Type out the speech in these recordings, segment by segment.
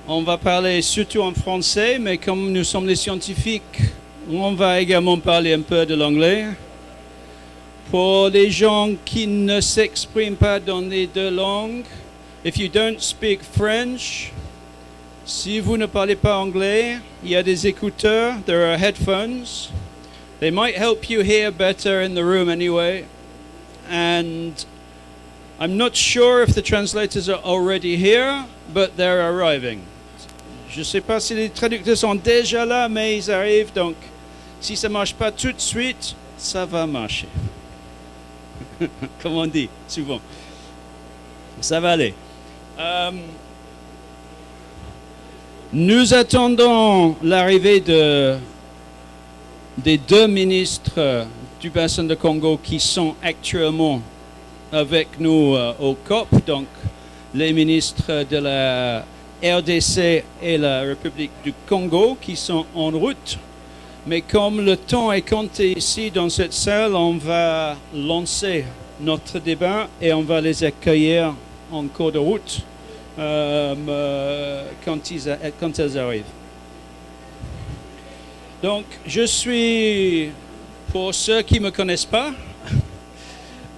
On va parler surtout en français, mais comme nous sommes les scientifiques, on va également parler un peu de l'anglais. Pour les gens qui ne s'expriment pas dans les deux langues, if you don't speak French, si vous ne parlez pas anglais, il y a des écouteurs, there are headphones. They might help you hear better in the room anyway. And I'm not sure if the translators are already here, but they're arriving. Je ne sais pas si les traducteurs sont déjà là, mais ils arrivent. Donc, si ça ne marche pas tout de suite, ça va marcher. Comme on dit souvent. Ça va aller. Nous attendons l'arrivée des deux ministres du bassin de Congo qui sont actuellement avec nous au COP, donc les ministres de la RDC et la République du Congo qui sont en route. Mais comme le temps est compté ici dans cette salle, on va lancer notre débat et on va les accueillir en cours de route quand ils arrivent. Donc, je suis, pour ceux qui ne me connaissent pas,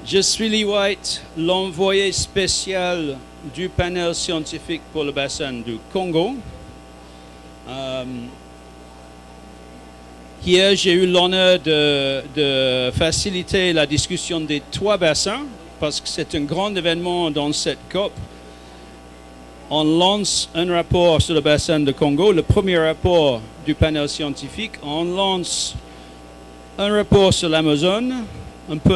je suis Lee White, l'envoyé spécial du panel scientifique pour le bassin du Congo. Hier, j'ai eu l'honneur de faciliter la discussion des trois bassins parce que c'est un grand événement dans cette COP. On lance un rapport sur le bassin de Congo, le premier rapport du panel scientifique. On lance un rapport sur l'Amazone.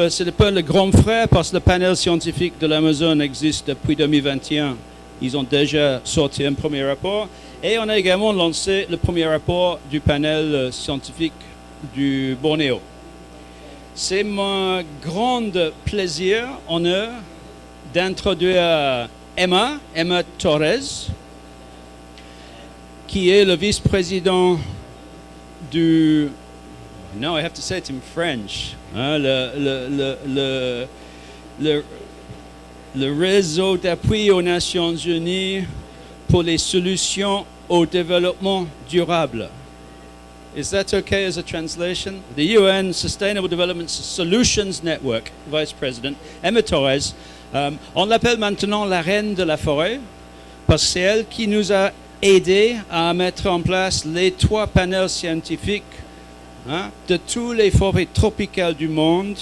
C'est un peu le grand frère parce que le panel scientifique de l'Amazone existe depuis 2021. Ils ont déjà sorti un premier rapport. Et on a également lancé le premier rapport du panel scientifique du Bornéo. C'est mon grand plaisir, honneur, d'introduire Emma Torres, qui est le vice-président du... No, I have to say it in French. Hein, le réseau d'appui aux Nations Unies pour les solutions au développement durable. Is that okay as a translation? The UN Sustainable Development Solutions Network, Vice President, Emma Torres. On l'appelle maintenant la reine de la forêt parce que c'est elle qui nous a aidés à mettre en place les trois panels scientifiques de toutes les forêts tropicales du monde.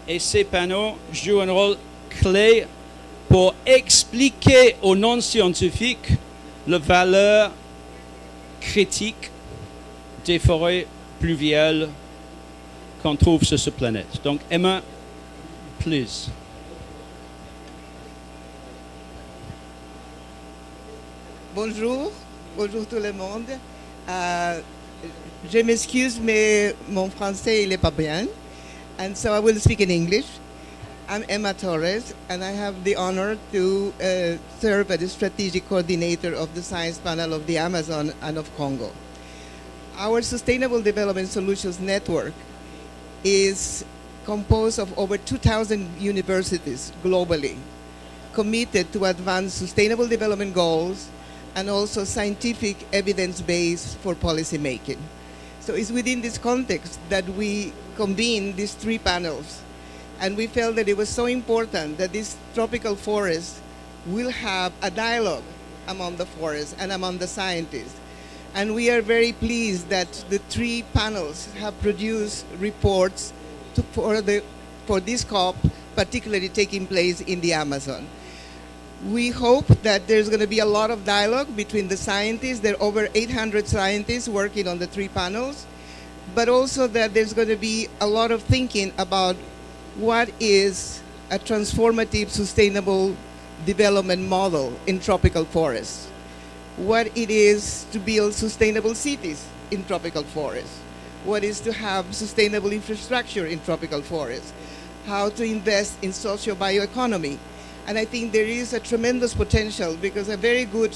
Et ces panneaux jouent un rôle clé pour expliquer aux non-scientifiques la valeur critique des forêts pluviales qu'on trouve sur cette planète. Donc, Emma, please. Bonjour tout le monde. Je m'excuse, mais mon français, il n'est pas bien. And so I will speak in English. I'm Emma Torres, and I have the honor to serve as the strategic coordinator of the Science Panel of the Amazon and of Congo. Our Sustainable Development Solutions Network is composed of over 2,000 universities globally, committed to advance sustainable development goals and also scientific evidence base for policy making. So it's within this context that we convened these three panels. And we felt that it was so important that these tropical forests will have a dialogue among the forests and among the scientists. And we are very pleased that the three panels have produced reports for this COP, particularly taking place in the Amazon. We hope that there's going to be a lot of dialogue between the scientists. There are over 800 scientists working on the three panels, but also that there's going to be a lot of thinking about what is a transformative sustainable development model in tropical forests, what it is to build sustainable cities in tropical forests, what is to have sustainable infrastructure in tropical forests, how to invest in socio-bioeconomy. And I think there is a tremendous potential because a very good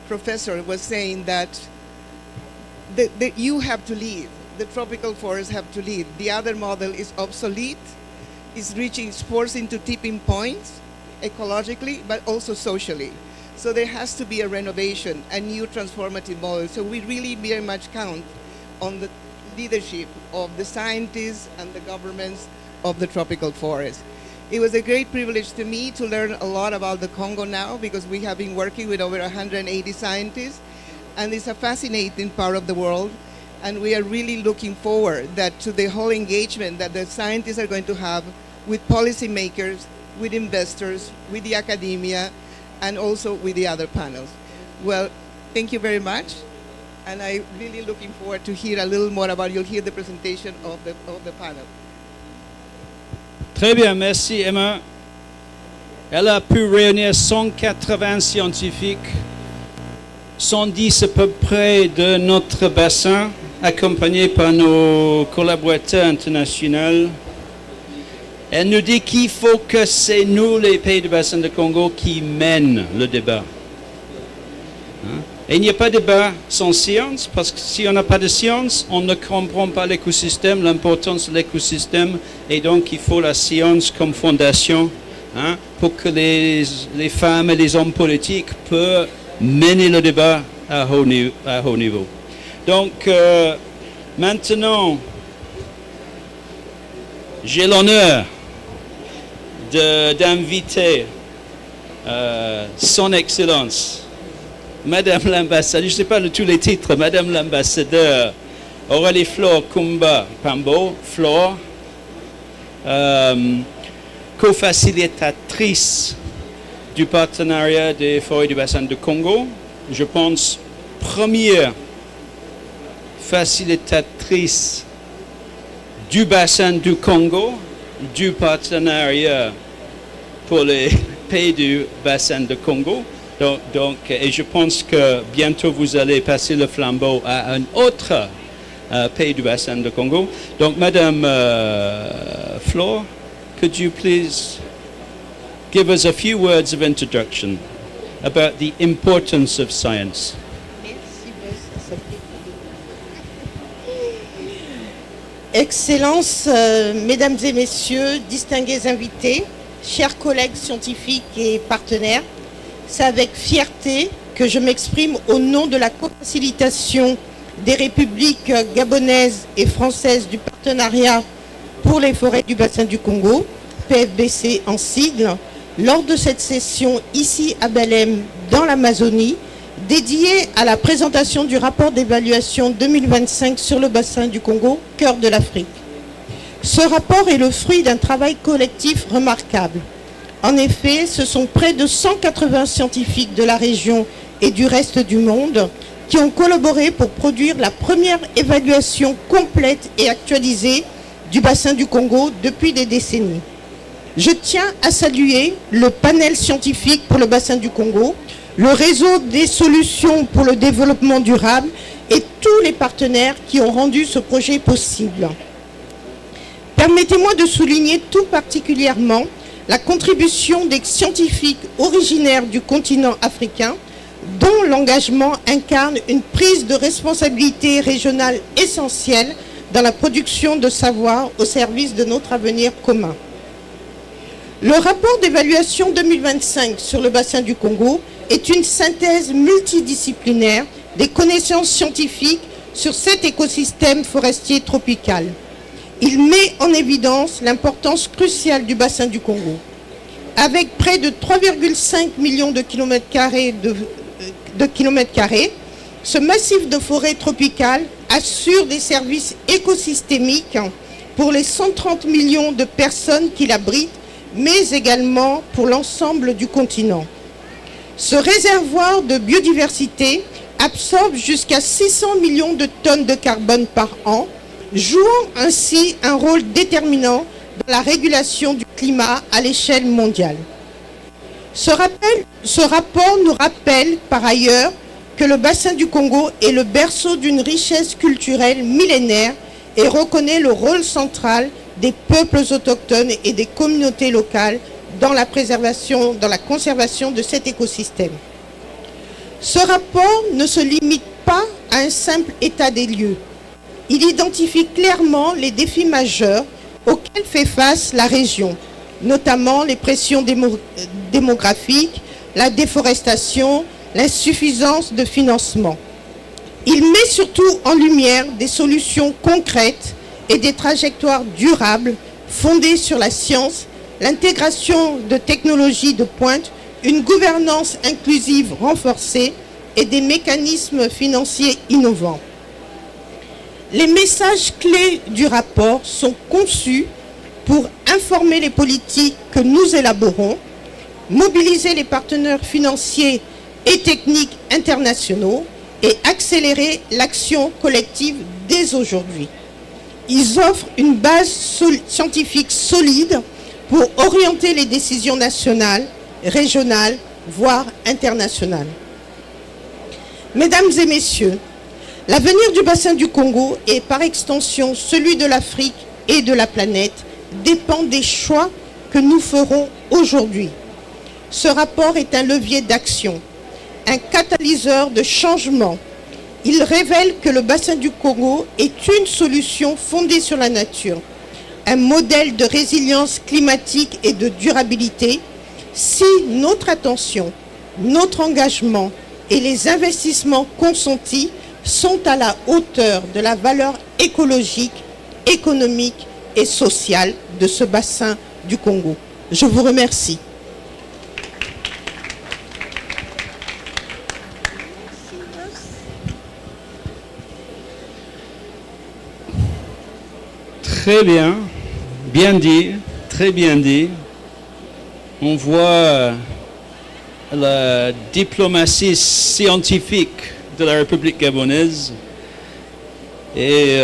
professor was saying that you have to lead, the tropical forests have to lead. The other model is obsolete, is reaching sports into tipping points ecologically, but also socially. So there has to be a renovation, a new transformative model. So we really very much count on the leadership of the scientists and the governments of the tropical forest. It was a great privilege to me to learn a lot about the Congo now, because we have been working with over 180 scientists, and it's a fascinating part of the world. And we are really looking forward to the whole engagement that the scientists are going to have with policymakers, with investors, with the academia, and also with the other panels. Well, thank you very much. And I'm really looking forward to hear a little more about, you'll hear the presentation of the panel. Très bien, merci Emma. Elle a pu réunir 180 scientifiques, 110 à peu près de notre bassin, accompagnés par nos collaborateurs internationaux. Elle nous dit qu'il faut que c'est nous, les pays du bassin du Congo, qui mènent le débat. Et il n'y a pas de débat sans science, parce que si on n'a pas de science, on ne comprend pas l'écosystème, l'importance de l'écosystème, et donc il faut la science comme fondation pour que les femmes et les hommes politiques peuvent mener le débat à haut niveau. Donc maintenant, j'ai l'honneur d'inviter Son Excellence, Madame l'ambassadeur, je ne sais pas tous les titres, Madame l'ambassadeur Aurélie Flore Kumba Pambo, Flore, co-facilitatrice du partenariat des forêts du bassin du Congo. Je pense première facilitatrice du bassin du Congo, du partenariat pour les pays du bassin du Congo. Et je pense que bientôt vous allez passer le flambeau à un autre pays du bassin du Congo. Donc, Madame Flore, could you please give us a few words of introduction about the importance of science? Excellences, Mesdames et Messieurs, distingués invités, chers collègues scientifiques et partenaires, c'est avec fierté que je m'exprime au nom de la co-facilitation des républiques gabonaises et françaises du partenariat pour les forêts du bassin du Congo, PEFC en sigle, lors de cette session ici à Belém, dans l'Amazonie, dédiée à la présentation du rapport d'évaluation 2025 sur le bassin du Congo, cœur de l'Afrique. Ce rapport est le fruit d'un travail collectif remarquable. En effet, ce sont près de 180 scientifiques de la région et du reste du monde qui ont collaboré pour produire la première évaluation complète et actualisée du bassin du Congo depuis des décennies. Je tiens à saluer le panel scientifique pour le bassin du Congo, le réseau des solutions pour le développement durable et tous les partenaires qui ont rendu ce projet possible. Permettez-moi de souligner tout particulièrement la contribution des scientifiques originaires du continent africain, dont l'engagement incarne une prise de responsabilité régionale essentielle dans la production de savoir au service de notre avenir commun. Le rapport d'évaluation 2025 sur le bassin du Congo est une synthèse multidisciplinaire des connaissances scientifiques sur cet écosystème forestier tropical. Il met en évidence l'importance cruciale du bassin du Congo. Avec près de 3,5 millions de kilomètres carrés, ce massif de forêt tropicale assure des services écosystémiques pour les 130 millions de personnes qui l'abritent, mais également pour l'ensemble du continent. Ce réservoir de biodiversité absorbe jusqu'à 600 millions de tonnes de carbone par an, jouant ainsi un rôle déterminant dans la régulation du climat à l'échelle mondiale. Ce rapport nous rappelle par ailleurs que le bassin du Congo est le berceau d'une richesse culturelle millénaire et reconnaît le rôle central des peuples autochtones et des communautés locales dans la conservation de cet écosystème. Ce rapport ne se limite pas à un simple état des lieux. Il identifie clairement les défis majeurs auxquels fait face la région, notamment les pressions démographiques, la déforestation, l'insuffisance de financement. Il met surtout en lumière des solutions concrètes et des trajectoires durables fondées sur la science, l'intégration de technologies de pointe, une gouvernance inclusive renforcée et des mécanismes financiers innovants. Les messages clés du rapport sont conçus pour informer les politiques que nous élaborons, mobiliser les partenaires financiers et techniques internationaux et accélérer l'action collective dès aujourd'hui. Ils offrent une base scientifique solide pour orienter les décisions nationales, régionales, voire internationales. Mesdames et messieurs, l'avenir du bassin du Congo et par extension celui de l'Afrique et de la planète dépend des choix que nous ferons aujourd'hui. Ce rapport est un levier d'action, un catalyseur de changement. Il révèle que le bassin du Congo est une solution fondée sur la nature, un modèle de résilience climatique et de durabilité si notre attention, notre engagement et les investissements consentis sont à la hauteur de la valeur écologique, économique et sociale de ce bassin du Congo. Je vous remercie. Très bien, bien dit, très bien dit. On voit la diplomatie scientifique de la République gabonaise et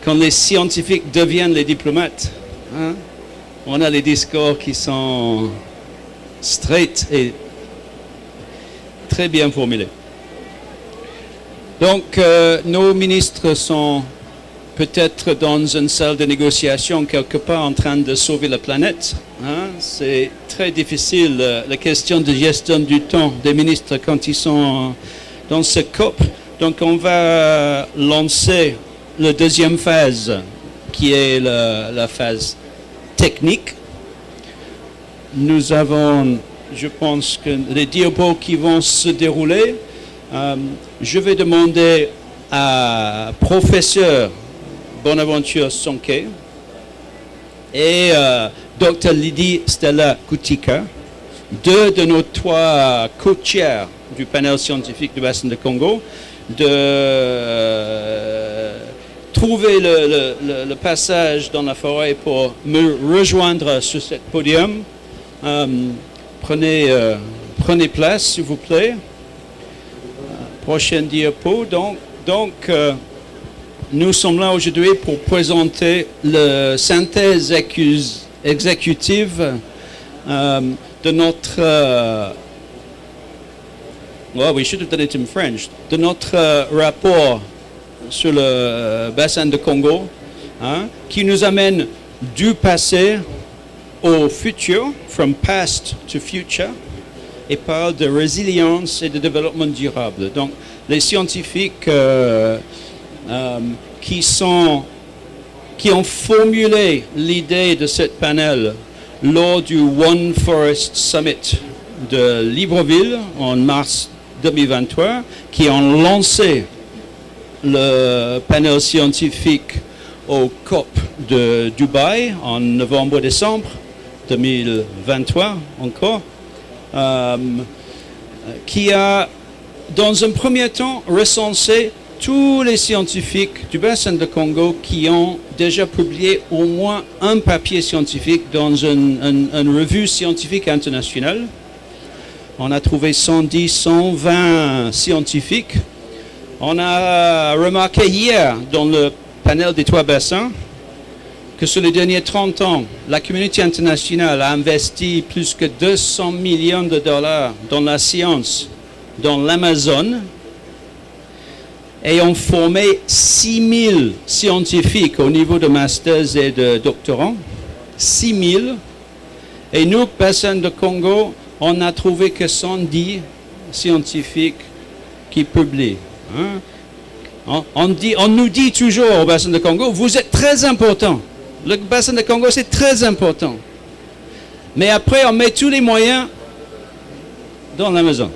quand les scientifiques deviennent les diplomates, hein, on a les discours qui sont straight et très bien formulés. Donc nos ministres sont peut-être dans une salle de négociation quelque part en train de sauver la planète. Hein? C'est très difficile, la question de gestion du temps des ministres quand ils sont dans ce COP. Donc on va lancer la deuxième phase, qui est la phase technique. Nous avons, je pense, que les diapos qui vont se dérouler. Je vais demander à professeur Bonaventure Sonke et Dr Lydie Stella Kutika, deux de nos trois co-chairs du panel scientifique du bassin de Congo, de trouver le passage dans la forêt pour me rejoindre sur ce podium. Prenez place, s'il vous plaît. Prochaine diapo. Donc nous sommes là aujourd'hui pour présenter la synthèse exécutive de notre we should have done it in French, de notre rapport sur le bassin de Congo, hein, qui nous amène du passé au futur, from past to future, et parle de résilience et de développement durable. Donc les scientifiques qui ont formulé l'idée de cette panel lors du One Forest Summit de Libreville en mars 2023, qui ont lancé le panel scientifique au COP de Dubaï en novembre-décembre 2023 encore, qui a dans un premier temps recensé tous les scientifiques du bassin de Congo qui ont déjà publié au moins un papier scientifique dans une revue scientifique internationale. On a trouvé 110, 120 scientifiques. On a remarqué hier dans le panel des trois bassins que sur les derniers 30 ans, la communauté internationale a investi plus que 200 millions de dollars dans la science, dans l'Amazone, et ont formé 6000 scientifiques au niveau de masters et de doctorants. 6000. Et nous, bassin de Congo, on n'a trouvé que 110 scientifiques qui publient. Hein? On nous dit toujours au bassin de Congo, vous êtes très important. Le bassin de Congo, c'est très important. Mais après, on met tous les moyens dans l'Amazon.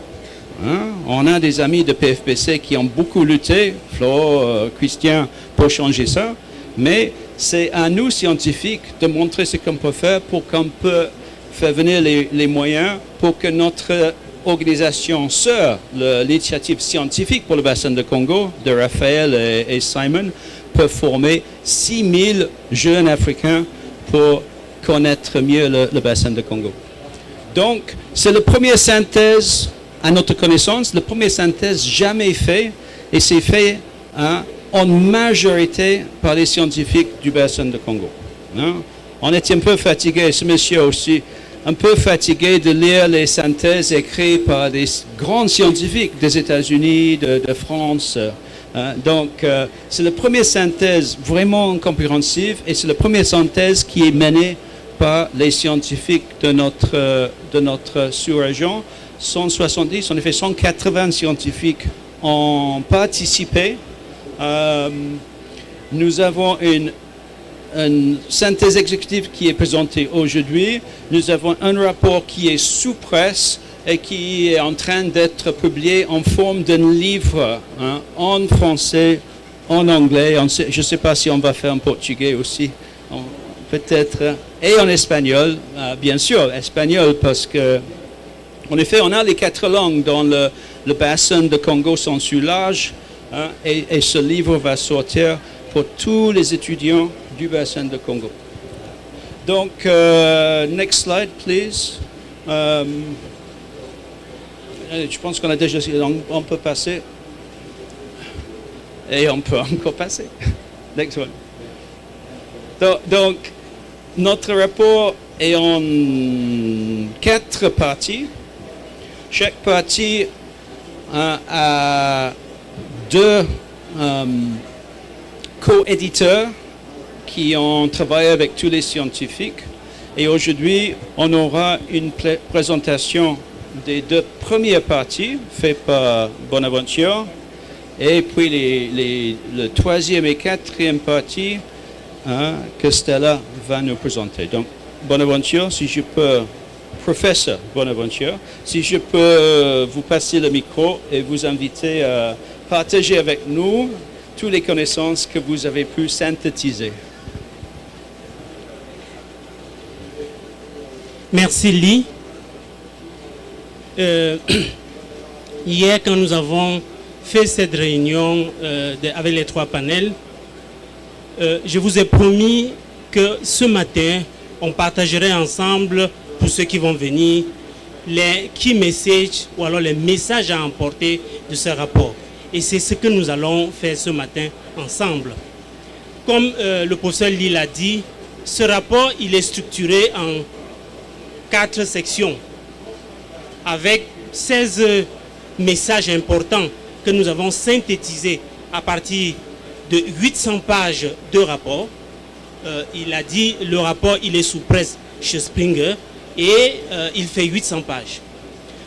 Hein? On a des amis de PFPC qui ont beaucoup lutté, Flo, Christian, pour changer ça, mais c'est à nous, scientifiques, de montrer ce qu'on peut faire pour qu'on peut faire venir les moyens pour que notre organisation sœur, l'initiative scientifique pour le bassin de Congo, de Raphaël et Simon, peut former 6000 jeunes Africains pour connaître mieux le bassin de Congo. Donc, c'est la première synthèse, à notre connaissance, la première synthèse jamais faite, et c'est fait en majorité par les scientifiques du bassin de Congo. Hein? On était un peu fatigué, ce monsieur aussi, un peu fatigué de lire les synthèses écrites par des grands scientifiques des États-Unis, de France. Donc, c'est la première synthèse vraiment compréhensive et c'est la première synthèse qui est menée par les scientifiques de notre sous-région. 170, en effet 180 scientifiques ont participé. Nous avons une synthèse exécutive qui est présentée aujourd'hui. Nous avons un rapport qui est sous presse et qui est en train d'être publié en forme d'un livre en français, en anglais. Je ne sais pas si on va faire en portugais aussi, peut-être, et en espagnol, bien sûr, espagnol, parce que, en effet, on a les 4 langues dans le bassin de Congo sans soulage, et ce livre va sortir pour tous les étudiants du bassin de Congo. Donc, next slide, please. Je pense qu'on a déjà... On peut passer. Et on peut encore passer. Next one. Donc, notre rapport est en 4 parties. Chaque partie a 2 co-éditeurs qui ont travaillé avec tous les scientifiques. Et aujourd'hui, on aura une présentation des 2 premières parties faites par Bonaventure et puis le 3e et 4e partie que Stella va nous présenter. Donc, Bonaventure, si je peux, professeur Bonaventure, si je peux vous passer le micro et vous inviter à partager avec nous toutes les connaissances que vous avez pu synthétiser. Merci Lee. Hier, quand nous avons fait cette réunion avec les 3 panels, je vous ai promis que ce matin, on partagerait ensemble, pour ceux qui vont venir, les key messages ou alors les messages à emporter de ce rapport. Et c'est ce que nous allons faire ce matin ensemble. Comme le professeur Lee l'a dit, ce rapport il est structuré en 4 sections avec 16 messages importants que nous avons synthétisés à partir de 800 pages de rapport. Il a dit le rapport il est sous presse chez Springer et il fait 800 pages.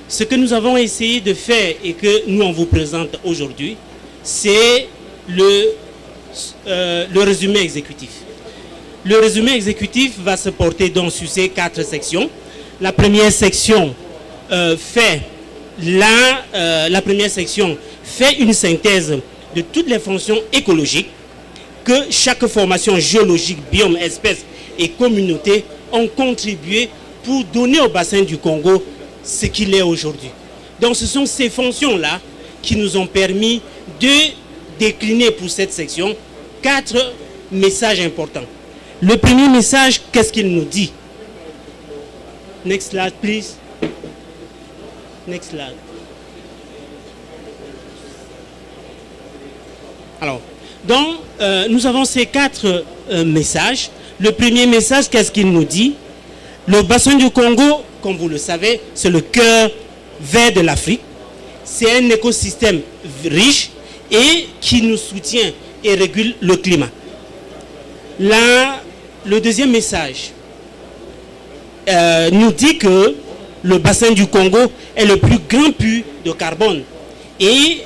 Ce que nous avons essayé de faire et que nous on vous présente aujourd'hui, c'est le résumé exécutif. Le résumé exécutif va se porter donc sur ces 4 sections. La première section fait une synthèse de toutes les fonctions écologiques que chaque formation géologique, biome, espèce et communauté ont contribué pour donner au bassin du Congo ce qu'il est aujourd'hui. Donc ce sont ces fonctions-là qui nous ont permis de décliner pour cette section 4 messages importants. Le premier message, qu'est-ce qu'il nous dit? Next slide, please. Next slide. Alors, donc, nous avons ces 4 messages. Le premier message, qu'est-ce qu'il nous dit? Le bassin du Congo, comme vous le savez, c'est le cœur vert de l'Afrique. C'est un écosystème riche et qui nous soutient et régule le climat. Là, le deuxième message nous dit que le bassin du Congo est le plus grand puits de carbone et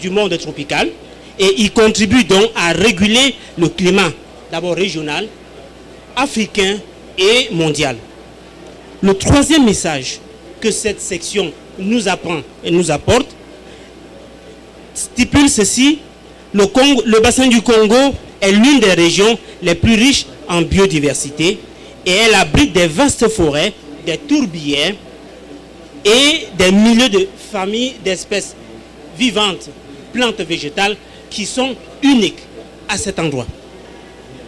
du monde tropical et il contribue donc à réguler le climat, d'abord régional, africain et mondial. Le troisième message que cette section nous apprend et nous apporte stipule ceci: le bassin du Congo est l'une des régions les plus riches en biodiversité et elle abrite des vastes forêts, des tourbières et des milliers de familles d'espèces vivantes, plantes végétales qui sont uniques à cet endroit.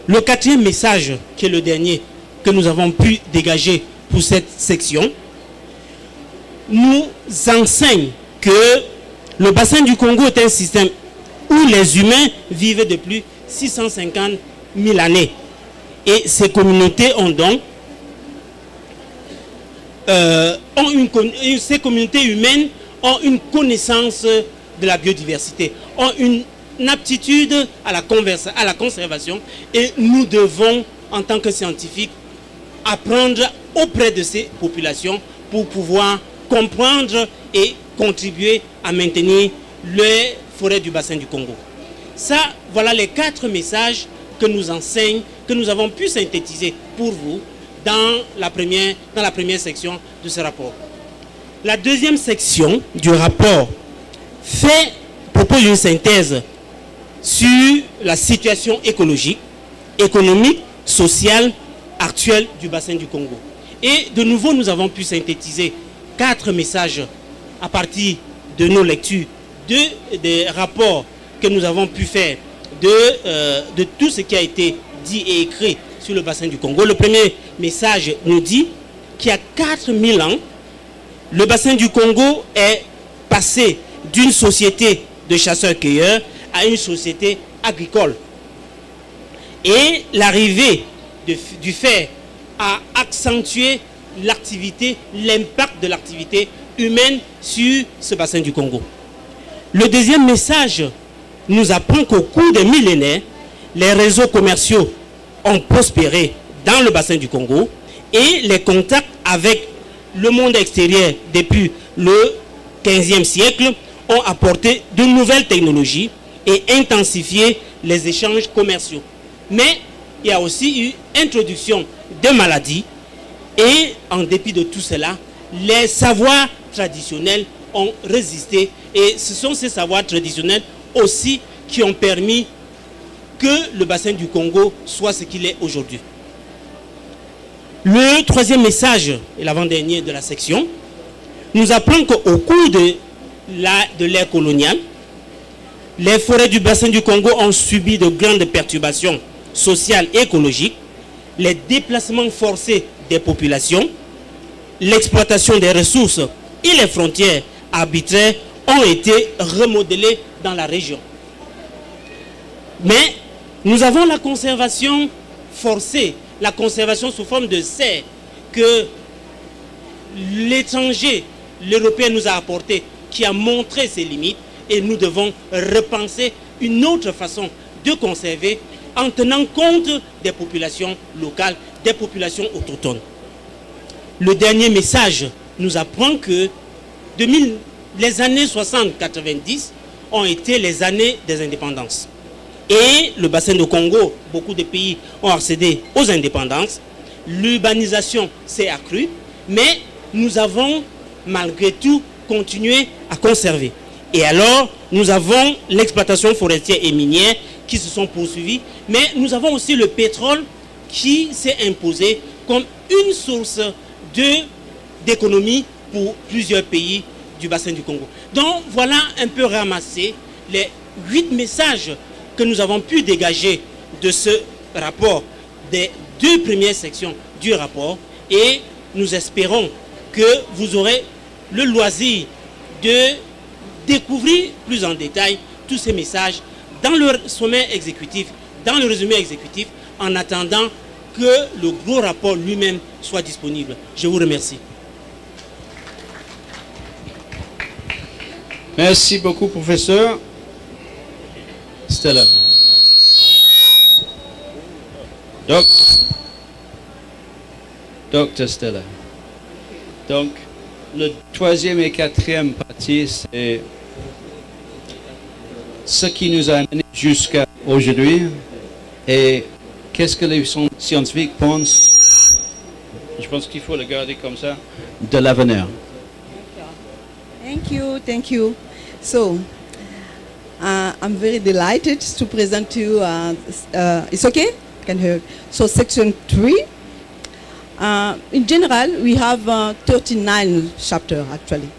Le quatrième message, qui est le dernier que nous avons pu dégager pour cette section, nous enseigne que le bassin du Congo est un système où les humains vivent depuis 650 000 années. Et ces communautés ont donc ces communautés humaines ont une connaissance de la biodiversité, ont une aptitude à la conservation, et nous devons, en tant que scientifiques, apprendre auprès de ces populations pour pouvoir comprendre et contribuer à maintenir les forêts du bassin du Congo. Ça, voilà les 4 messages que nous enseignent, que nous avons pu synthétiser pour vous dans la première section de ce rapport. La deuxième section du rapport propose une synthèse sur la situation écologique, économique, sociale actuelle du bassin du Congo. Et de nouveau, nous avons pu synthétiser 4 messages à partir de nos lectures, des rapports que nous avons pu faire, de tout ce qui a été dit et écrit sur le bassin du Congo. Le premier message nous dit qu'il y a 4000 ans, le bassin du Congo est passé d'une société de chasseurs-cueilleurs à une société agricole. Et l'arrivée du fer a accentué l'activité, l'impact de l'activité humaine sur ce bassin du Congo. Le deuxième message nous apprend qu'au cours des millénaires, les réseaux commerciaux ont prospéré dans le bassin du Congo et les contacts avec le monde extérieur depuis le 15e siècle ont apporté de nouvelles technologies et intensifié les échanges commerciaux. Mais il y a aussi eu introduction de maladies et en dépit de tout cela, les savoirs traditionnels ont résisté et ce sont ces savoirs traditionnels aussi qui ont permis que le bassin du Congo soit ce qu'il est aujourd'hui. Le troisième message, et l'avant-dernier de la section, nous apprend qu'au cours de l'ère coloniale, les forêts du bassin du Congo ont subi de grandes perturbations sociales et écologiques, les déplacements forcés des populations, l'exploitation des ressources et les frontières arbitraires ont été remodelées dans la région. Mais nous avons la conservation forcée, la conservation sous forme de serre que l'étranger, l'Européen nous a apporté, qui a montré ses limites, et nous devons repenser une autre façon de conserver en tenant compte des populations locales, des populations autochtones. Le dernier message nous apprend que les années 60-90 ont été les années des indépendances. Et le bassin de Congo, beaucoup de pays ont accédé aux indépendances. L'urbanisation s'est accrue, mais nous avons malgré tout continué à conserver. Et alors, nous avons l'exploitation forestière et minière qui se sont poursuivies, mais nous avons aussi le pétrole qui s'est imposé comme une source d'économie pour plusieurs pays du bassin du Congo. Donc, voilà un peu ramassé les 8 messages que nous avons pu dégager de ce rapport, des 2 premières sections du rapport, et nous espérons que vous aurez le loisir de découvrir plus en détail tous ces messages dans le sommet exécutif, dans le résumé exécutif, en attendant que le gros rapport lui-même soit disponible. Je vous remercie. Merci beaucoup, professeur. Stella. Docteur Stella. Donc, le 3e et 4e partie, c'est ce qui nous a amené jusqu'à aujourd'hui et qu'est-ce que les scientifiques pensent, je pense qu'il faut le garder comme ça, de l'avenir. Thank you. So, I'm very delighted to present to you, it's okay? Can hear. So, section 3. In general, we have 39 chapters actually.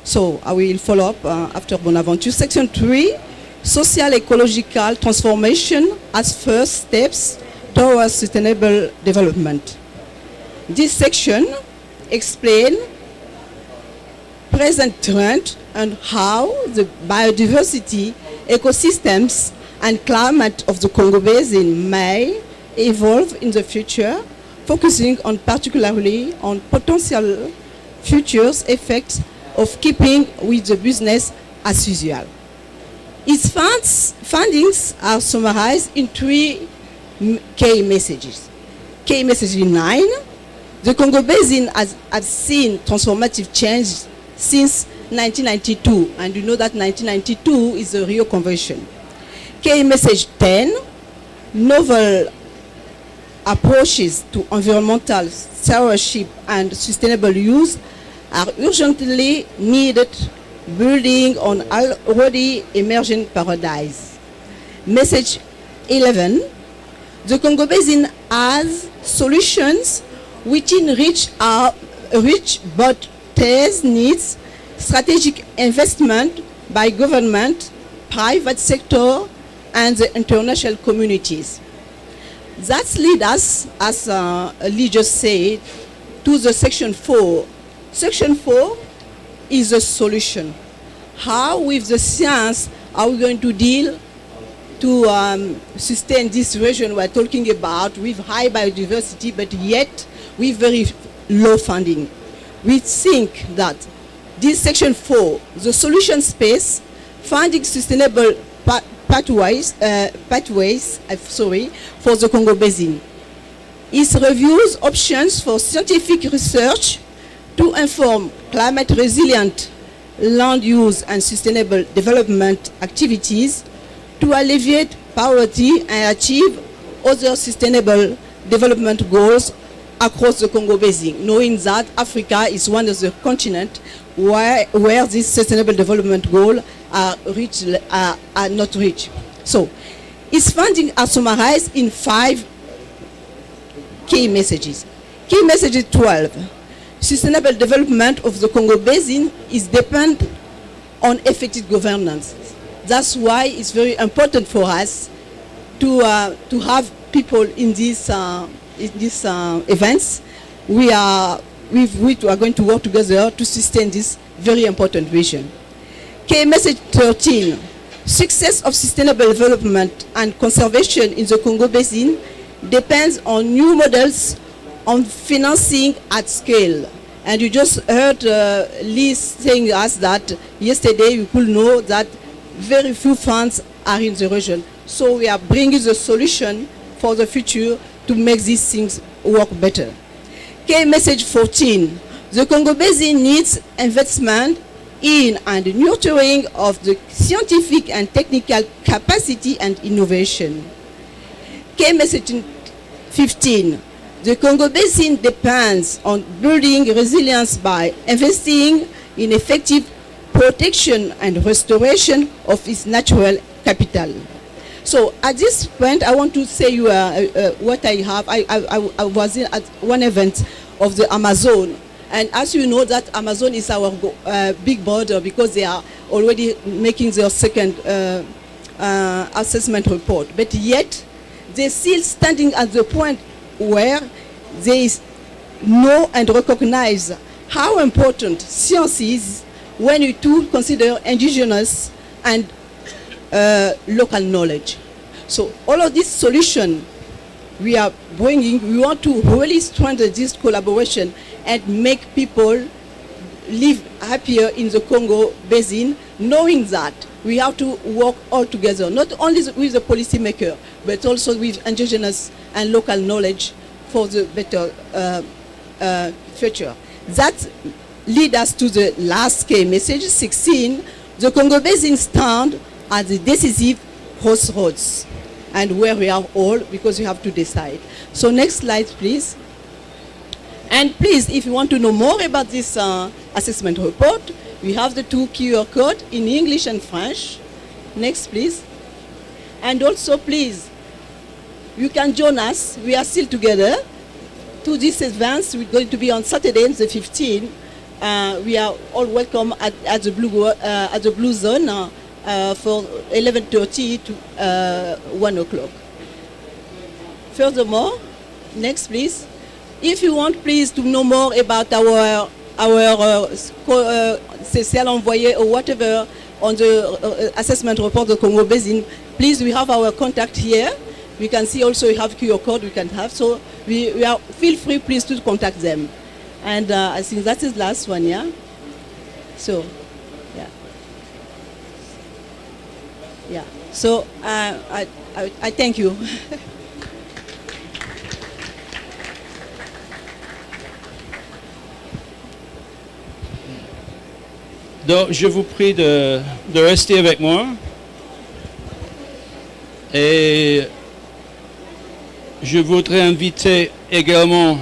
So, I will follow up after Bonaventure. Section 3, social ecological transformation as first steps towards sustainable development. This section explains present trend and how the biodiversity, ecosystems, and climate of the Congo Basin may evolve in the future, focusing on particularly on potential future effects of keeping with the business as usual. Its findings are summarized in 3 key messages. Key message 9, the Congo Basin has seen transformative change since 1992, and you know that 1992 is the Rio Convention. Key message 10, novel approaches to environmental stewardship and sustainable use are urgently needed, building on already emerging paradigms. Message 11, the Congo Basin has solutions within reach but needs strategic investment by government, private sector, and the international communities. That leads us, as Lee just said, to the section 4. Section 4 is a solution. How, with the science, are we going to deal to sustain this region we're talking about with high biodiversity, but yet with very low funding? We think that this section 4, the solution space, finding sustainable pathways for the Congo Basin. It reviews options for scientific research to inform climate resilient land use and sustainable development activities to alleviate poverty and achieve other sustainable development goals across the Congo Basin, knowing that Africa is one of the continents where these sustainable development goals are not reached. So, its funding are summarized in 5 key messages. Key message 12. Sustainable development of the Congo Basin is dependent on effective governance. That's why it's very important for us to have people in these events. We are going to work together to sustain this very important vision. Key message 13. Success of sustainable development and conservation in the Congo Basin depends on new models on financing at scale. And you just heard Lee saying us that yesterday you could know that very few funds are in the region. So we are bringing the solution for the future to make these things work better. Key message 14. The Congo Basin needs investment in and nurturing of the scientific and technical capacity and innovation. Key message 15. The Congo Basin depends on building resilience by investing in effective protection and restoration of its natural capital. So at this point, I want to say you what I have. I was at one event of the Amazon, and as you know, that Amazon is our big border because they are already making their second assessment report. But yet, they're still standing at the point where they know and recognize how important science is when you do consider indigenous and local knowledge. So all of this solution we are bringing, we want to really strengthen this collaboration and make people live happier in the Congo Basin, knowing that we have to work all together, not only with the policymaker, but also with indigenous and local knowledge for the better future. That leads us to the last key message, 16. The Congo Basin stands at the decisive crossroads, and where we are all, because we have to decide. So next slide, please. And please, if you want to know more about this assessment report, We have the 2 QR code in English and French. Next, please. And also, please, you can join us. We are still together. To this event, we're going to be on Saturday, the 15th. We are all welcome at the Blue Zone for 11:30 to 1 o'clock. Furthermore, next, please. If you want, please, to know more about our CCL envoyé or whatever on the assessment report of Congo Basin, please, we have our contact here. We can see also we have QR code we can have. So we are, feel free, please, to contact them. And I think that is the last one, yeah? So, yeah. Yeah. So I thank you. Donc, je vous prie de rester avec moi. Et je voudrais inviter également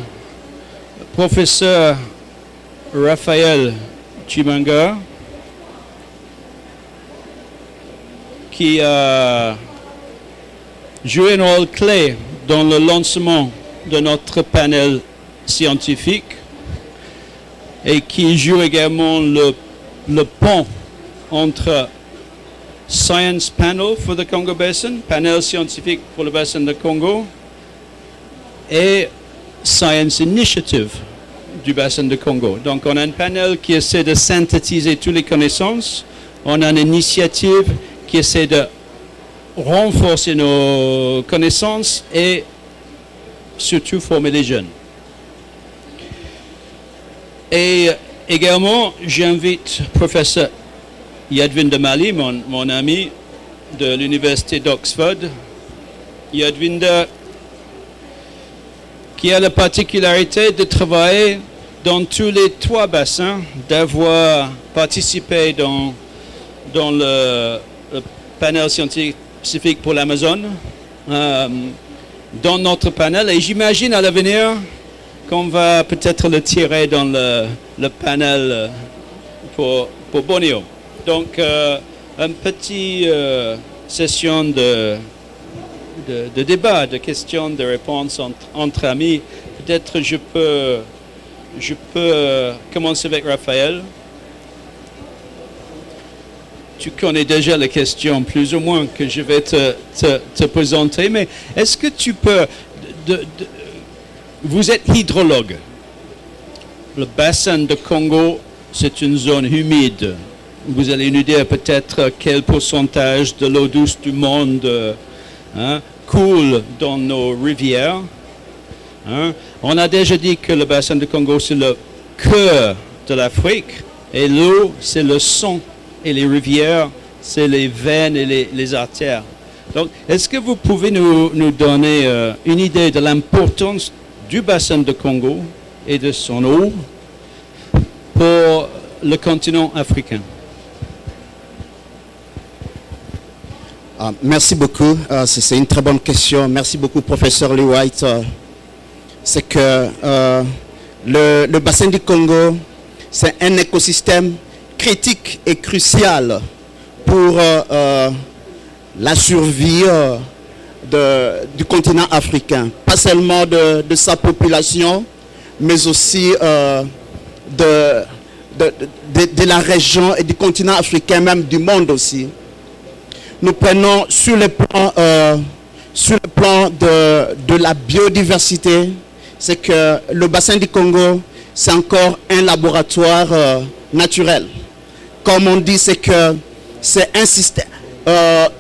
le professeur Raphaël Chimanga, qui a joué un rôle clé dans le lancement de notre panel scientifique et qui joue également le pont entre Science Panel for the Congo Basin, panel scientifique pour le bassin de Congo, et Science Initiative du bassin de Congo. Donc on a un panel qui essaie de synthétiser toutes les connaissances, on a une initiative qui essaie de renforcer nos connaissances et surtout former les jeunes. Et également, j'invite professeur Yadvinder Mali, mon ami de l'université d'Oxford. Yadvinder, qui a la particularité de travailler dans tous les 3 bassins, d'avoir participé dans le panel scientifique pour l'Amazone, dans notre panel. Et j'imagine à l'avenir qu'on va peut-être le tirer dans le panel pour Bornéo. Donc, une petite session de débat, de questions, de réponses entre amis. Peut-être je peux commencer avec Raphaël. Tu connais déjà les questions plus ou moins que je vais te présenter, mais est-ce que tu peux... Vous êtes hydrologue. Le bassin de Congo, c'est une zone humide. Vous allez nous dire peut-être quel pourcentage de l'eau douce du monde coule dans nos rivières. On a déjà dit que le bassin de Congo, c'est le cœur de l'Afrique. Et l'eau, c'est le sang. Et les rivières, c'est les veines et les artères. Donc, est-ce que vous pouvez nous donner une idée de l'importance du bassin de Congo et de son eau pour le continent africain? Merci beaucoup. C'est une très bonne question. Merci beaucoup, professeur Lee White. C'est que le bassin du Congo, c'est un écosystème critique et crucial pour la survie du continent africain. Pas seulement de sa population, mais aussi de la région et du continent africain, même du monde aussi. Nous prenons sur le plan de la biodiversité, c'est que le bassin du Congo, c'est encore un laboratoire naturel. Comme on dit, c'est que c'est un système,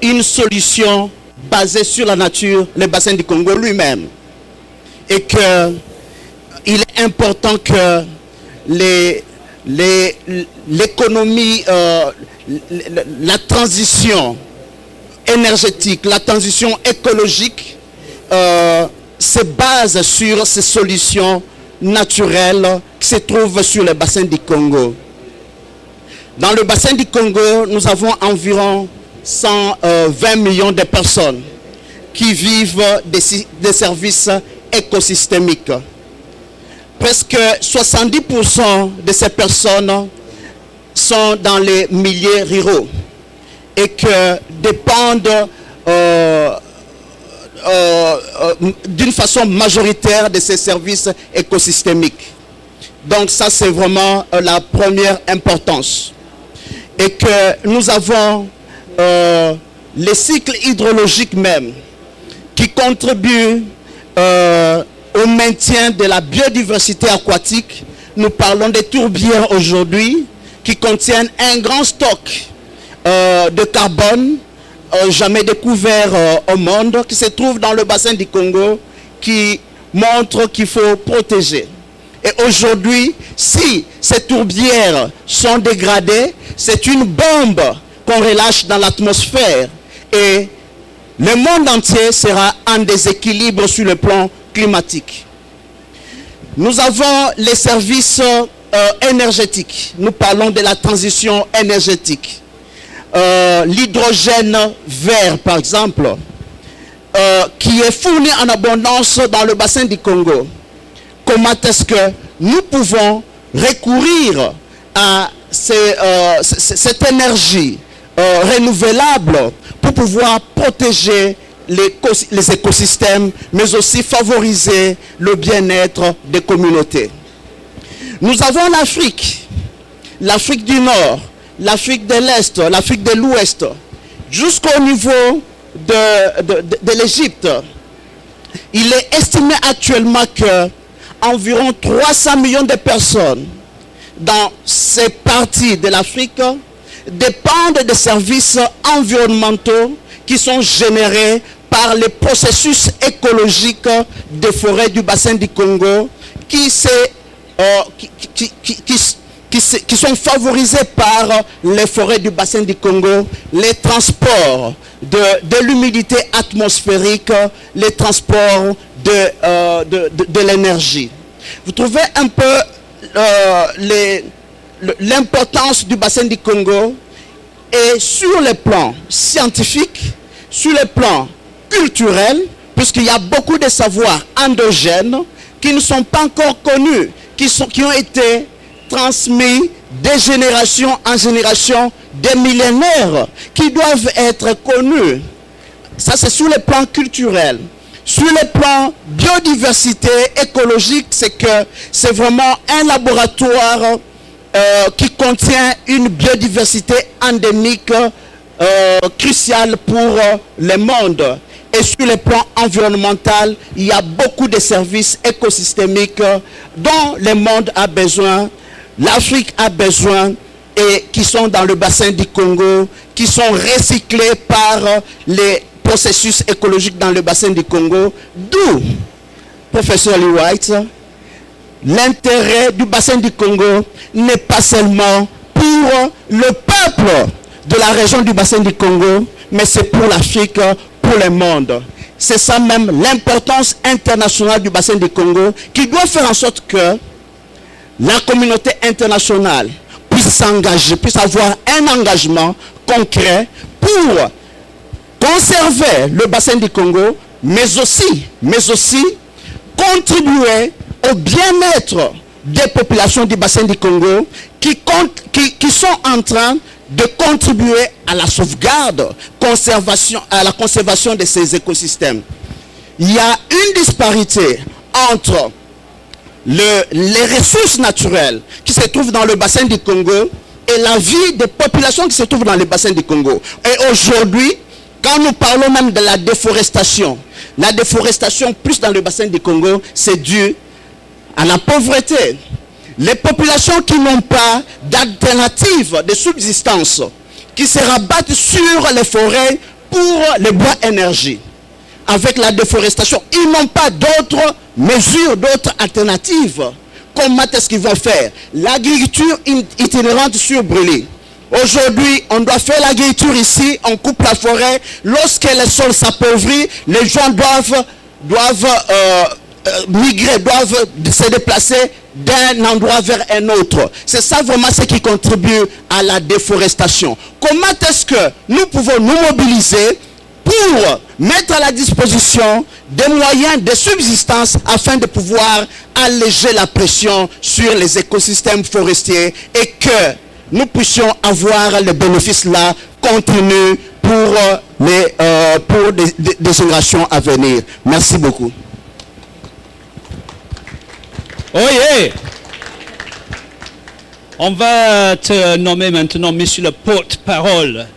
une solution basée sur la nature, le bassin du Congo lui-même. Et que il est important que l'économie, la transition énergétique, la transition écologique se base sur ces solutions naturelles qui se trouvent sur le bassin du Congo. Dans le bassin du Congo, nous avons environ 120 millions de personnes qui vivent des services écosystémiques. Presque 70% de ces personnes sont dans les milieux ruraux et que dépendent d'une façon majoritaire de ces services écosystémiques. Donc ça, c'est vraiment la première importance. Et que nous avons les cycles hydrologiques même qui contribuent au maintien de la biodiversité aquatique. Nous parlons des tourbières aujourd'hui qui contiennent un grand stock de carbone jamais découvert au monde, qui se trouve dans le bassin du Congo, qui montre qu'il faut protéger. Et aujourd'hui, si ces tourbières sont dégradées, c'est une bombe qu'on relâche dans l'atmosphère et le monde entier sera en déséquilibre sur le plan climatique. Nous avons les services énergétiques. Nous parlons de la transition énergétique. L'hydrogène vert, par exemple, qui est fourni en abondance dans le bassin du Congo. Comment est-ce que nous pouvons recourir à cette énergie renouvelable pour pouvoir protéger les écosystèmes, mais aussi favoriser le bien-être des communautés. Nous avons l'Afrique, l'Afrique du Nord, l'Afrique de l'Est, l'Afrique de l'Ouest, jusqu'au niveau de l'Égypte. Il est estimé actuellement que environ 300 millions de personnes dans ces parties de l'Afrique dépendent des services environnementaux qui sont générés par les processus écologiques des forêts du bassin du Congo qui sont favorisés par les forêts du bassin du Congo, les transports de l'humidité atmosphérique, les transports de l'énergie. Vous trouvez un peu l'importance du bassin du Congo, et sur le plan scientifique, sur le plan culturel, puisqu'il y a beaucoup de savoirs endogènes qui ne sont pas encore connus, qui ont été transmis de génération en génération, des millénaires, qui doivent être connus. Ça, c'est sur le plan culturel. Sur le plan biodiversité écologique, c'est vraiment un laboratoire qui contient une biodiversité endémique cruciale pour le monde. Et sur le plan environnemental, il y a beaucoup de services écosystémiques dont le monde a besoin, l'Afrique a besoin, et qui sont dans le bassin du Congo, qui sont recyclés par les processus écologiques dans le bassin du Congo. D'où, professeur Lee White, l'intérêt du bassin du Congo n'est pas seulement pour le peuple de la région du bassin du Congo, mais c'est pour l'Afrique, pour le monde. C'est ça même l'importance internationale du bassin du Congo, qui doit faire en sorte que la communauté internationale puisse s'engager, puisse avoir un engagement concret pour conserver le bassin du Congo, mais aussi contribuer au bien-être des populations du bassin du Congo qui sont en train de contribuer à la sauvegarde, à la conservation de ces écosystèmes. Il y a une disparité entre les ressources naturelles qui se trouvent dans le bassin du Congo et la vie des populations qui se trouvent dans le bassin du Congo. Et aujourd'hui, quand nous parlons même de la déforestation plus dans le bassin du Congo, c'est dû à la pauvreté. Les populations qui n'ont pas d'alternative de subsistance, qui se rabattent sur les forêts pour les bois énergie. Avec la déforestation, ils n'ont pas d'autres mesures, d'autres alternatives. Comment est-ce qu'ils vont faire? L'agriculture itinérante sur brûlée. Aujourd'hui, on doit faire l'agriculture ici, on coupe la forêt. Lorsque le sol s'appauvrit, les gens doivent migrer, doivent se déplacer d'un endroit vers un autre. C'est ça vraiment ce qui contribue à la déforestation. Comment est-ce que nous pouvons nous mobiliser pour mettre à la disposition des moyens de subsistance afin de pouvoir alléger la pression sur les écosystèmes forestiers et que nous puissions avoir les bénéfices là contenus pour des générations à venir. Merci beaucoup. Oh yeah! On va te nommer maintenant monsieur le porte-parole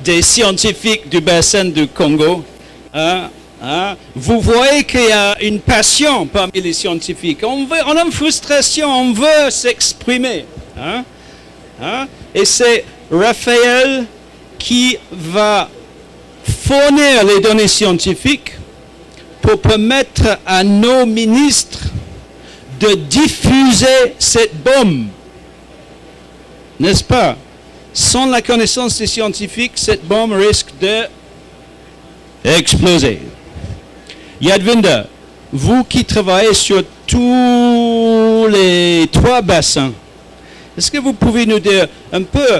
des scientifiques du bassin du Congo. Vous voyez qu'il y a une passion parmi les scientifiques. On a une frustration, on veut s'exprimer. Et c'est Raphaël qui va fournir les données scientifiques pour permettre à nos ministres de diffuser cette bombe. N'est-ce pas? Sans la connaissance des scientifiques, cette bombe risque de exploser. Yadvinder, vous qui travaillez sur tous les 3 bassins, est-ce que vous pouvez nous dire un peu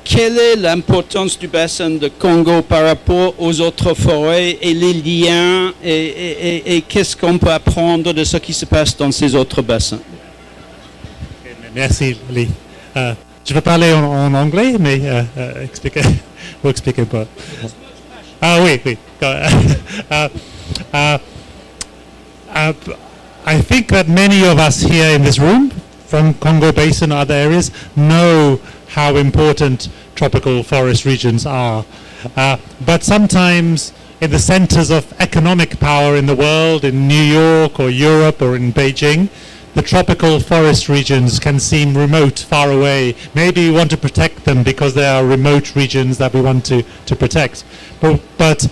quelle est l'importance du bassin de Congo par rapport aux autres forêts et les liens et qu'est-ce qu'on peut apprendre de ce qui se passe dans ces autres bassins? Merci, Lee. Je vais parler en anglais, mais vous expliquez pas. Ah oui, oui. I think that many of us here in this room, from Congo Basin and other areas, know how important tropical forest regions are. But sometimes in the centers of economic power in the world, in New York or Europe or in Beijing, the tropical forest regions can seem remote, far away. Maybe we want to protect them because they are remote regions that we want to protect. But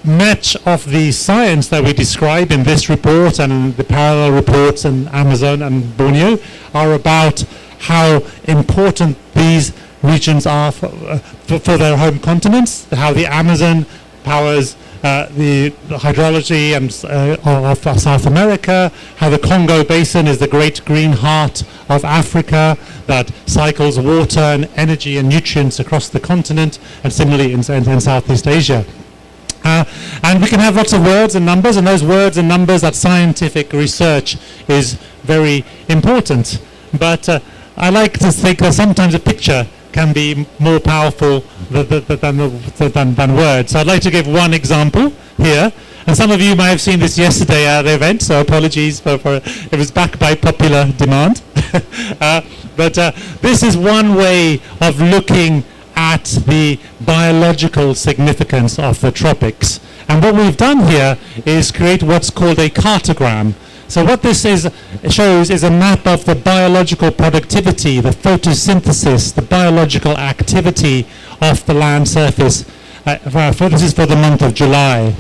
much of the science that we describe in this report and the parallel reports in Amazon and Borneo are about how important these regions are for their home continents, how the Amazon powers the hydrology of South America, how the Congo Basin is the great green heart of Africa that cycles water and energy and nutrients across the continent, and similarly in Southeast Asia. And we can have lots of words and numbers, and those words and numbers, that scientific research is very important. But I like to think that sometimes a picture can be more powerful than words. So I'd like to give one example here. And some of you may have seen this yesterday at the event, so apologies for it was back by popular demand. But this is one way of looking at the biological significance of the tropics. And what we've done here is create what's called a cartogram. So what this shows is a map of the biological productivity, the photosynthesis, the biological activity of the land surface. This is for the month of July.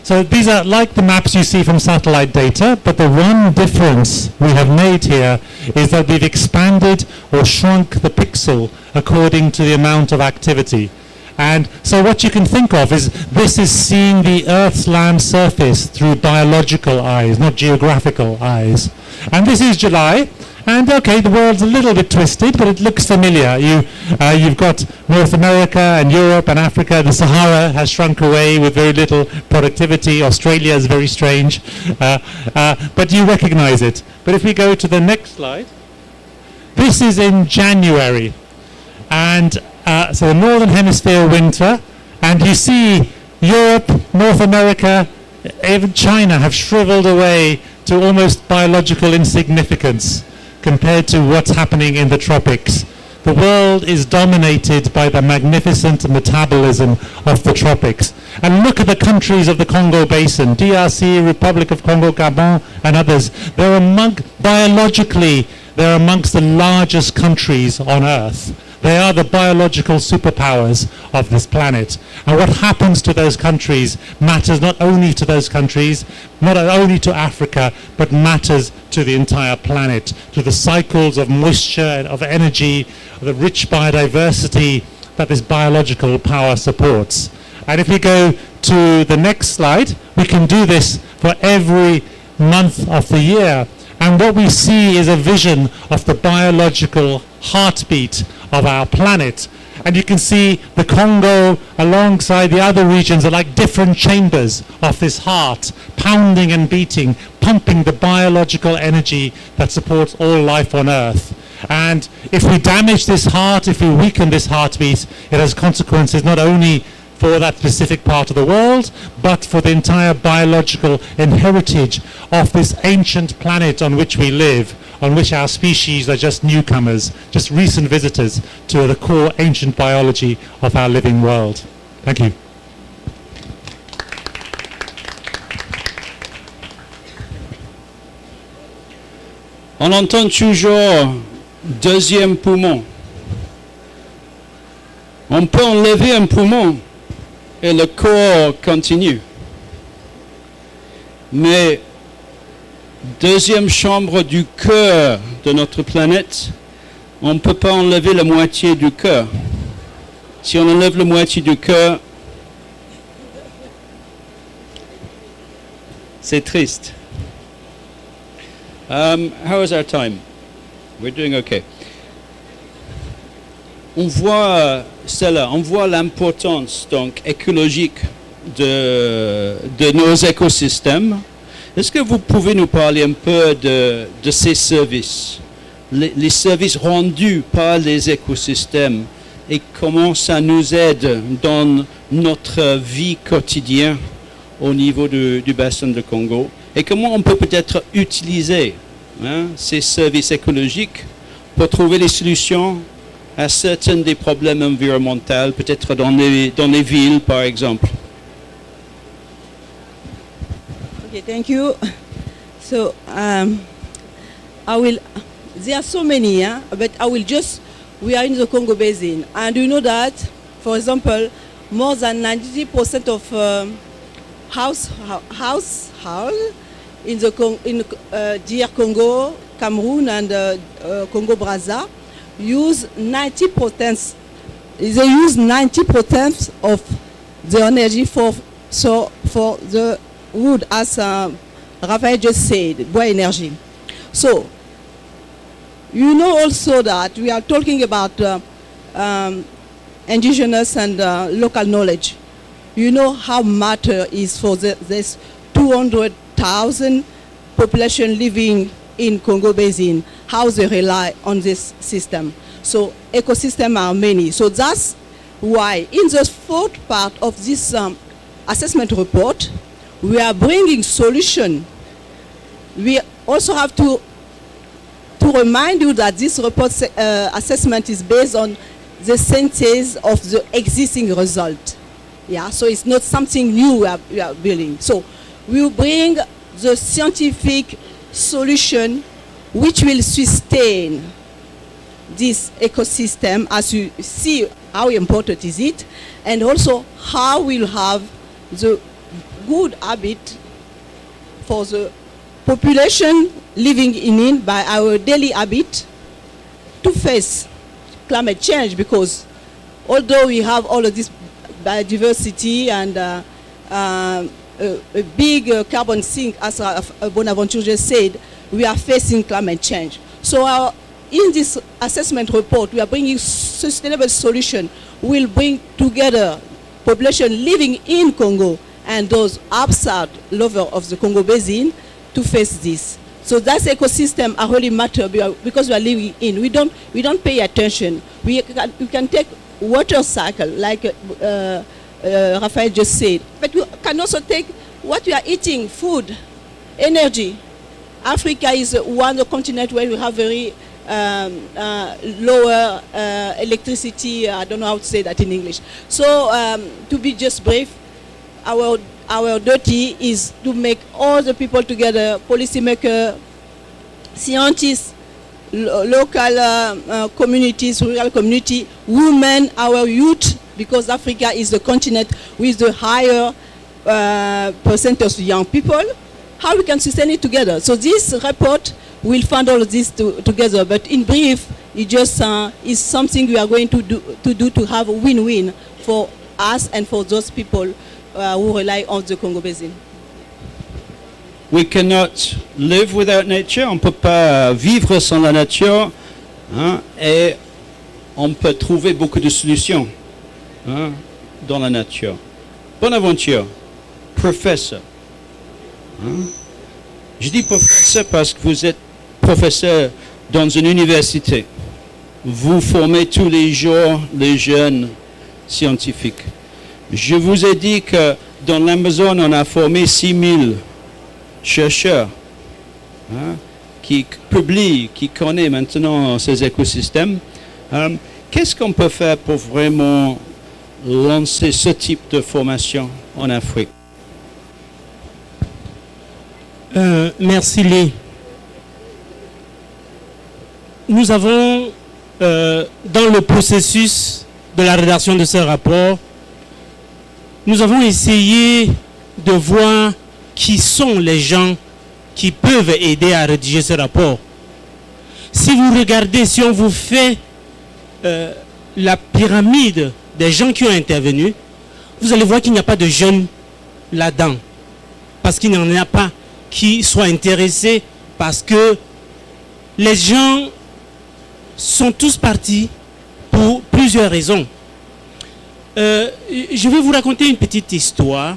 So these are like the maps you see from satellite data, but the one difference we have made here is that we've expanded or shrunk the pixel according to the amount of activity. And so what you can think of is this is seeing the Earth's land surface through biological eyes, not geographical eyes. And this is July. And okay, the world's a little bit twisted, but it looks familiar. You've got North America and Europe and Africa. The Sahara has shrunk away with very little productivity. Australia is very strange, but you recognize it. But if we go to the next slide, this is in January, and so the Northern Hemisphere winter, and you see Europe, North America, even China have shriveled away to almost biological insignificance compared to what's happening in the tropics. The world is dominated by the magnificent metabolism of the tropics. And look at the countries of the Congo Basin, DRC, Republic of Congo, Gabon, and others. Biologically, they're amongst the largest countries on Earth. They are the biological superpowers of this planet. And what happens to those countries matters not only to those countries, not only to Africa, but matters to the entire planet, to the cycles of moisture, of energy, the rich biodiversity that this biological power supports. And if we go to the next slide, we can do this for every month of the year. And what we see is a vision of the biological heartbeat of our planet. And you can see the Congo alongside the other regions are like different chambers of this heart, pounding and beating, pumping the biological energy that supports all life on Earth. And if we damage this heart, if we weaken this heartbeat, it has consequences not only for that specific part of the world, but for the entire biological heritage of this ancient planet on which we live, on which our species are just newcomers, just recent visitors to the core ancient biology of our living world. Thank you. On entend toujours deuxième poumon. On peut enlever un poumon et le corps continue. Mais deuxième chambre du cœur de notre planète, on ne peut pas enlever la moitié du cœur. Si on enlève la moitié du cœur, c'est triste. How is our time? We're doing okay. On voit cela, on voit l'importance donc écologique de nos écosystèmes. Est-ce que vous pouvez nous parler un peu de ces services, les services rendus par les écosystèmes et comment ça nous aide dans notre vie quotidienne au niveau du bassin de Congo et comment on peut peut-être utiliser ces services écologiques pour trouver des solutions à certains des problèmes environnementaux, peut-être dans les villes par exemple. Okay, thank you. So there are so many, but we are in the Congo Basin, and you know that, for example, more than 90% of household in DR Congo, Cameroon, and Congo Brazza use 90%. They use 90% of the energy for the wood, as Raphael just said, bois energy. So you know also that we are talking about indigenous and local knowledge. You know how matter is for this 200,000 population living in Congo Basin, how they rely on this system. So ecosystems are many. So that's why in the fourth part of this assessment report, we are bringing solution. We also have to remind you that this report assessment is based on the synthesis of the existing result. Yeah, so it's not something new we are building. So we will bring the scientific solution which will sustain this ecosystem, as you see how important is it, and also how we'll have the good habit for the population living in it by our daily habit to face climate change, because although we have all of this biodiversity and a big carbon sink, as Bonaventure just said, we are facing climate change. So in this assessment report, we are bringing sustainable solution. We'll bring together population living in Congo and those outside lover of the Congo Basin to face this. So that ecosystem are really matter because we are living in. We don't pay attention. We can take water cycle like Raphael just said, but we can also take what we are eating, food, energy. Africa is one of the continents where we have very lower electricity. I don't know how to say that in English. So to be just brief, our duty is to make all the people together, policymakers, scientists, local communities, rural community, women, our youth, because Africa is the continent with the higher percentage of young people, how we can sustain it together. So this report will find all of this together, but in brief, it just is something we are going to do to have a win-win for us and for those people who rely on the Congo Basin. We cannot live without nature. On ne peut pas vivre sans la nature, et on peut trouver beaucoup de solutions dans la nature. Bonaventure, professeur. Je dis professeur parce que vous êtes professeur dans une université. Vous formez tous les jours les jeunes scientifiques. Je vous ai dit que dans l'Amazone, on a formé 6000 chercheurs qui publient, qui connaissent maintenant ces écosystèmes. Qu'est-ce qu'on peut faire pour vraiment lancer ce type de formation en Afrique? Merci Lee. Nous avons, dans le processus de la rédaction de ce rapport, nous avons essayé de voir qui sont les gens qui peuvent aider à rédiger ce rapport. Si vous regardez, si on vous fait la pyramide des gens qui ont intervenu, vous allez voir qu'il n'y a pas de jeunes là-dedans. Parce qu'il n'y en a pas qui soient intéressés, parce que les gens sont tous partis pour plusieurs raisons. Je vais vous raconter une petite histoire.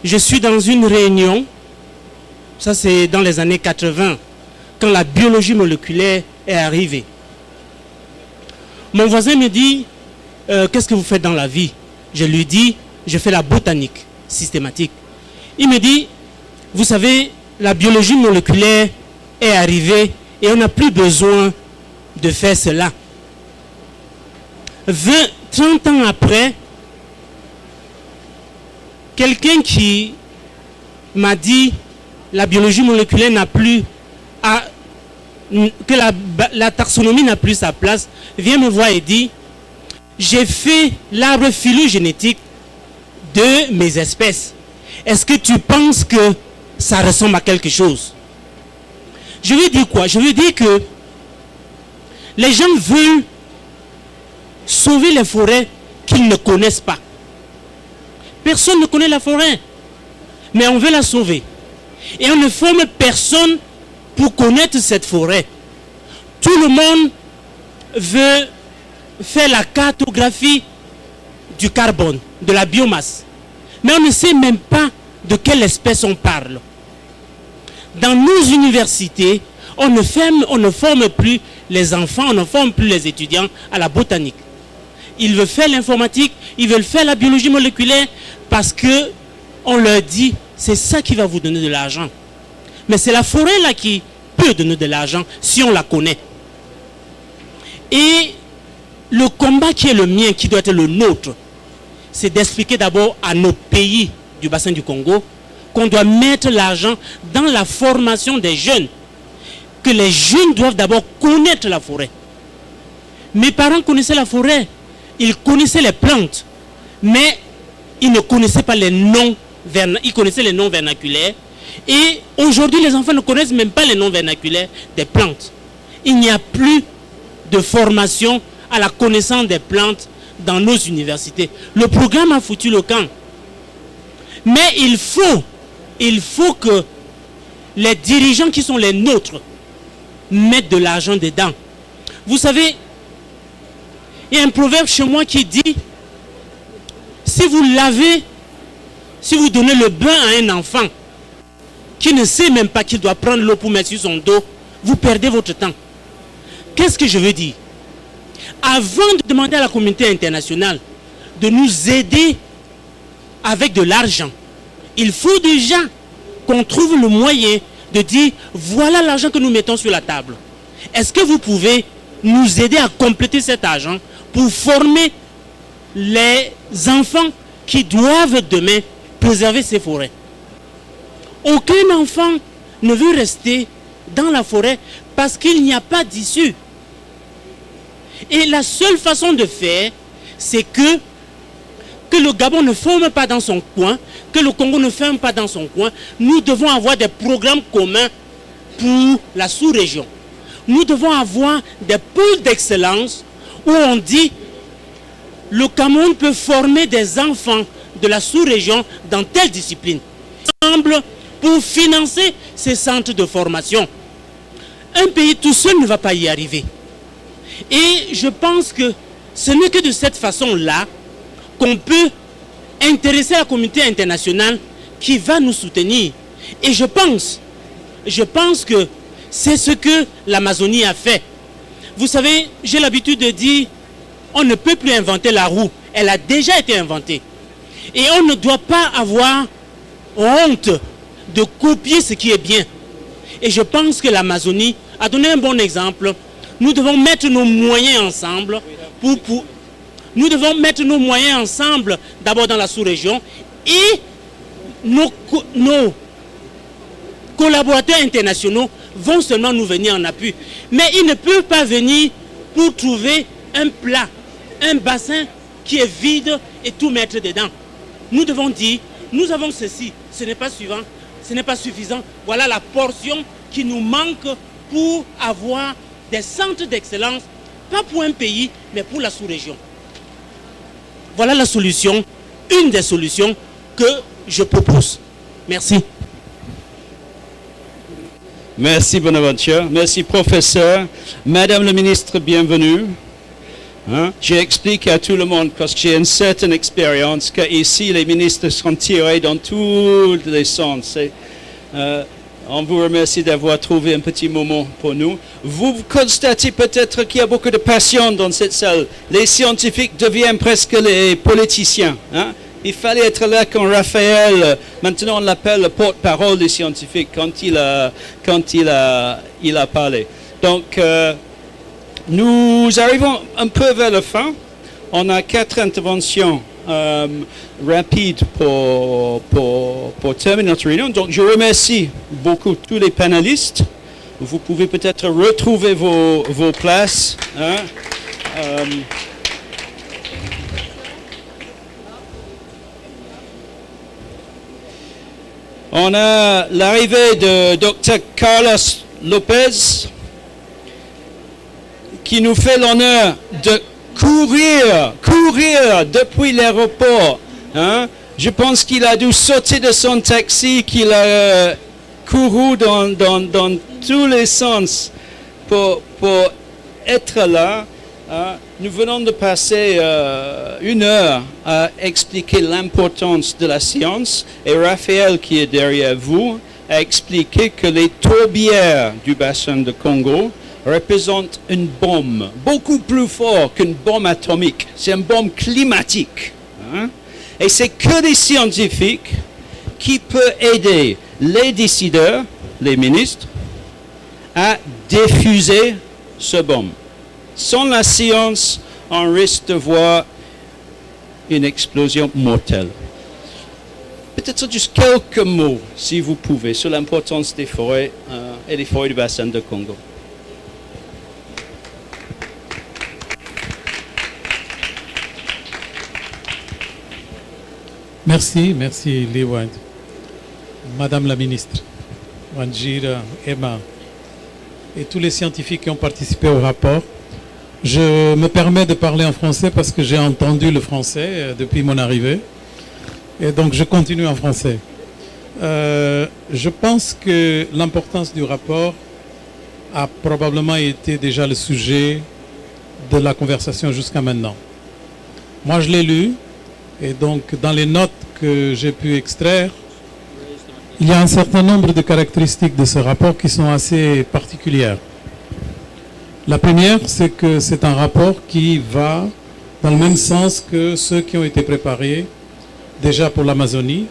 Je suis dans une réunion, ça c'est dans les années 80, quand la biologie moléculaire est arrivée. Mon voisin me dit, qu'est-ce que vous faites dans la vie? Je lui dis, je fais la botanique systématique. Il me dit, vous savez, la biologie moléculaire est arrivée et on n'a plus besoin de faire cela. 30 ans après, quelqu'un qui m'a dit la biologie moléculaire n'a plus que la taxonomie n'a plus sa place, vient me voir et dit, j'ai fait l'arbre phylogénétique de mes espèces. Est-ce que tu penses que ça ressemble à quelque chose? Je veux dire quoi? Je veux dire que les gens veulent sauver les forêts qu'ils ne connaissent pas. Personne ne connaît la forêt, mais on veut la sauver. Et on ne forme personne pour connaître cette forêt. Tout le monde veut faire la cartographie du carbone, de la biomasse. Mais on ne sait même pas de quelle espèce on parle. Dans nos universités, on ne forme plus les enfants, on ne forme plus les étudiants à la botanique. Ils veulent faire l'informatique, ils veulent faire la biologie moléculaire parce que on leur dit c'est ça qui va vous donner de l'argent. Mais c'est la forêt là qui peut donner de l'argent si on la connaît. Et le combat qui est le mien, qui doit être le nôtre, c'est d'expliquer d'abord à nos pays du bassin du Congo qu'on doit mettre l'argent dans la formation des jeunes. Que les jeunes doivent d'abord connaître la forêt. Mes parents connaissaient la forêt, ils connaissaient les plantes, mais ils ne connaissaient pas les noms, ils connaissaient les noms vernaculaires. Et aujourd'hui, les enfants ne connaissent même pas les noms vernaculaires des plantes. Il n'y a plus de formation à la connaissance des plantes dans nos universités. Le programme a foutu le camp. Mais il faut que les dirigeants qui sont les nôtres mettent de l'argent dedans. Vous savez, il y a un proverbe chez moi qui dit, si vous donnez le bain à un enfant qui ne sait même pas qu'il doit prendre l'eau pour mettre sur son dos, vous perdez votre temps. Qu'est-ce que je veux dire? Avant de demander à la communauté internationale de nous aider avec de l'argent, il faut déjà qu'on trouve le moyen de dire, voilà l'argent que nous mettons sur la table. Est-ce que vous pouvez nous aider à compléter cet argent pour former les enfants qui doivent demain préserver ces forêts? Aucun enfant ne veut rester dans la forêt parce qu'il n'y a pas d'issue. Et la seule façon de faire, c'est que le Gabon ne forme pas dans son coin, que le Congo ne ferme pas dans son coin. Nous devons avoir des programmes communs pour la sous-région. Nous devons avoir des pôles d'excellence où on dit le Cameroun peut former des enfants de la sous-région dans telle discipline. Ensemble pour financer ces centres de formation. Un pays tout seul ne va pas y arriver. Et je pense que ce n'est que de cette façon-là qu'on peut intéresser la communauté internationale qui va nous soutenir. Et je pense que C'est ce que l'Amazonie a fait. Vous savez, j'ai l'habitude de dire, on ne peut plus inventer la roue. Elle a déjà été inventée. Et on ne doit pas avoir honte de copier ce qui est bien. Et je pense que l'Amazonie a donné un bon exemple. Nous devons mettre nos moyens ensemble nous devons mettre nos moyens ensemble d'abord dans la sous-région et nos collaborateurs internationaux vont seulement nous venir en appui. Mais ils ne peuvent pas venir pour trouver un plat, un bassin qui est vide et tout mettre dedans. Nous devons dire, nous avons ceci, ce n'est pas suffisant, ce n'est pas suffisant. Voilà la portion qui nous manque pour avoir des centres d'excellence, pas pour un pays, mais pour la sous-région. Voilà la solution, une des solutions que je propose. Merci. Merci Bonaventure, merci professeur. Madame la ministre, bienvenue. Hein? J'ai expliqué à tout le monde, parce que j'ai une certaine expérience, qu'ici les ministres sont tirés dans tous les sens. On vous remercie d'avoir trouvé un petit moment pour nous. Vous constatez peut-être qu'il y a beaucoup de passion dans cette salle. Les scientifiques deviennent presque les politiciens. Hein? Il fallait être là quand Raphaël, maintenant on l'appelle le porte-parole des scientifiques, quand il a parlé. Donc, nous arrivons un peu vers la fin. On a 4 interventions rapides pour terminer notre réunion. Donc, je remercie beaucoup tous les panélistes. Vous pouvez peut-être retrouver vos places. Hein? On a l'arrivée de Dr Carlos Lopez qui nous fait l'honneur de courir depuis l'aéroport. Hein? Je pense qu'il a dû sauter de son taxi, qu'il a couru dans tous les sens pour être là. Nous venons de passer 1 heure à expliquer l'importance de la science et Raphaël, qui est derrière vous, a expliqué que les tourbières du bassin de Congo représentent une bombe beaucoup plus forte qu'une bombe atomique. C'est une bombe climatique. Hein? Et c'est que des scientifiques qui peuvent aider les décideurs, les ministres, à diffuser ce bombe. Sans la science, on risque de voir une explosion mortelle. Peut-être juste quelques mots, si vous pouvez, sur l'importance des forêts et des forêts du bassin de Congo. Merci Lewand. Madame la ministre, Wanjira, Emma et tous les scientifiques qui ont participé au rapport. Je me permets de parler en français parce que j'ai entendu le français depuis mon arrivée. Et donc je continue en français. Je pense que l'importance du rapport a probablement été déjà le sujet de la conversation jusqu'à maintenant. Moi je l'ai lu et donc dans les notes que j'ai pu extraire, il y a un certain nombre de caractéristiques de ce rapport qui sont assez particulières. La première, c'est que c'est un rapport qui va dans le même sens que ceux qui ont été préparés déjà pour l'Amazonie.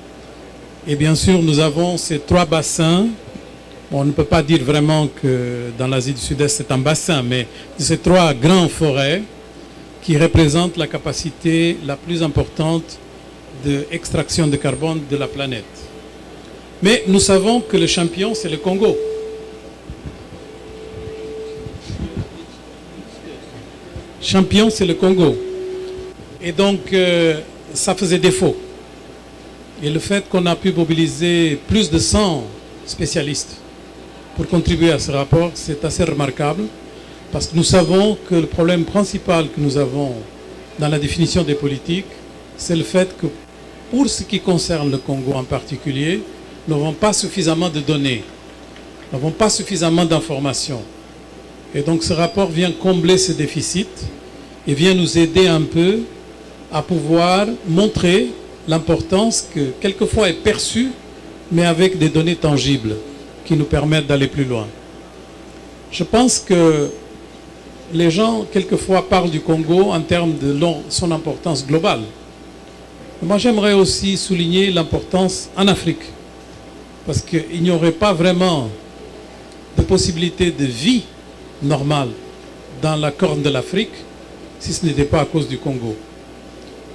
Et bien sûr, nous avons ces 3 bassins. On ne peut pas dire vraiment que dans l'Asie du Sud-Est, c'est un bassin, mais ces 3 grandes forêts qui représentent la capacité la plus importante d'extraction de carbone de la planète. Mais nous savons que le champion, c'est le Congo. Champion, c'est le Congo. Et donc, ça faisait défaut. Et le fait qu'on a pu mobiliser plus de 100 spécialistes pour contribuer à ce rapport, c'est assez remarquable. Parce que nous savons que le problème principal que nous avons dans la définition des politiques, c'est le fait que pour ce qui concerne le Congo en particulier, nous n'avons pas suffisamment de données, nous n'avons pas suffisamment d'informations. Et donc ce rapport vient combler ce déficit et vient nous aider un peu à pouvoir montrer l'importance que quelquefois est perçue, mais avec des données tangibles qui nous permettent d'aller plus loin. Je pense que les gens, quelquefois, parlent du Congo en termes de son importance globale. Moi, j'aimerais aussi souligner l'importance en Afrique, parce qu'il n'y aurait pas vraiment de possibilité de vie normale dans la corne de l'Afrique si ce n'était pas à cause du Congo.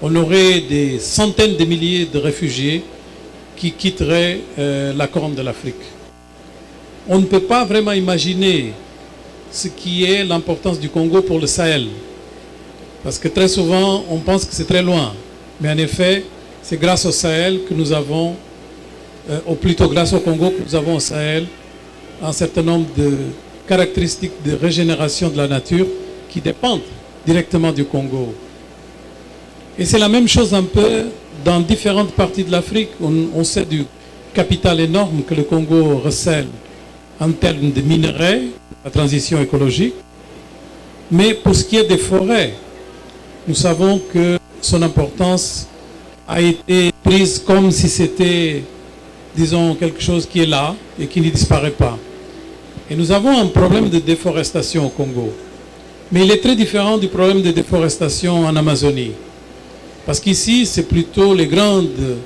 On aurait des centaines de milliers de réfugiés qui quitteraient la corne de l'Afrique. On ne peut pas vraiment imaginer ce qui est l'importance du Congo pour le Sahel. Parce que très souvent, on pense que c'est très loin. Mais en effet, c'est grâce au Sahel que nous avons, ou plutôt grâce au Congo que nous avons au Sahel, un certain nombre de caractéristiques de régénération de la nature qui dépendent directement du Congo. Et c'est la même chose un peu dans différentes parties de l'Afrique. On sait du capital énorme que le Congo recèle en termes de minerais, la transition écologique. Mais pour ce qui est des forêts, nous savons que son importance a été prise comme si c'était, disons, quelque chose qui est là et qui ne disparaît pas. Et nous avons un problème de déforestation au Congo. Mais il est très différent du problème de déforestation en Amazonie. Parce qu'ici, c'est plutôt les grandes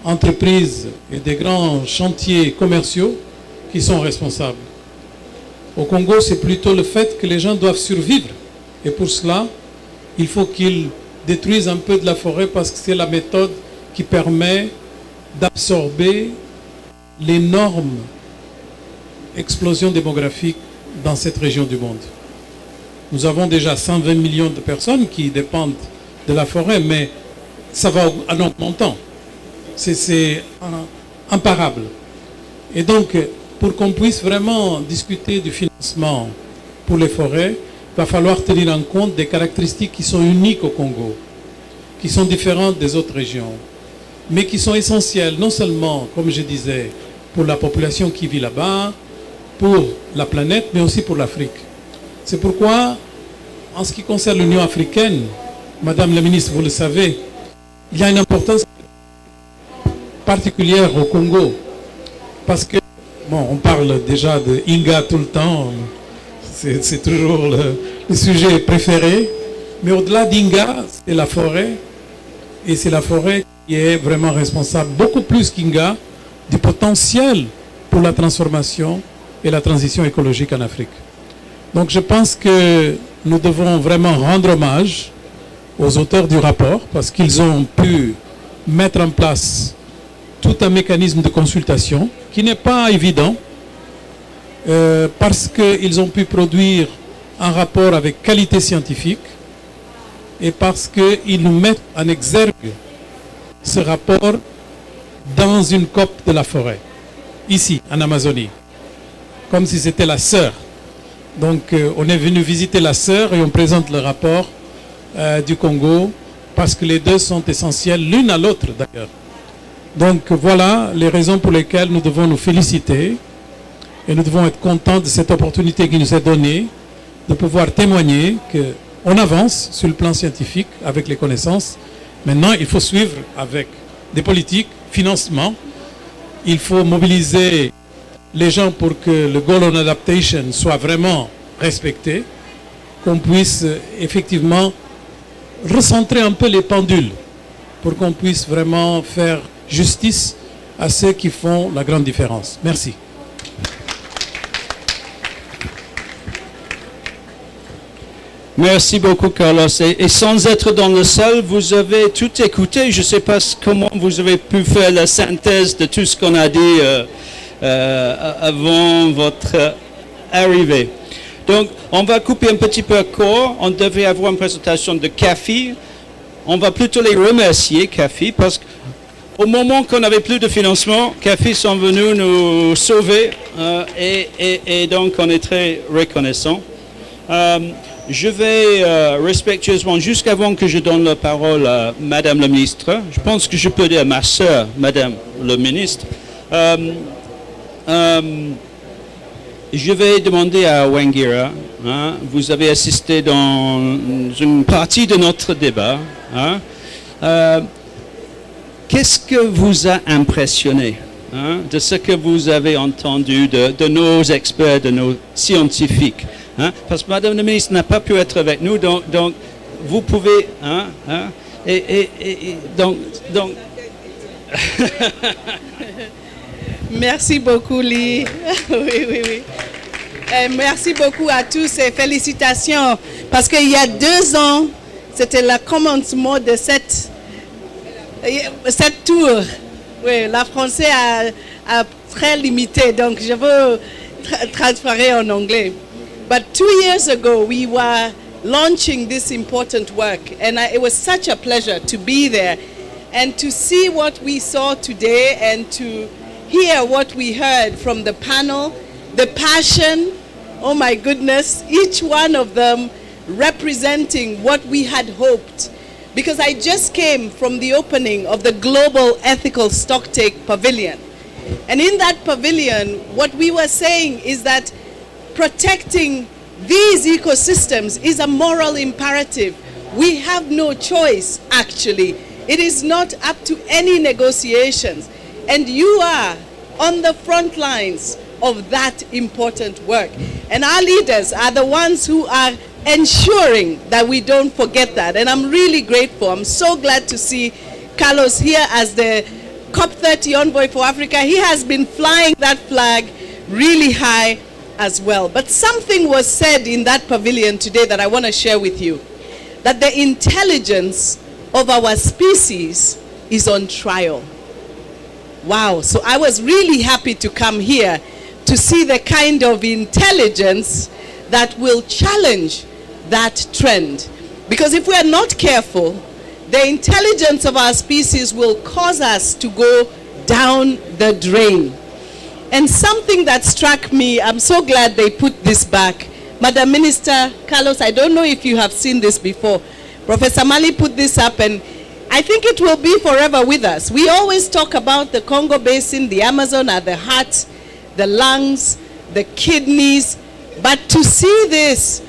entreprises et des grands chantiers commerciaux qui sont responsables. Au Congo, c'est plutôt le fait que les gens doivent survivre. Et pour cela, il faut qu'ils détruisent un peu de la forêt parce que c'est la méthode qui permet d'absorber l'énorme explosion démographique dans cette région du monde. Nous avons déjà 120 millions de personnes qui dépendent de la forêt, mais ça va en augmentant. C'est imparable. Et donc, pour qu'on puisse vraiment discuter du financement pour les forêts, il va falloir tenir en compte des caractéristiques qui sont uniques au Congo, qui sont différentes des autres régions, mais qui sont essentielles, non seulement, comme je disais, pour la population qui vit là-bas, pour la planète, mais aussi pour l'Afrique. C'est pourquoi, en ce qui concerne l'Union africaine, Madame la ministre, vous le savez, il y a une importance particulière au Congo, parce que, bon, on parle déjà de Inga tout le temps, c'est toujours le sujet préféré, mais au-delà d'Inga, c'est la forêt, et c'est la forêt qui est vraiment responsable, beaucoup plus qu'Inga, du potentiel pour la transformation et la transition écologique en Afrique. Donc je pense que nous devons vraiment rendre hommage aux auteurs du rapport, parce qu'ils ont pu mettre en place tout un mécanisme de consultation qui n'est pas évident, parce qu'ils ont pu produire un rapport avec qualité scientifique et parce qu'ils nous mettent en exergue ce rapport dans une COP de la forêt, ici, en Amazonie, comme si c'était la sœur. Donc on est venu visiter la sœur et on présente le rapport du Congo, parce que les deux sont essentiels l'une à l'autre d'ailleurs. Donc voilà les raisons pour lesquelles nous devons nous féliciter et nous devons être contents de cette opportunité qui nous est donnée de pouvoir témoigner qu'on avance sur le plan scientifique avec les connaissances. Maintenant, il faut suivre avec des politiques, financement. Il faut mobiliser les gens pour que le Goal on Adaptation soit vraiment respecté, qu'on puisse effectivement recentrer un peu les pendules pour qu'on puisse vraiment faire justice à ceux qui font la grande différence. Merci. Merci beaucoup, Carlos. Et sans être dans le salle, vous avez tout écouté. Je ne sais pas comment vous avez pu faire la synthèse de tout ce qu'on a dit avant votre arrivée. Donc, on va couper un petit peu court. On devait avoir une présentation de CAFI. On va plutôt les remercier, CAFI, parce qu'au moment qu'on n'avait plus de financement, CAFI sont venus nous sauver et donc on est très reconnaissants. Je vais respectueusement, jusqu'avant que je donne la parole à Madame la ministre, je pense que je peux dire à ma sœur, Madame le ministre, je vais demander à Wangira, vous avez assisté dans une partie de notre débat, qu'est-ce que vous a impressionné hein, de ce que vous avez entendu de nos experts, de nos scientifiques. Hein, parce que Madame la ministre n'a pas pu être avec nous, donc vous pouvez... donc Merci beaucoup, Lee. Oui. Merci beaucoup à tous et félicitations. Parce qu'il y a 2 ans, c'était le commencement de cette tour. Oui, la français a très limité, donc je veux transférer en anglais. But 2 years ago, we were launching this important work, and it was such a pleasure to be there and to see what we saw today and to hear what we heard from the panel, the passion, oh my goodness, each one of them representing what we had hoped. Because I just came from the opening of the Global Ethical Stocktake Pavilion. And in that pavilion, what we were saying is that protecting these ecosystems is a moral imperative. We have no choice, actually. It is not up to any negotiations. And you are on the front lines of that important work. And our leaders are the ones who are ensuring that we don't forget that. And I'm really grateful. I'm so glad to see Carlos here as the COP30 envoy for Africa. He has been flying that flag really high as well. But something was said in that pavilion today that I want to share with you. That the intelligence of our species is on trial. Wow. So I was really happy to come here to see the kind of intelligence that will challenge that trend. Because if we are not careful, the intelligence of our species will cause us to go down the drain. And something that struck me, I'm so glad they put this back. Madam Minister Carlos, I don't know if you have seen this before. Professor Mali put this up, and I think it will be forever with us. We always talk about the Congo Basin, the Amazon are the heart, the lungs, the kidneys, but to see this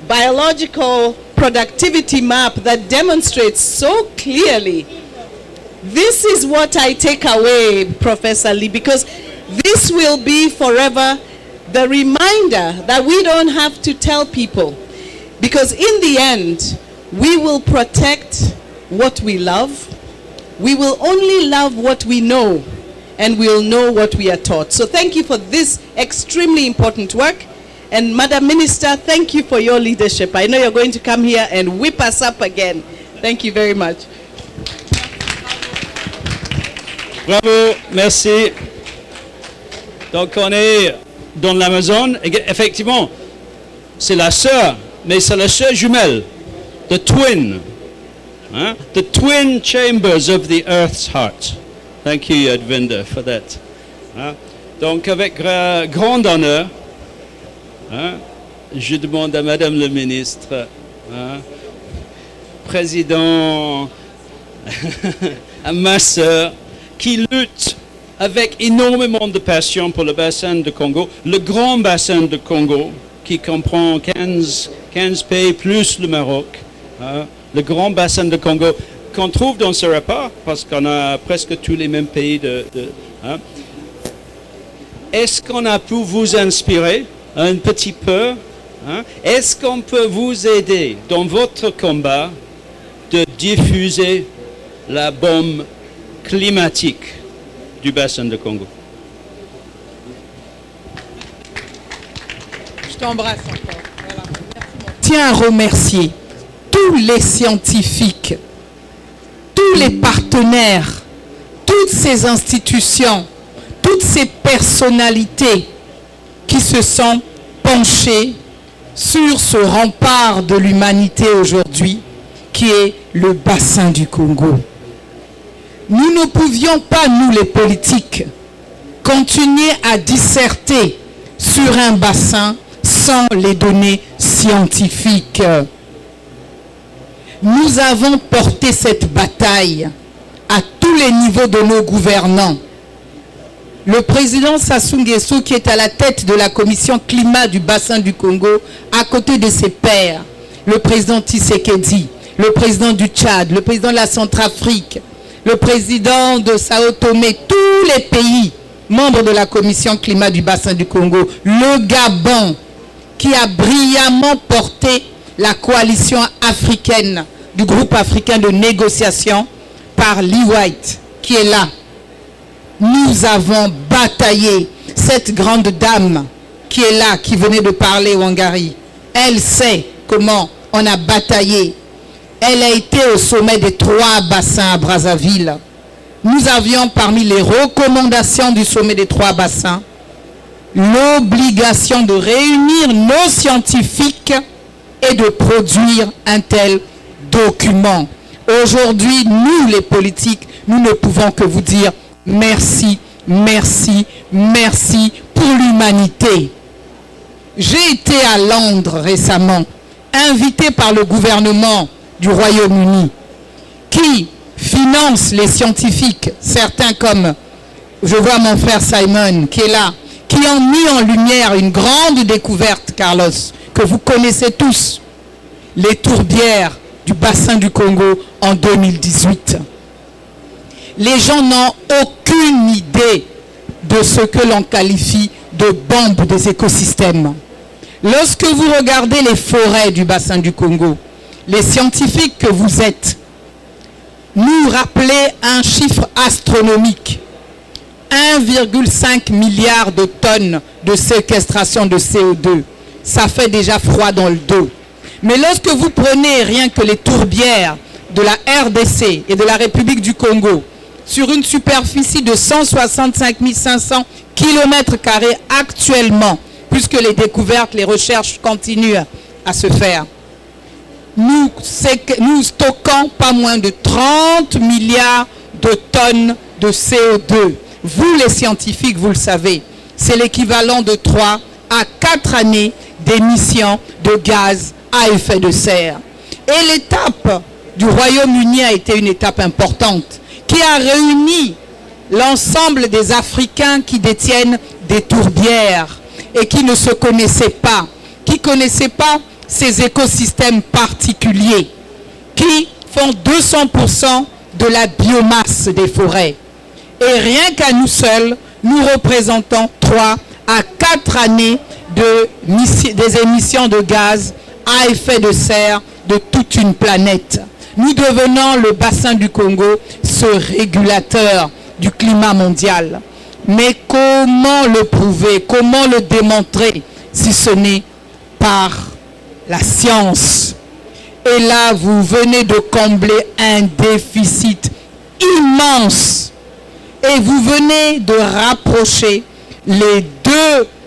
biological productivity map that demonstrates so clearly, this is what I take away, Professor Lee, because this will be forever the reminder that we don't have to tell people, because in the end, we will protect what we love. We will only love what we know, and we'll know what we are taught. So thank you for this extremely important work. And Madam Minister, thank you for your leadership. I know you're going to come here and whip us up again. Thank you very much. Bravo, merci. Donc on est dans l'Amazon. Effectivement, c'est la sœur, mais c'est la sœur jumelle, the twin. Hein? The twin chambers of the Earth's heart. Thank you, Yadvinda, for that. Hein? Donc avec grand honneur, hein, je demande à Madame le ministre, hein, président, à ma sœur, qui lutte avec énormément de passion pour le bassin de Congo, le grand bassin de Congo, qui comprend 15 pays plus le Maroc, hein, le grand bassin de Congo, qu'on trouve dans ce rapport, parce qu'on a presque tous les mêmes pays hein. Est-ce qu'on a pu vous inspirer un petit peu, hein? Est-ce qu'on peut vous aider dans votre combat de diffuser la bombe climatique du bassin de Congo? Je t'embrasse encore. Voilà. Je tiens à remercier tous les scientifiques, tous les partenaires, toutes ces institutions, toutes ces personnalités qui se sont penchés sur ce rempart de l'humanité aujourd'hui, qui est le bassin du Congo. Nous ne pouvions pas, nous les politiques, continuer à disserter sur un bassin sans les données scientifiques. Nous avons porté cette bataille à tous les niveaux de nos gouvernants. Le président Sassou Nguesso, qui est à la tête de la commission climat du bassin du Congo, à côté de ses pairs, le président Tshisekedi, le président du Tchad, le président de la Centrafrique, le président de Sao Tomé, tous les pays membres de la commission climat du bassin du Congo, le Gabon, qui a brillamment porté la coalition africaine, du groupe africain de négociation par Lee White, qui est là. Nous avons bataillé. Cette grande dame qui est là, qui venait de parler Wangari, elle sait comment on a bataillé. Elle a été au sommet des 3 bassins à Brazzaville. Nous avions parmi les recommandations du sommet des 3 bassins l'obligation de réunir nos scientifiques et de produire un tel document. Aujourd'hui, nous les politiques, nous ne pouvons que vous dire merci, merci, merci pour l'humanité. J'ai été à Londres récemment, invité par le gouvernement du Royaume-Uni, qui finance les scientifiques, certains comme, je vois mon frère Simon qui est là, qui ont mis en lumière une grande découverte, Carlos, que vous connaissez tous, les tourbières du bassin du Congo en 2018. Les gens n'ont aucune idée de ce que l'on qualifie de bombe des écosystèmes. Lorsque vous regardez les forêts du bassin du Congo, les scientifiques que vous êtes, nous rappelez un chiffre astronomique. 1,5 milliard de tonnes de séquestration de CO2. Ça fait déjà froid dans le dos. Mais lorsque vous prenez rien que les tourbières de la RDC et de la République du Congo, sur une superficie de 165 500 km² actuellement, puisque les découvertes, les recherches continuent à se faire, nous stockons pas moins de 30 milliards de tonnes de CO2. Vous les scientifiques, vous le savez, c'est l'équivalent de 3 à 4 années d'émissions de gaz à effet de serre. Et l'étape du Royaume-Uni a été une étape importante qui a réuni l'ensemble des Africains qui détiennent des tourbières et qui ne se connaissaient pas, qui ne connaissaient pas ces écosystèmes particuliers qui font 200% de la biomasse des forêts. Et rien qu'à nous seuls, nous représentons 3 à 4 années des émissions de gaz à effet de serre de toute une planète. Nous devenons le bassin du Congo, ce régulateur du climat mondial. Mais comment le prouver, comment le démontrer, si ce n'est par la science? Et là, vous venez de combler un déficit immense. Et vous venez de rapprocher les 2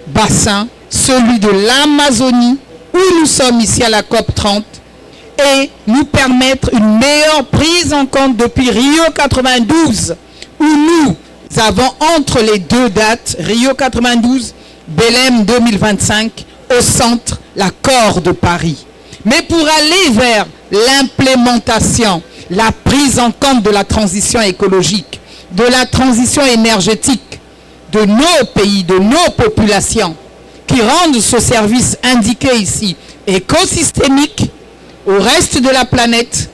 bassins, celui de l'Amazonie, où nous sommes ici à la COP30, et nous permettre une meilleure prise en compte depuis Rio 92, où nous avons entre les 2 dates, Rio 92, Belém 2025, au centre, l'accord de Paris. Mais pour aller vers l'implémentation, la prise en compte de la transition écologique, de la transition énergétique de nos pays, de nos populations, qui rendent ce service indiqué ici écosystémique au reste de la planète,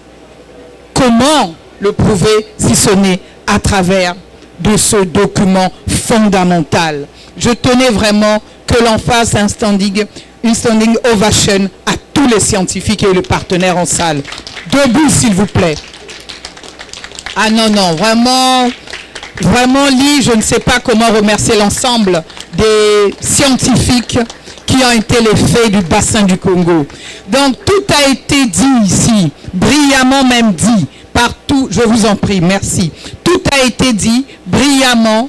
comment le prouver si ce n'est à travers de ce document fondamental? Je tenais vraiment que l'on fasse une standing ovation à tous les scientifiques et les partenaires en salle. Debout, s'il vous plaît. Ah non, non, vraiment, Lee, je ne sais pas comment remercier l'ensemble des scientifiques qui ont été les fées du bassin du Congo. Donc, tout a été dit ici, brillamment même dit, partout, je vous en prie, merci. Tout a été dit brillamment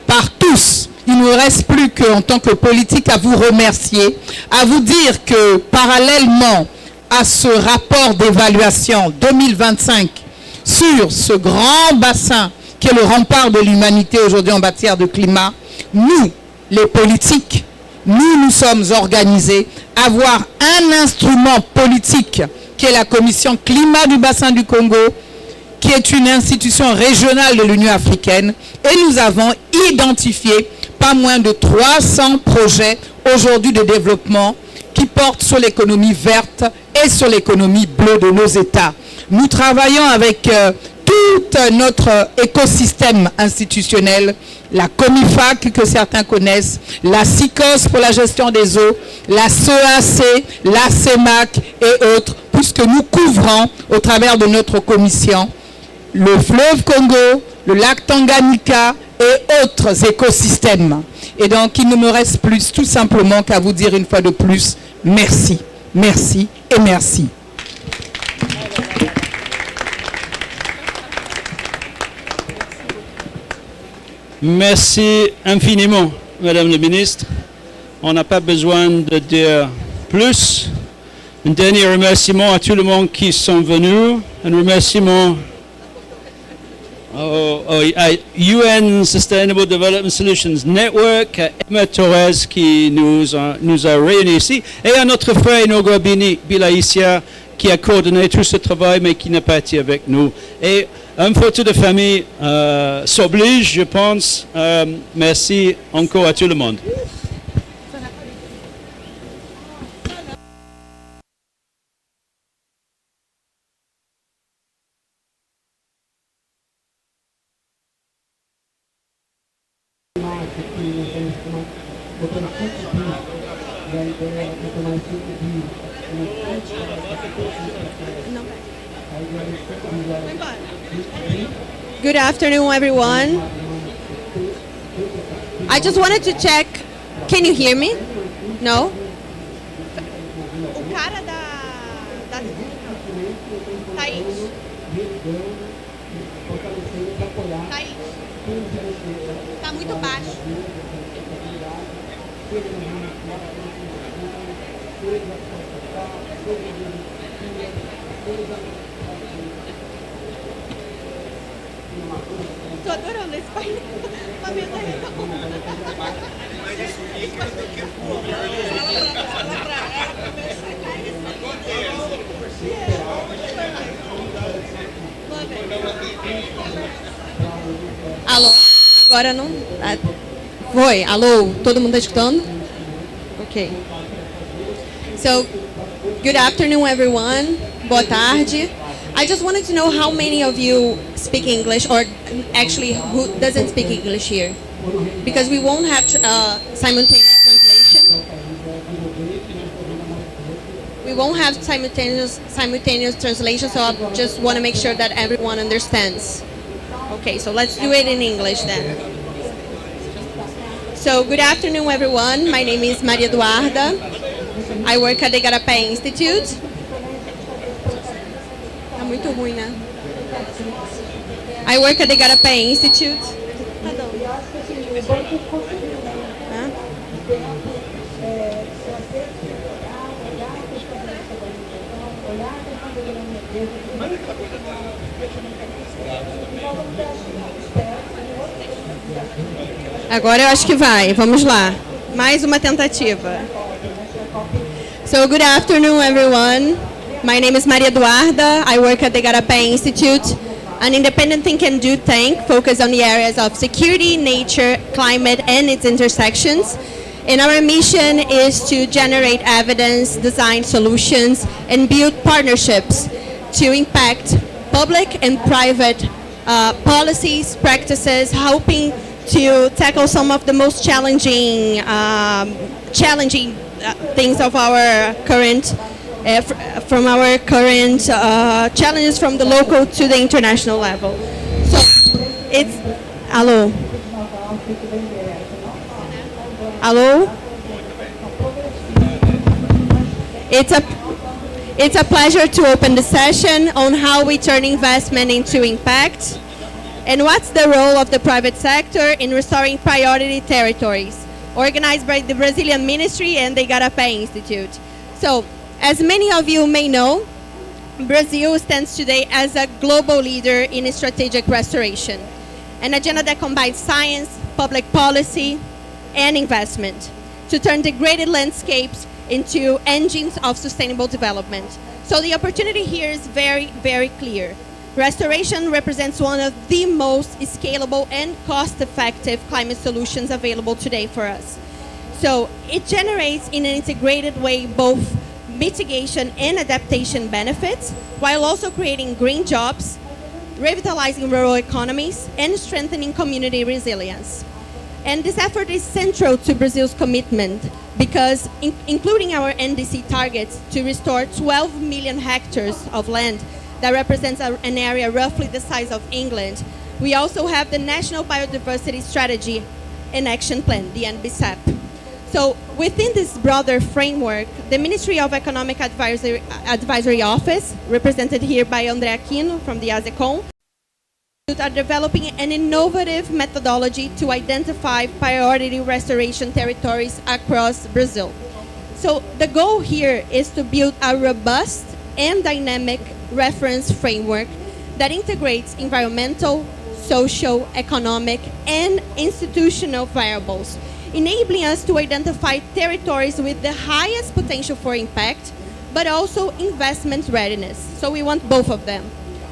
par tous. Il ne nous reste plus qu'en tant que politique à vous remercier, à vous dire que parallèlement à ce rapport d'évaluation 2025 sur ce grand bassin qui est le rempart de l'humanité aujourd'hui en matière de climat, nous, les politiques, nous sommes organisés à avoir un instrument politique qui est la commission climat du bassin du Congo, qui est une institution régionale de l'Union africaine, et nous avons identifié pas moins de 300 projets aujourd'hui de développement qui portent sur l'économie verte et sur l'économie bleue de nos États. Nous travaillons avec tous tout notre écosystème institutionnel, la COMIFAC que certains connaissent, la CICOS pour la gestion des eaux, la CEAC, la CEMAC et autres, puisque nous couvrons au travers de notre commission le fleuve Congo, le lac Tanganyika et autres écosystèmes. Et donc, il ne me reste plus tout simplement qu'à vous dire une fois de plus, merci, merci et merci. Merci infiniment, Madame la Ministre. On n'a pas besoin de dire plus. Un dernier remerciement à tout le monde qui sont venus. Un remerciement à UN Sustainable Development Solutions Network, à Emma Torres qui nous a réunis ici, et à notre frère Inogo Bilaïsia qui a coordonné tout ce travail mais qui n'est pas été avec nous. Et une photo de famille s'oblige, je pense. Merci encore à tout le monde. Good afternoon, everyone. I just wanted to check. Can you hear me? No? O cara da Thaís. Thaís. Tá muito baixo. Tô adorando esse painel. A minha tá Alô? Agora não... Foi, alô? Todo mundo tá escutando? Ok. So, good afternoon, everyone. Boa tarde. I just wanted to know how many of you speak English, or actually who doesn't speak English here, because we won't have simultaneous translation. We won't have simultaneous translation, so I just want to make sure that everyone understands. Okay, so let's do it in English then. So good afternoon, everyone. My name is Maria Eduarda. I work at the Igarapé Institute. Tá muito ruim, né? I work at the Igarapé Institute. Agora eu acho que vai. Vamos lá. Mais uma tentativa. So good afternoon, everyone. My name is Maria Eduarda. I work at the Igarapé Institute, an independent think and do tank focused on the areas of security, nature, climate, and its intersections. And our mission is to generate evidence, design solutions, and build partnerships to impact public and private policies, practices, helping to tackle some of the most challenging things of our current from our current challenges from the local to the international level. So it's hello. Hello. It's a pleasure to open the session on how we turn investment into impact and what's the role of the private sector in restoring priority territories, organized by the Brazilian Ministry and the Igarapé Institute. So, as many of you may know, Brazil stands today as a global leader in strategic restoration, an agenda that combines science, public policy, and investment to turn degraded landscapes into engines of sustainable development. So the opportunity here is very, very clear. Restoration represents one of the most scalable and cost-effective climate solutions available today for us. So it generates in an integrated way both mitigation and adaptation benefits, while also creating green jobs, revitalizing rural economies, and strengthening community resilience. And this effort is central to Brazil's commitment because including our NDC targets to restore 12 million hectares of land that represents an area roughly the size of England, we also have the National Biodiversity Strategy and Action Plan, the NBSAP. So within this broader framework, the Ministry of Economic Advisory Office, represented here by André Aquino from the ASECOM, are developing an innovative methodology to identify priority restoration territories across Brazil. So the goal here is to build a robust and dynamic reference framework that integrates environmental, social, economic, and institutional variables, enabling us to identify territories with the highest potential for impact, but also investment readiness. So we want both of them.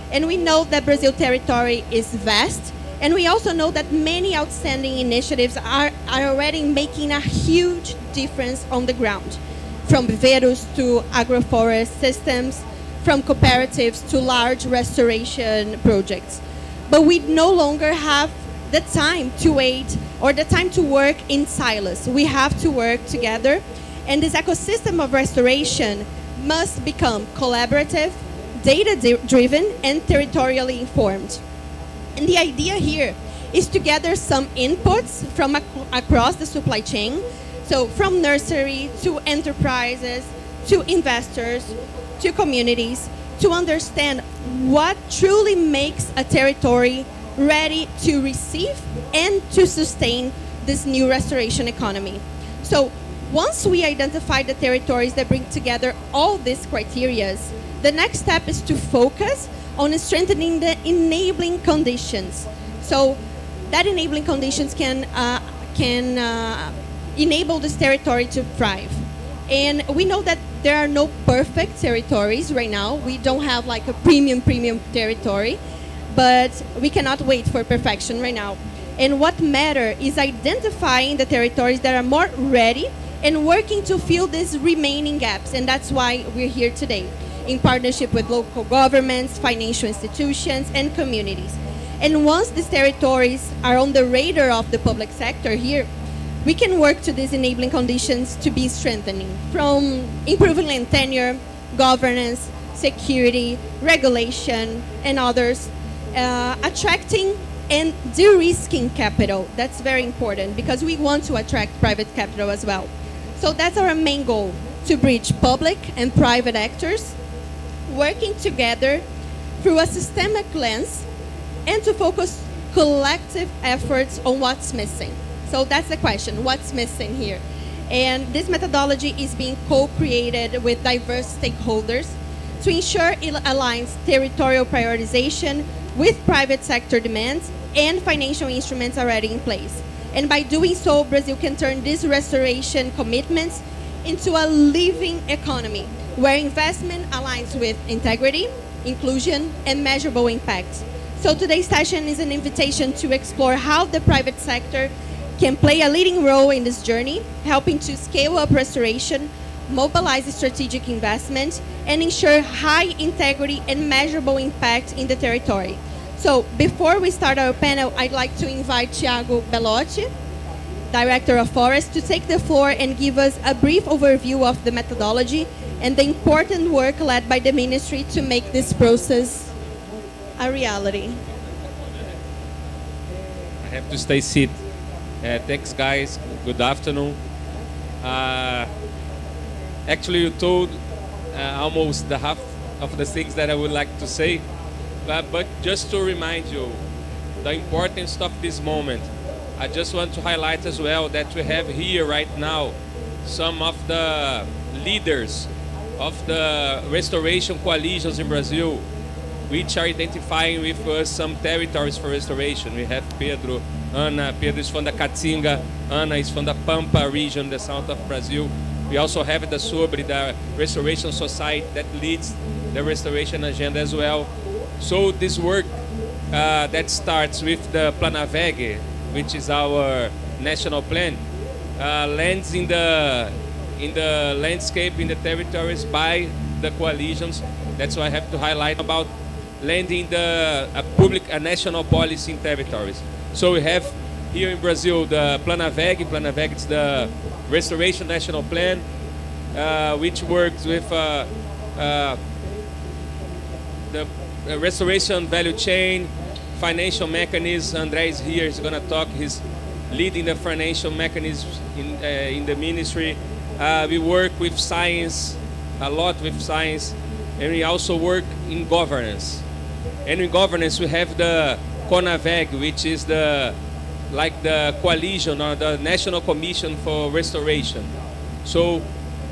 And we know that Brazil territory is vast, and we also know that many outstanding initiatives are already making a huge difference on the ground, from viveiros to agroforest systems, from cooperatives to large restoration projects. But we no longer have the time to wait or the time to work in silos. We have to work together, and this ecosystem of restoration must become collaborative, data-driven, and territorially informed. And the idea here is to gather some inputs from across the supply chain, so from nursery to enterprises, to investors, to communities, to understand what truly makes a territory ready to receive and to sustain this new restoration economy. So once we identify the territories that bring together all these criteria, the next step is to focus on strengthening the enabling conditions. So that enabling conditions can enable this territory to thrive. And we know that there are no perfect territories right now. We don't have like a premium territory, but we cannot wait for perfection right now. And what matters is identifying the territories that are more ready and working to fill these remaining gaps. And that's why we're here today, in partnership with local governments, financial institutions, and communities. And once these territories are on the radar of the public sector here, we can work to these enabling conditions to be strengthening, from improving land tenure, governance, security, regulation, and others, attracting and de-risking capital. That's very important because we want to attract private capital as well. So that's our main goal, to bridge public and private actors working together through a systemic lens and to focus collective efforts on what's missing. So that's the question, what's missing here? And this methodology is being co-created with diverse stakeholders to ensure it aligns territorial prioritization with private sector demands and financial instruments already in place. And by doing so, Brazil can turn these restoration commitments into a living economy where investment aligns with integrity, inclusion, and measurable impact. So today's session is an invitation to explore how the private sector can play a leading role in this journey, helping to scale up restoration, mobilize strategic investment, and ensure high integrity and measurable impact in the territory. So before we start our panel, I'd like to invite Thiago Bellotti, Director of Forest, to take the floor and give us a brief overview of the methodology and the important work led by the ministry to make this process a reality. I have to stay seated. Thanks, guys. Good afternoon. Actually, you told almost the half of the things that I would like to say, but just to remind you the importance of this moment, I just want to highlight as well that we have here right now some of the leaders of the restoration coalitions in Brazil, which are identifying with us some territories for restoration. We have Pedro, Ana. Pedro is from the Caatinga, Ana is from the Pampa region, the south of Brazil. We also have the Sobre, the Restoration Society that leads the restoration agenda as well. So this work that starts with the Planaveg, which is our national plan, lands in the landscape, in the territories by the coalitions. That's why I have to highlight about landing a national policy in territories. So we have here in Brazil the Planaveg. Planaveg is the Restoration National Plan, which works with the restoration value chain, financial mechanism. André is here, he's gonna talk, he's leading the financial mechanisms in the ministry. We work with science, a lot with science, and we also work in governance. And in governance we have the CONAVEG, which is the coalition or the National Commission for Restoration. So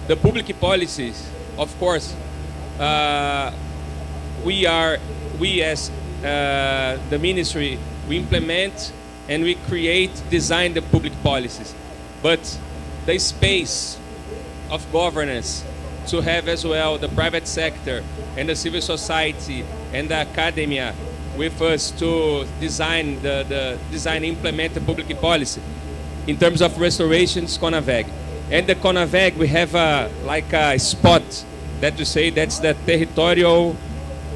the public policies, of course, we as the ministry, we implement and we design the public policies. But the space of governance to have as well the private sector and the civil society and the academia with us to design implement the public policy. In terms of restorations, CONAVEG. And the CONAVEG, we have a spot that we say that's the Territorial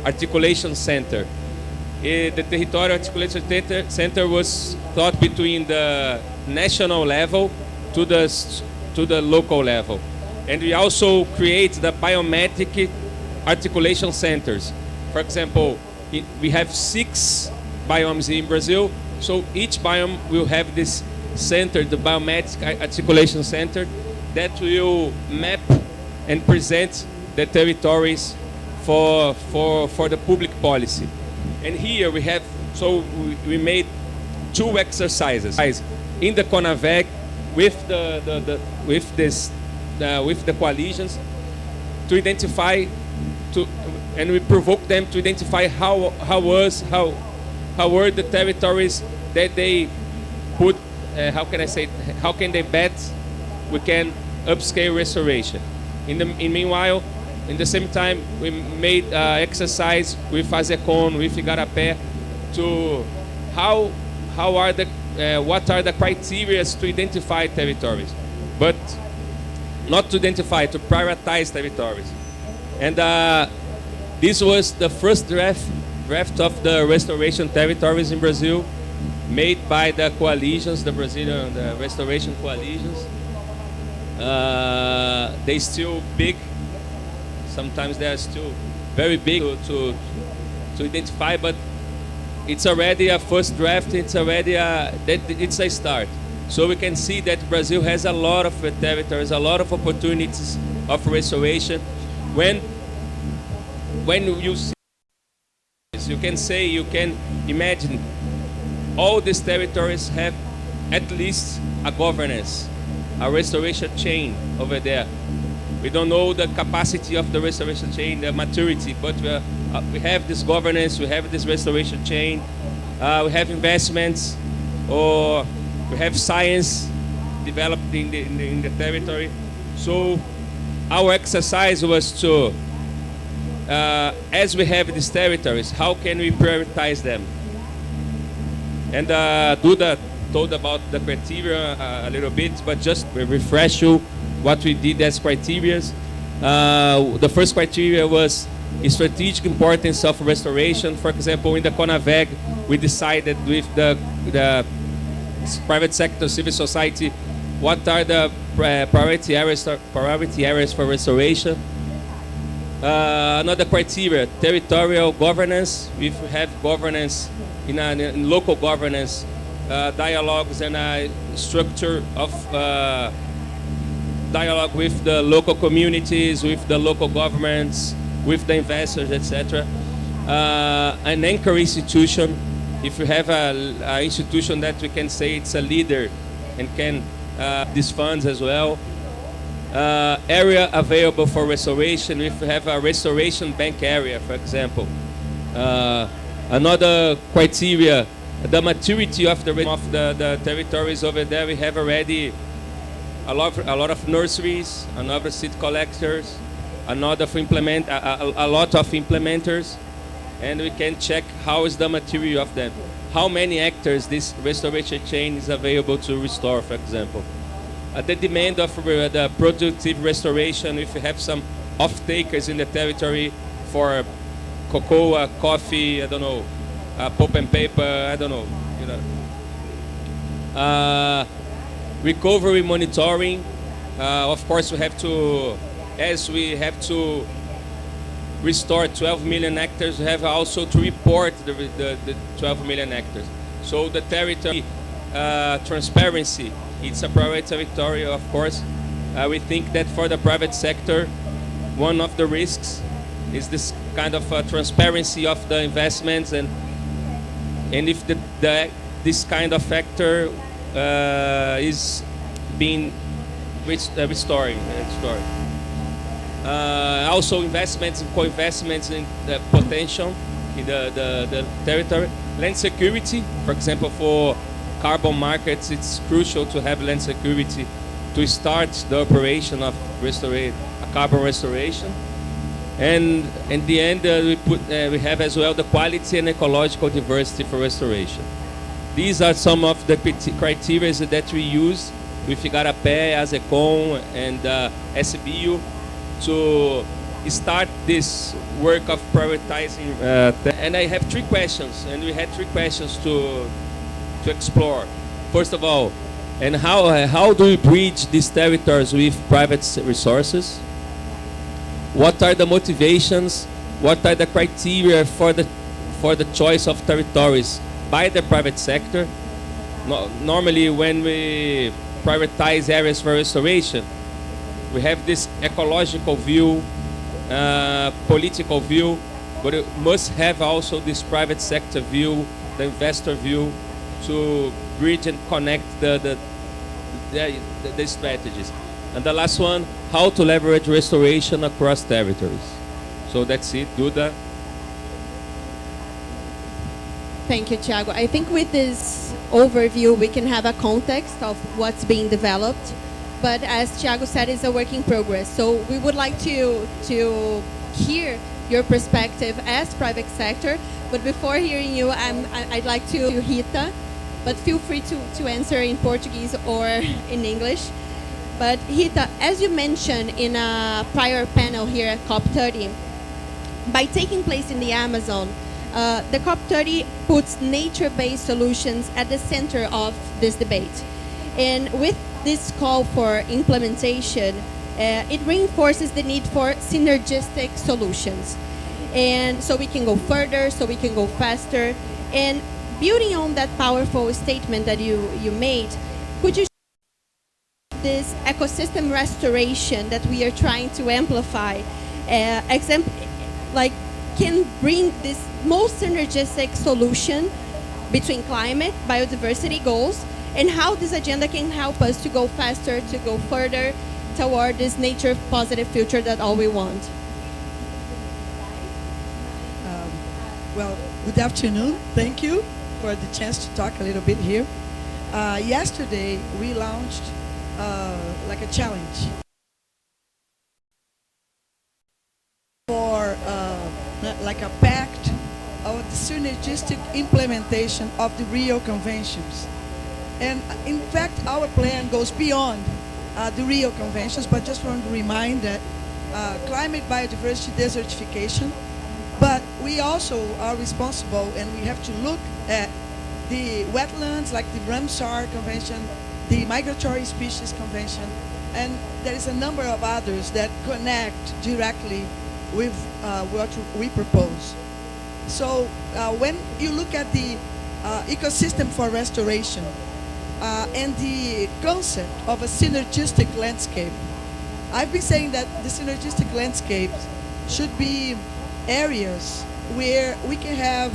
Articulation Center. The Territorial Articulation Center was thought between the national level to the local level. And we also create the biometric articulation centers. For example, we have 6 biomes in Brazil, so each biome will have this center, the biometric articulation center, that will map and present the territories for the public policy. And here we have, so we made 2 exercises in the CONAVEG with the coalitions to identify and we provoke them to identify how were the territories that they put, how can they bet we can upscale restoration. Meanwhile, in the same time, we made exercise with Azecon, with Igarapé, to what are the criteria to identify territories, but not to identify, to prioritize territories. And this was the first draft of the restoration territories in Brazil, made by the coalitions, the Brazilian restoration coalitions. They still big. Sometimes they are still very big to identify, but it's already a first draft. It's already it's a start. So we can see that Brazil has a lot of territories, a lot of opportunities of restoration. When you see this, you can imagine all these territories have at least a governance, a restoration chain over there. We don't know the capacity of the restoration chain, the maturity, but we have this governance, we have this restoration chain, we have investments, or we have science developed in the territory. So our exercise was to, as we have these territories, how can we prioritize them? And told about the criteria a little bit, but just refresh you what we did as criteria. The first criteria was strategic importance of restoration. For example, in the CONAVEG, we decided with the private sector, civil society, what are the priority areas for restoration. Another criteria, territorial governance. We have governance in local governance, dialogues and a structure of dialogue with the local communities, with the local governments, with the investors, etc. An anchor institution. If you have an institution that we can say it's a leader and can these funds as well. Area available for restoration. If you have a restoration bank area, for example. Another criteria, the maturity of the territories over there. We have already a lot of nurseries, another seed collectors, a lot of implementers, and we can check how is the maturity of them. How many hectares this restoration chain is available to restore, for example. The demand of the productive restoration, if you have some off-takers in the territory for cocoa, coffee, I don't know, pulp and paper, I don't know. Recovery monitoring. Of course, we have to restore 12 million hectares, we have also to report the 12 million hectares. So the territory transparency, it's a private territory, of course. We think that for the private sector, one of the risks is this kind of transparency of the investments, and if this kind of factor is being restored. Also investments and co-investments in the potential in the territory. Land security, for example, for carbon markets, it's crucial to have land security to start the operation of carbon restoration. And in the end, we have as well the quality and ecological diversity for restoration. These are some of the criteria that we use with Igarapé, ASECOM, and SBIO to start this work of prioritizing. And I have 3 questions, and we had 3 questions to explore. First of all, and how do we bridge these territories with private resources? What are the motivations? What are the criteria for the choice of territories by the private sector? Normally, when we privatize areas for restoration, we have this ecological view, political view, but it must have also this private sector view, the investor view, to bridge and connect the strategies. And the last one, how to leverage restoration across territories. So that's it, Duda. Thank you, Thiago. I think with this overview, we can have a context of what's being developed. But as Thiago said, it's a work in progress. So we would like to hear your perspective as private sector. But before hearing you, I'd like to Rita, but feel free to answer in Portuguese or in English. But Rita, as you mentioned in a prior panel here at COP30, by taking place in the Amazon, the COP30 puts nature-based solutions at the center of this debate. And with this call for implementation, it reinforces the need for synergistic solutions. And so we can go further, so we can go faster. And building on that powerful statement that you made, could you this ecosystem restoration that we are trying to amplify, can bring this most synergistic solution between climate, biodiversity goals, and how this agenda can help us to go faster, to go further toward this nature positive future that all we want. Well, good afternoon. Thank you for the chance to talk a little bit here. Yesterday, we launched like a challenge for like a pact of the synergistic implementation of the Rio Conventions. And in fact, our plan goes beyond the Rio Conventions, but just want to remind that climate, biodiversity, desertification, but we also are responsible, and we have to look at the wetlands like the Ramsar Convention, the Migratory Species Convention, and there is a number of others that connect directly with what we propose. So when you look at the ecosystem for restoration and the concept of a synergistic landscape, I've been saying that the synergistic landscape should be areas where we can have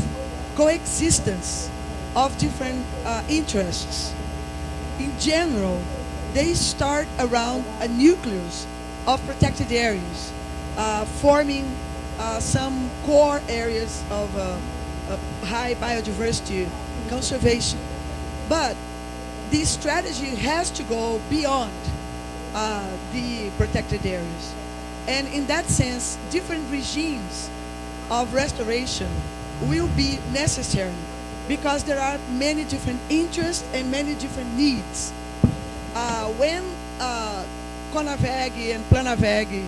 coexistence of different interests. In general, they start around a nucleus of protected areas, forming some core areas of high biodiversity conservation. But this strategy has to go beyond the protected areas. And in that sense, different regimes of restoration will be necessary because there are many different interests and many different needs. When CONAVEG and PLANAVEG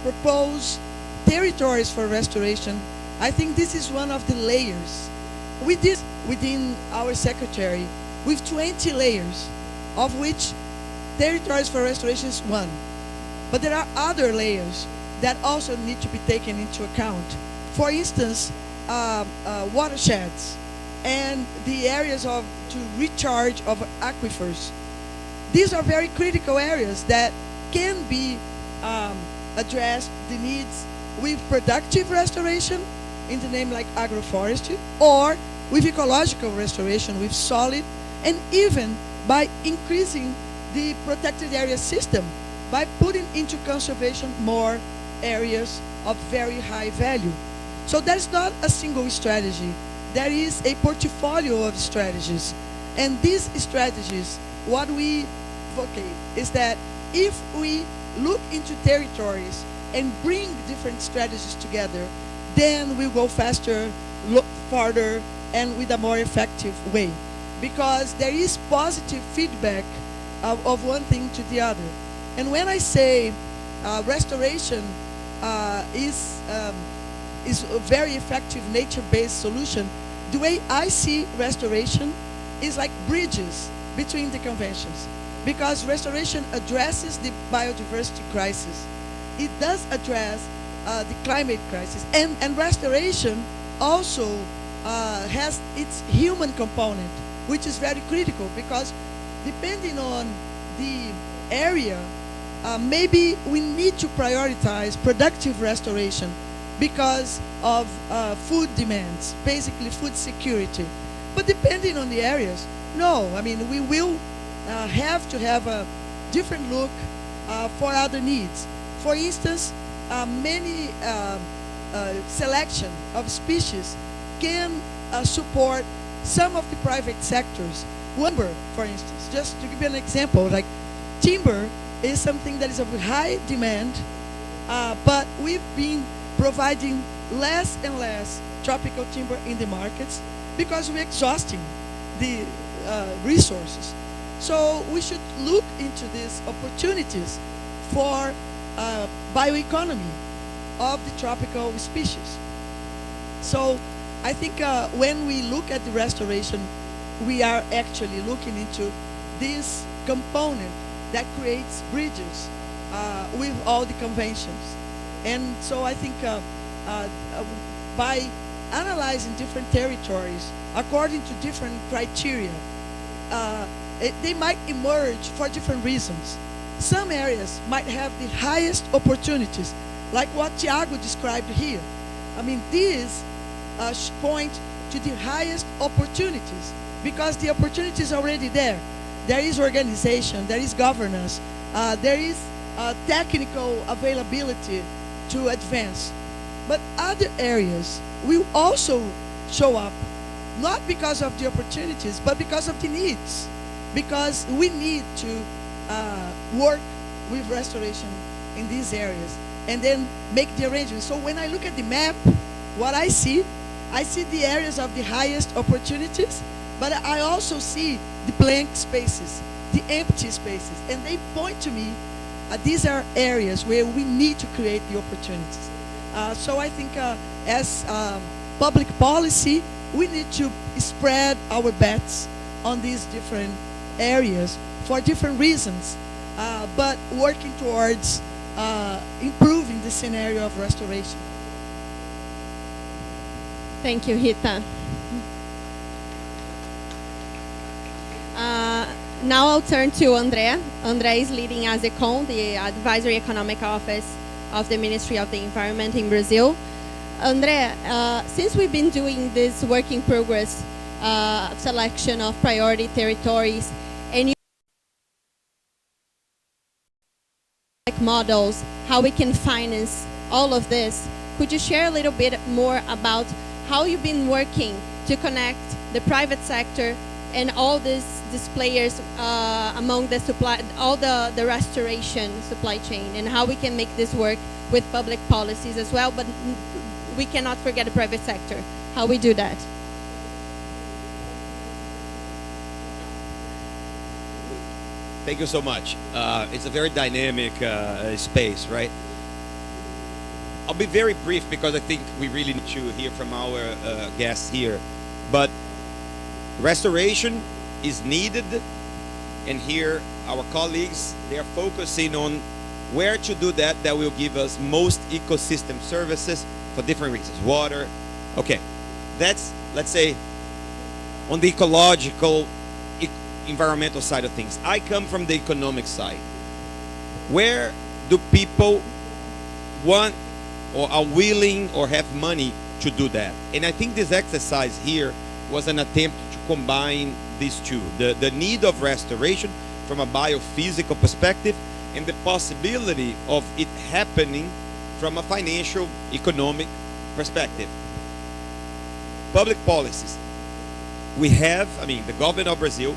propose territories for restoration, I think this is one of the layers. We did within our secretary with 20 layers, of which territories for restoration is one. But there are other layers that also need to be taken into account. For instance, watersheds and the areas to recharge of aquifers. These are very critical areas that can be addressed, the needs with productive restoration in the name like agroforestry, or with ecological restoration with solid, and even by increasing the protected area system by putting into conservation more areas of very high value. So there's not a single strategy. There is a portfolio of strategies. And these strategies, what we advocate is that if we look into territories and bring different strategies together, then we'll go faster, look farther, and with a more effective way. Because there is positive feedback of one thing to the other. And when I say restoration is a very effective nature-based solution, the way I see restoration is like bridges between the conventions. Because restoration addresses the biodiversity crisis. It does address the climate crisis. And restoration also has its human component, which is very critical, because depending on the area, maybe we need to prioritize productive restoration because of food demands, basically food security. But depending on the areas, no. I mean, we will have to have a different look for other needs. For instance, many selection of species can support some of the private sectors. Lumber, for instance, just to give you an example, like timber is something that is of high demand, but we've been providing less and less tropical timber in the markets because we're exhausting the resources. So we should look into these opportunities for bioeconomy of the tropical species. So I think when we look at the restoration, we are actually looking into this component that creates bridges with all the conventions. And so I think by analyzing different territories according to different criteria, they might emerge for different reasons. Some areas might have the highest opportunities, like what Thiago described here. I mean, these point to the highest opportunities because the opportunity is already there. There is organization, there is governance, there is technical availability to advance. But other areas will also show up, not because of the opportunities, but because of the needs. Because we need to work with restoration in these areas and then make the arrangements. So when I look at the map, what I see the areas of the highest opportunities, but I also see the blank spaces, the empty spaces, and they point to me, these are areas where we need to create the opportunities. So I think as public policy, we need to spread our bets on these different areas for different reasons, but working towards improving the scenario of restoration. Thank you, Rita. Now I'll turn to André. André is leading ASECOM, the Advisory Economic Office of the Ministry of the Environment in Brazil. André, since we've been doing this work in progress selection of priority territories, and you like models, how we can finance all of this, could you share a little bit more about how you've been working to connect the private sector and all these players among the supply, all the restoration supply chain, and how we can make this work with public policies as well, but we cannot forget the private sector, how we do that. Thank you so much. It's a very dynamic space, right? I'll be very brief because I think we really need to hear from our guests here. But restoration is needed, and here our colleagues, they are focusing on where to do that will give us most ecosystem services for different reasons. Water, okay. That's, let's say, on the ecological, environmental side of things. I come from the economic side. Where do people want or are willing or have money to do that? And I think this exercise here was an attempt to combine these two. The need of restoration from a biophysical perspective and the possibility of it happening from a financial, economic perspective. Public policies. We have, the government of Brazil,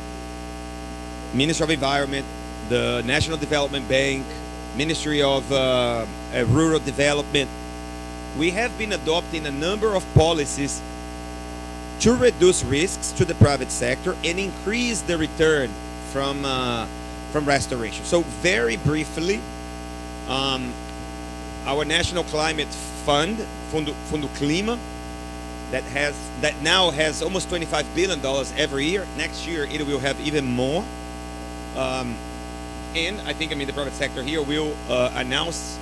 Ministry of Environment, the National Development Bank, Ministry of Rural Development. We have been adopting a number of policies to reduce risks to the private sector and increase the return from restoration. So very briefly, our National Climate Fund, Fundo Clima, that now has almost $25 billion every year. Next year it will have even more. And I think, the private sector here will announce,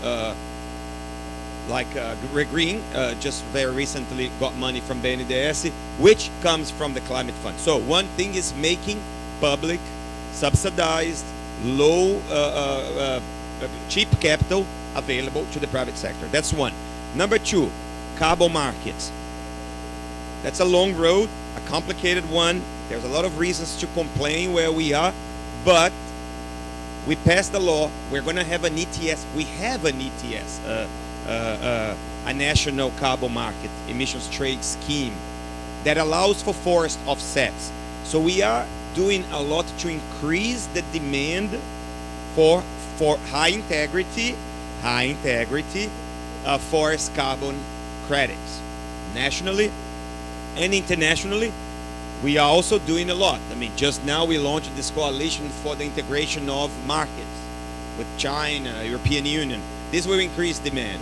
Green just very recently got money from BNDES, which comes from the Climate Fund. So one thing is making public, subsidized, low, cheap capital available to the private sector. That's one. Number two, carbon markets. That's a long road, a complicated one. There's a lot of reasons to complain where we are, but we passed the law. We're going to have an ETS. We have an ETS, a national carbon market emissions trade scheme that allows for forest offsets. So we are doing a lot to increase the demand for high integrity forest carbon credits. Nationally and internationally, we are also doing a lot. Just now we launched this coalition for the integration of markets with China, European Union. This will increase demand.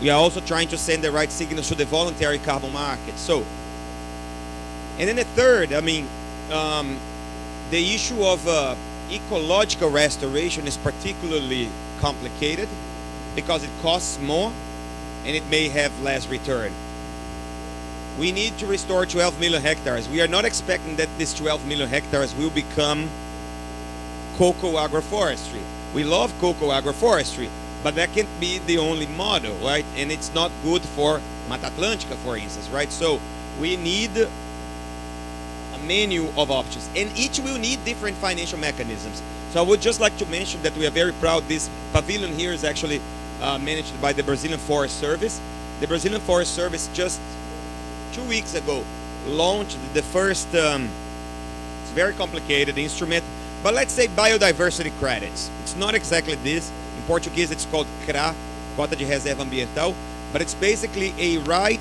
We are also trying to send the right signals to the voluntary carbon market. So, and then the third, the issue of ecological restoration is particularly complicated because it costs more and it may have less return. We need to restore 12 million hectares. We are not expecting that this 12 million hectares will become cocoa agroforestry. We love cocoa agroforestry, but that can't be the only model, right? And it's not good for Mata Atlântica, for instance, right? So we need a menu of options, and each will need different financial mechanisms. So I would just like to mention that we are very proud. This pavilion here is actually managed by the Brazilian Forest Service. The Brazilian Forest Service just 2 weeks ago launched the first, it's very complicated instrument, but let's say biodiversity credits. It's not exactly this. In Portuguese it's called CRA, Cota de Reserva Ambiental, but it's basically a right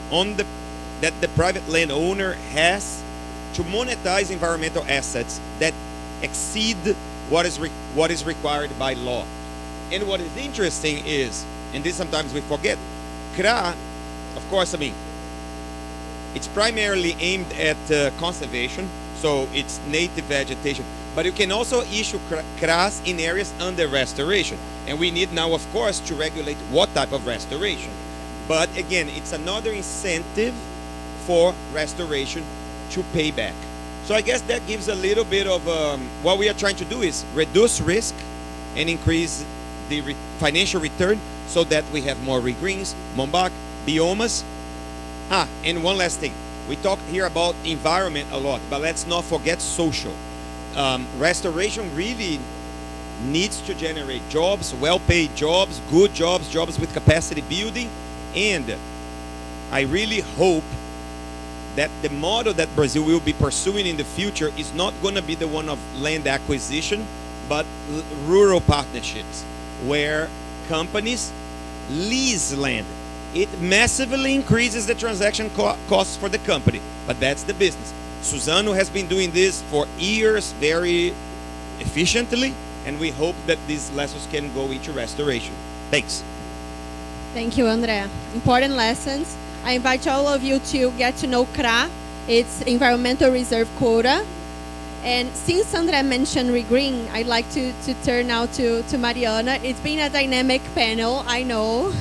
that the private landowner has to monetize environmental assets that exceed what is required by law. And what is interesting is, and this sometimes we forget, CRA, of course, it's primarily aimed at conservation, so it's native vegetation, but you can also issue CRAs in areas under restoration. And we need now, of course, to regulate what type of restoration. But again, it's another incentive for restoration to pay back. So I guess that gives a little bit of what we are trying to do is reduce risk and increase the financial return so that we have more regreens, Mombak, biomas. And one last thing. We talked here about environment a lot, but let's not forget social. Restoration really needs to generate jobs, well-paid jobs, good jobs, jobs with capacity building. And I really hope that the model that Brazil will be pursuing in the future is not going to be the one of land acquisition, but rural partnerships, where companies lease land. It massively increases the transaction costs for the company, but that's the business. Suzano has been doing this for years very efficiently, and we hope that these lessons can go into restoration. Thanks. Thank you, Andrea. Important lessons. I invite all of you to get to know CRA. It's Environmental Reserve Quota. And since Andrea mentioned regreen, I'd like to turn now to Mariana. It's been a dynamic panel, I know.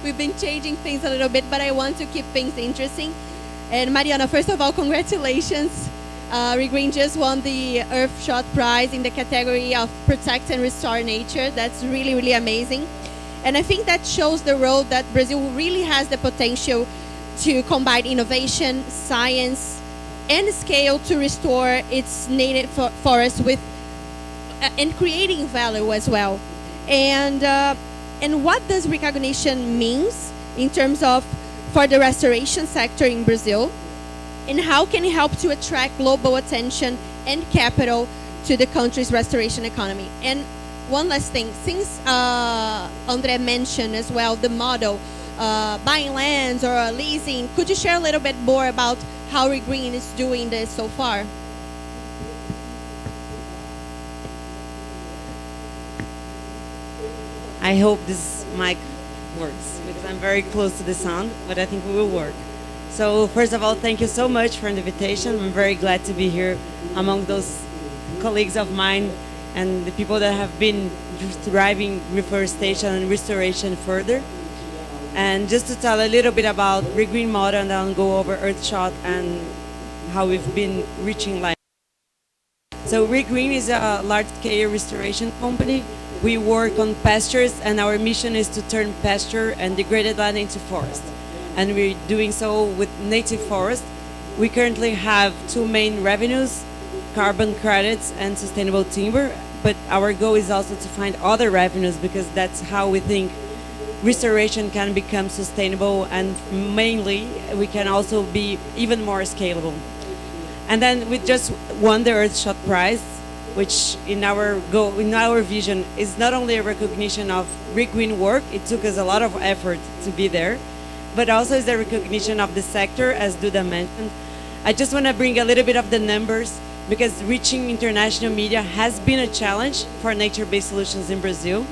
We've been changing things a little bit, but I want to keep things interesting. And Mariana, first of all, congratulations. Regreen just won the Earthshot Prize in the category of Protect and Restore Nature. That's really, really amazing. And I think that shows the role that Brazil really has the potential to combine innovation, science, and scale to restore its native forest with and creating value as well. And what does recognition means in terms of for the restoration sector in Brazil, and how can it help to attract global attention and capital to the country's restoration economy? And one last thing, since Andre mentioned as well the model, buying lands or leasing, could you share a little bit more about how Regreen is doing this so far? I hope this mic works because I'm very close to the sound, but I think we will work. So first of all, thank you so much for the invitation. I'm very glad to be here among those colleagues of mine and the people that have been driving reforestation and restoration further. And just to tell a little bit about Regreen model, and then I'll go over Earthshot and how we've been reaching life. So Regreen is a large-scale restoration company. We work on pastures, and our mission is to turn pasture and degraded land into forest. And we're doing so with native forest. We currently have two main revenues, carbon credits and sustainable timber. But our goal is also to find other revenues because that's how we think restoration can become sustainable, and mainly we can also be even more scalable. And then we just won the Earthshot Prize, which in our vision is not only a recognition of Regreen work, it took us a lot of effort to be there, but also is a recognition of the sector, as Duda mentioned. I just want to bring a little bit of the numbers because reaching international media has been a challenge for nature-based solutions in Brazil.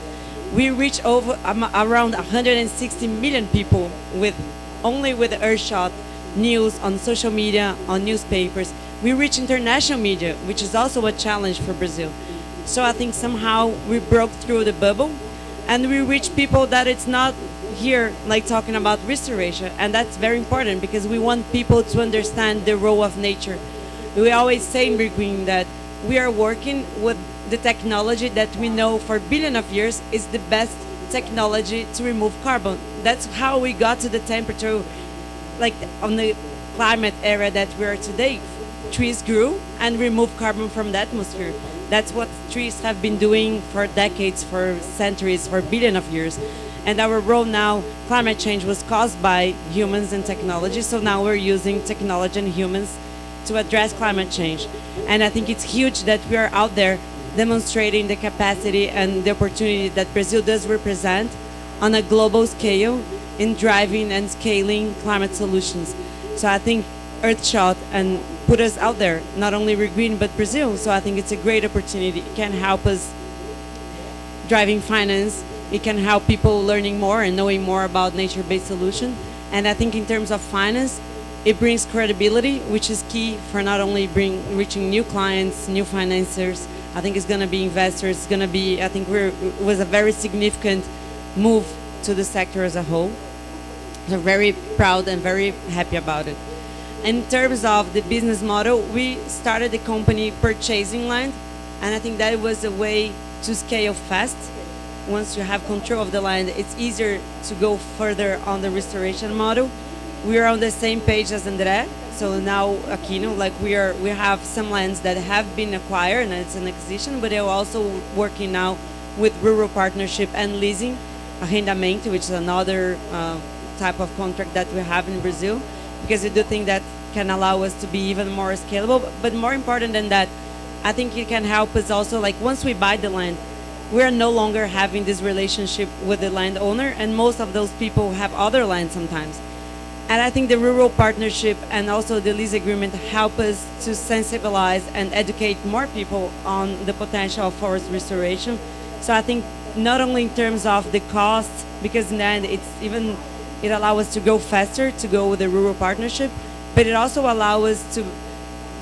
We reach around 160 million people only with Earthshot news on social media, on newspapers. We reach international media, which is also a challenge for Brazil. So I think somehow we broke through the bubble and we reach people that it's not here like talking about restoration. And that's very important because we want people to understand the role of nature. We always say in Regreen that we are working with the technology that we know for billions of years is the best technology to remove carbon. That's how we got to the temperature, like on the climate era that we are today. Trees grew and removed carbon from the atmosphere. That's what trees have been doing for decades, for centuries, for billions of years. And our role now, climate change was caused by humans and technology, so now we're using technology and humans to address climate change. And I think it's huge that we are out there demonstrating the capacity and the opportunity that Brazil does represent on a global scale in driving and scaling climate solutions. So I think Earthshot and put us out there, not only Regreen but Brazil. So I think it's a great opportunity. It can help us driving finance. It can help people learning more and knowing more about nature-based solutions. And I think in terms of finance, it brings credibility, which is key for not only reaching new clients, new financiers. I think it's going to be investors. It's going to be, I think it was a very significant move to the sector as a whole. So very proud and very happy about it. In terms of the business model, we started the company purchasing land, and I think that was a way to scale fast. Once you have control of the land, it's easier to go further on the restoration model. We are on the same page as André. So now Aquino, like we have some lands that have been acquired and it's an acquisition, but they're also working now with rural partnership and leasing, arrendamento, which is another type of contract that we have in Brazil, because we do think that can allow us to be even more scalable. But more important than that, I think it can help us also, like once we buy the land, we are no longer having this relationship with the landowner, and most of those people have other land sometimes. And I think the rural partnership and also the lease agreement help us to sensibilize and educate more people on the potential of forest restoration. So I think not only in terms of the cost, because in the end it allows us to go faster, to go with the rural partnership, but it also allows us to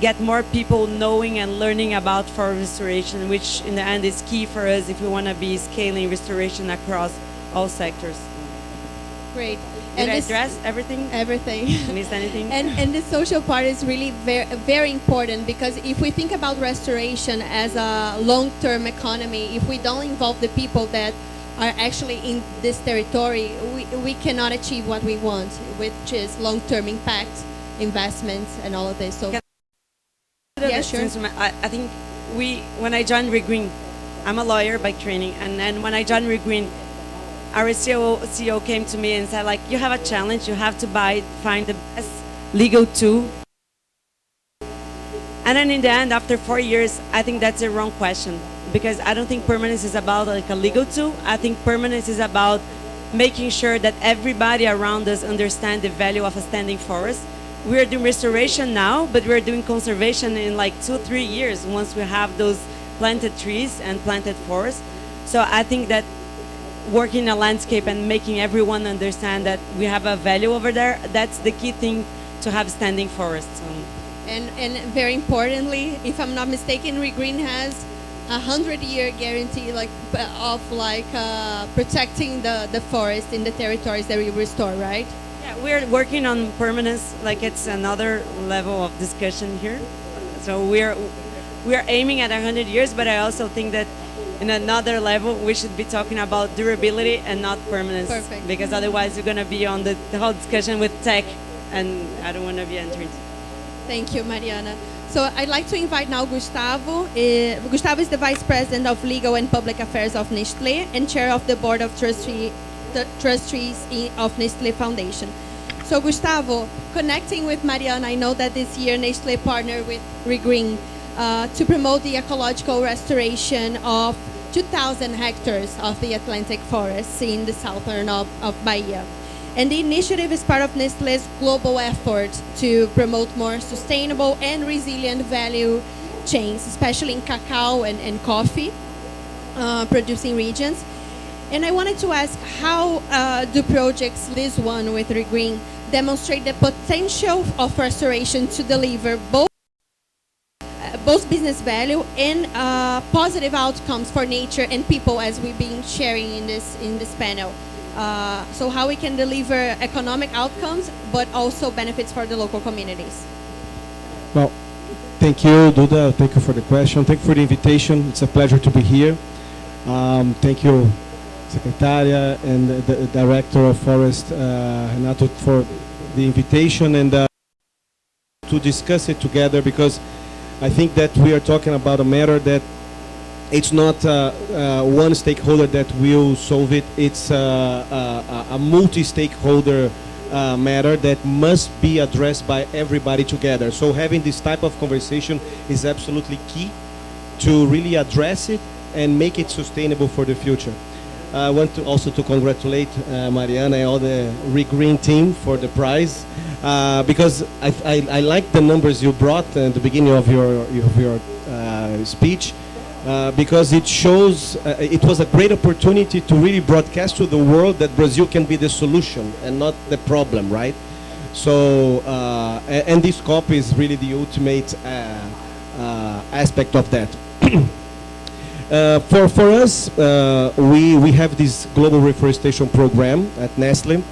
get more people knowing and learning about forest restoration, which in the end is key for us if we want to be scaling restoration across all sectors. Great. Did I address everything? Everything. Missed anything? And the social part is really very important, because if we think about restoration as a long-term economy, if we don't involve the people that are actually in this territory, we cannot achieve what we want, which is long-term impact, investments, and all of this. So, yeah, sure. I think when I joined Regreen, I'm a lawyer by training, and then when I joined Regreen, our CEO came to me and said, like, you have a challenge, you have to find the best legal tool. And then in the end, after 4 years, I think that's a wrong question, because I don't think permanence is about like a legal tool. I think permanence is about making sure that everybody around us understand the value of a standing forest. We're doing restoration now, but we're doing conservation in like 2-3 years once we have those planted trees and planted forests. So I think that working in a landscape and making everyone understand that we have a value over there, that's the key thing to have standing forests. And very importantly, if I'm not mistaken, Regreen has a 100-year guarantee of protecting the forest in the territories that we restore, right? Yeah, we're working on permanence, like it's another level of discussion here. So we're aiming at 100 years, but I also think that in another level, we should be talking about durability and not permanence. Perfect. Because otherwise we're going to be on the whole discussion with tech, and I don't want to be entering. Thank you, Mariana. So I'd like to invite now Gustavo. Gustavo is the Vice President of Legal and Public Affairs of Nestlé and Chair of the Board of Trustees of Nestlé Foundation. So Gustavo, connecting with Mariana, I know that this year Nestlé partnered with Regreen to promote the ecological restoration of 2,000 hectares of the Atlantic forests in the southern of Bahia. And the initiative is part of Nestlé's global effort to promote more sustainable and resilient value chains, especially in cacao and coffee producing regions. And I wanted to ask, how do projects, this one with Regreen, demonstrate the potential of restoration to deliver both business value and positive outcomes for nature and people, as we've been sharing in this panel. So how we can deliver economic outcomes, but also benefits for the local communities. Well, thank you, Duda. Thank you for the question. Thank you for the invitation. It's a pleasure to be here. Thank you, Secretaria and the Director of Forest, Renato, for the invitation and to discuss it together, because I think that we are talking about a matter that it's not one stakeholder that will solve it. It's a multi-stakeholder matter that must be addressed by everybody together. So having this type of conversation is absolutely key to really address it and make it sustainable for the future. I want to also to congratulate Mariana and all the Regreen team for the prize, because I like the numbers you brought at the beginning of your speech, because it shows it was a great opportunity to really broadcast to the world that Brazil can be the solution and not the problem, right? So and this COP is really the ultimate aspect of that. For us, we have this global reforestation program at Nestlé.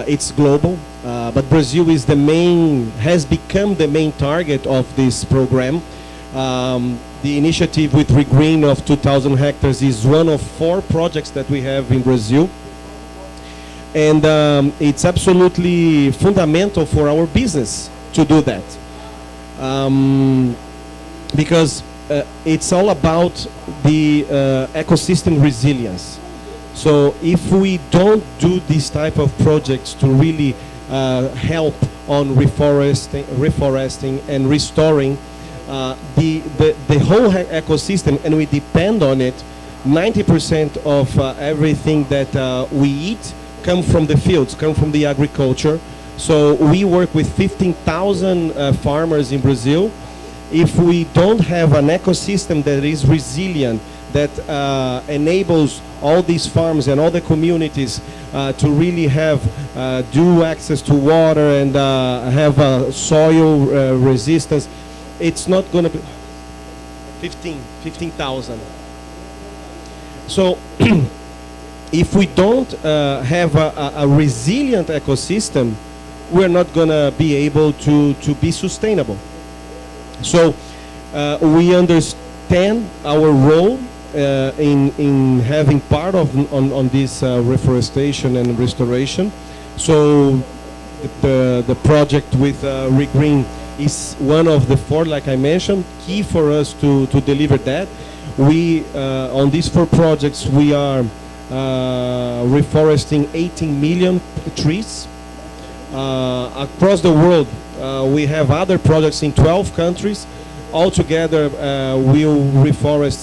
It's global, but Brazil is has become the main target of this program. The initiative with Regreen of 2,000 hectares is one of 4 projects that we have in Brazil. And it's absolutely fundamental for our business to do that. Because it's all about the ecosystem resilience. So if we don't do this type of projects to really help on reforesting and restoring the whole ecosystem, and we depend on it, 90% of everything that we eat come from the fields, come from the agriculture. So we work with 15,000 farmers in Brazil. If we don't have an ecosystem that is resilient, that enables all these farms and all the communities to really have due access to water and have soil resistance. It's not going to be 15,000. So if we don't have a resilient ecosystem, we're not going to be able to be sustainable. So we understand our role in having part of on this reforestation and restoration. So the project with Regreen is one of the 4, like I mentioned, key for us to deliver that. We on these 4 projects we are reforesting 18 million trees across the world. We have other projects in 12 countries. Altogether, we'll reforest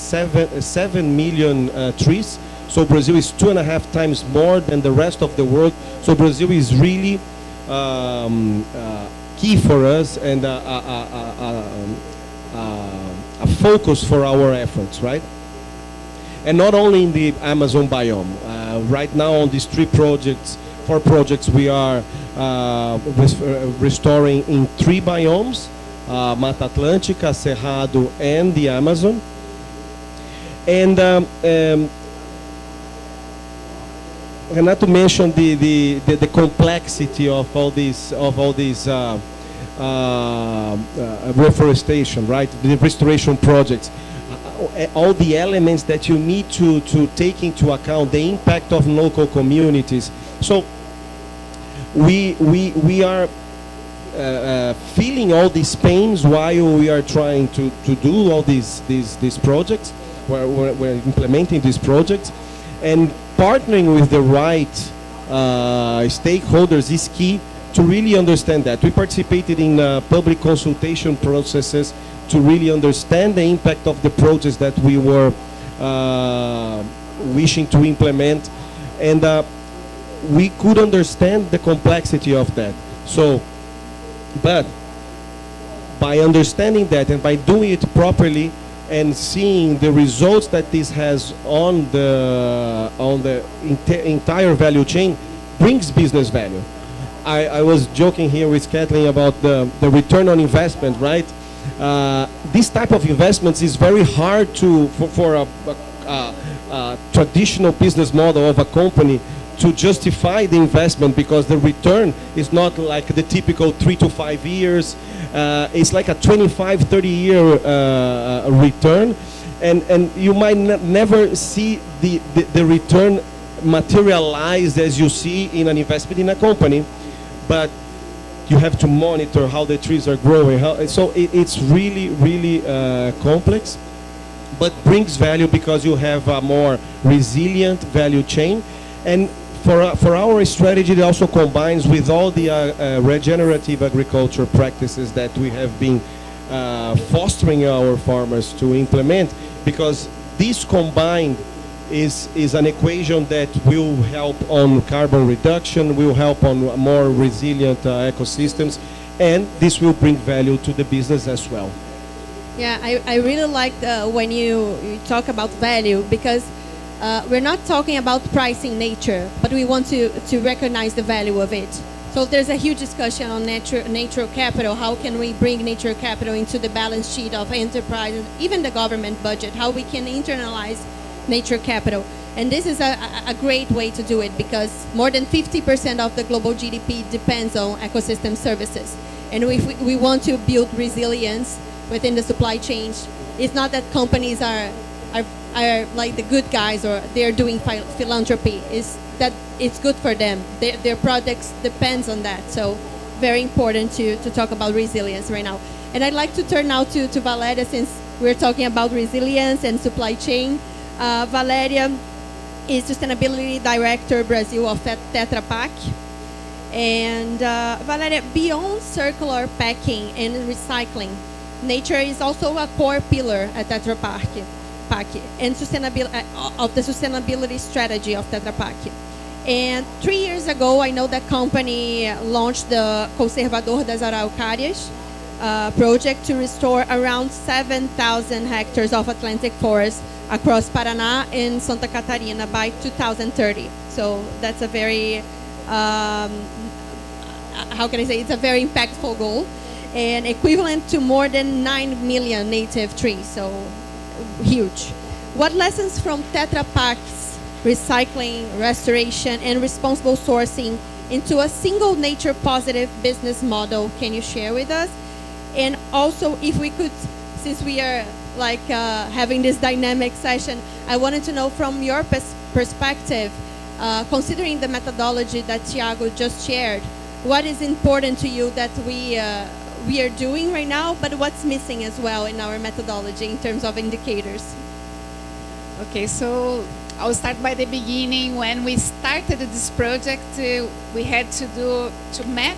7 million trees. So Brazil is 2.5 times more than the rest of the world. So Brazil is really key for us and a focus for our efforts, right? And not only in the Amazon biome. Right now on these 4 projects, we are restoring in 3 biomes. Mata Atlântica, Cerrado, and the Amazon. And Renato mentioned the complexity of all these reforestation, right? The restoration projects, all the elements that you need to take into account, the impact of local communities. So we are feeling all these pains while we are trying to do all these projects. We're implementing these projects, and partnering with the right stakeholders is key to really understand that. We participated in public consultation processes to really understand the impact of the projects that we were wishing to implement, and we could understand the complexity of that. So, but by understanding that and by doing it properly and seeing the results that this has on the entire value chain, brings business value. I was joking here with Kathleen about the return on investment, right? This type of investments is very hard for a traditional business model of a company to justify the investment, because the return is not like the typical 3 to 5 years. It's like a 25-30 year return, and you might never see the return materialized as you see in an investment in a company, but you have to monitor how the trees are growing. So it's really complex, but brings value because you have a more resilient value chain. And for our strategy, it also combines with all the regenerative agriculture practices that we have been fostering our farmers to implement, because this combined is an equation that will help on carbon reduction, will help on more resilient ecosystems, and this will bring value to the business as well. Yeah, I really like when you talk about value, because we're not talking about pricing nature, but we want to recognize the value of it. So there's a huge discussion on natural capital. How can we bring natural capital into the balance sheet of enterprise, even the government budget? How we can internalize nature capital. And this is a great way to do it, because more than 50% of the global GDP depends on ecosystem services. And if we want to build resilience within the supply chain, it's not that companies are like the good guys or they're doing philanthropy. It's that it's good for them. Their products depends on that. So very important to talk about resilience right now. And I'd like to turn now to Valéria, since we're talking about resilience and supply chain. Valéria is Sustainability Director Brazil of Tetra Pak. And Valéria, beyond circular packing and recycling, nature is also a core pillar at Tetra Pak and of the sustainability strategy of Tetra Pak. And 3 years ago, I know that company launched the Conservador das Araucárias project to restore around 7,000 hectares of Atlantic forest across Paraná and Santa Catarina by 2030. So that's a very, how can I say, it's a very impactful goal and equivalent to more than 9 million native trees, so huge. What lessons from Tetra Pak's recycling, restoration, and responsible sourcing into a single nature positive business model can you share with us? And also, if we could, since we are like having this dynamic session, I wanted to know from your perspective, considering the methodology that Thiago just shared, what is important to you that we are doing right now, but what's missing as well in our methodology in terms of indicators? Okay, so I'll start by the beginning. When we started this project, we had to map.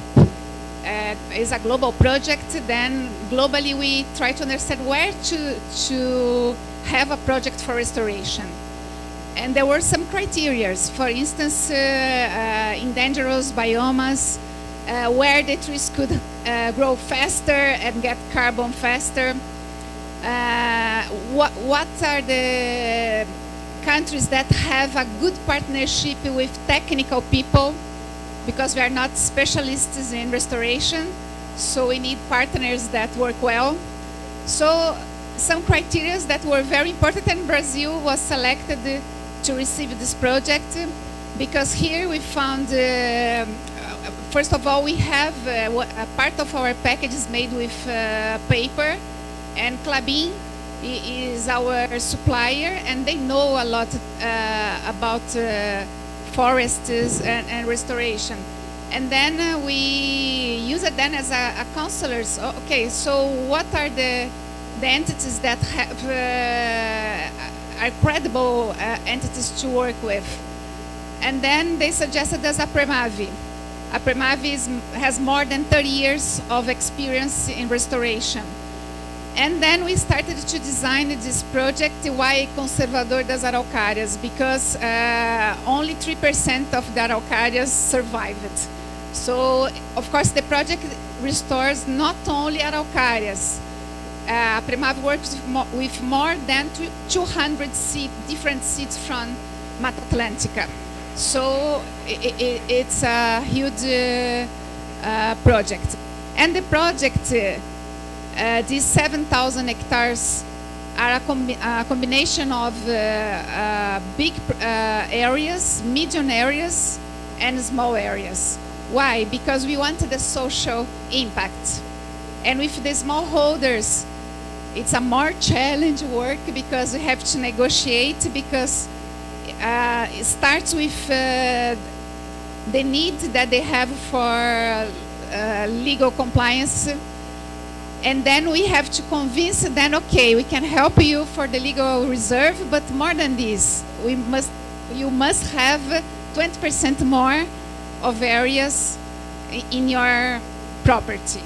It's a global project. Then globally, we try to understand where to have a project for restoration. And there were some criteria. For instance, endangered biomas, where the trees could grow faster and get carbon faster. What are the countries that have a good partnership with technical people, because we are not specialists in restoration, so we need partners that work well. So some criteria that were very important, and Brazil was selected to receive this project, because here we found, first of all, we have a part of our package is made with paper, and Klabin is our supplier, and they know a lot about forests and restoration. And then we use it then as a counselors. Okay, so what are the entities that have are credible entities to work with? And then they suggested us APREMAVI. APREMAVI has more than 30 years of experience in restoration. And then we started to design this project, Why Conservador das Araucárias, because only 3% of the araucárias survived. So, of course, the project restores not only araucárias. APREMAVI works with more than 200 different seeds from Mata Atlântica. So it's a huge project. And the project, these 7,000 hectares are a combination of big areas, medium areas, and small areas. Why? Because we wanted a social impact. And with the smallholders, it's a more challenge work, because we have to negotiate, because it starts with the need that they have for legal compliance. And then we have to convince them, okay, we can help you for the legal reserve, but more than this, you must have 20% more of areas in your property.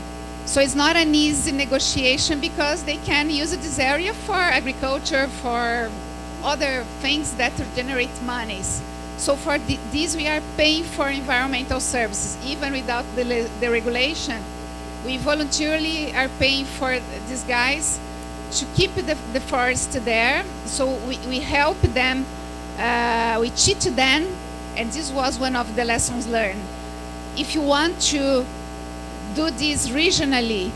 So it's not an easy negotiation, because they can use this area for agriculture, for other things that generate monies. So for this, we are paying for environmental services, even without the regulation. We voluntarily are paying for these guys to keep the forest there. So we help them, we teach them, and this was one of the lessons learned. If you want to do this regionally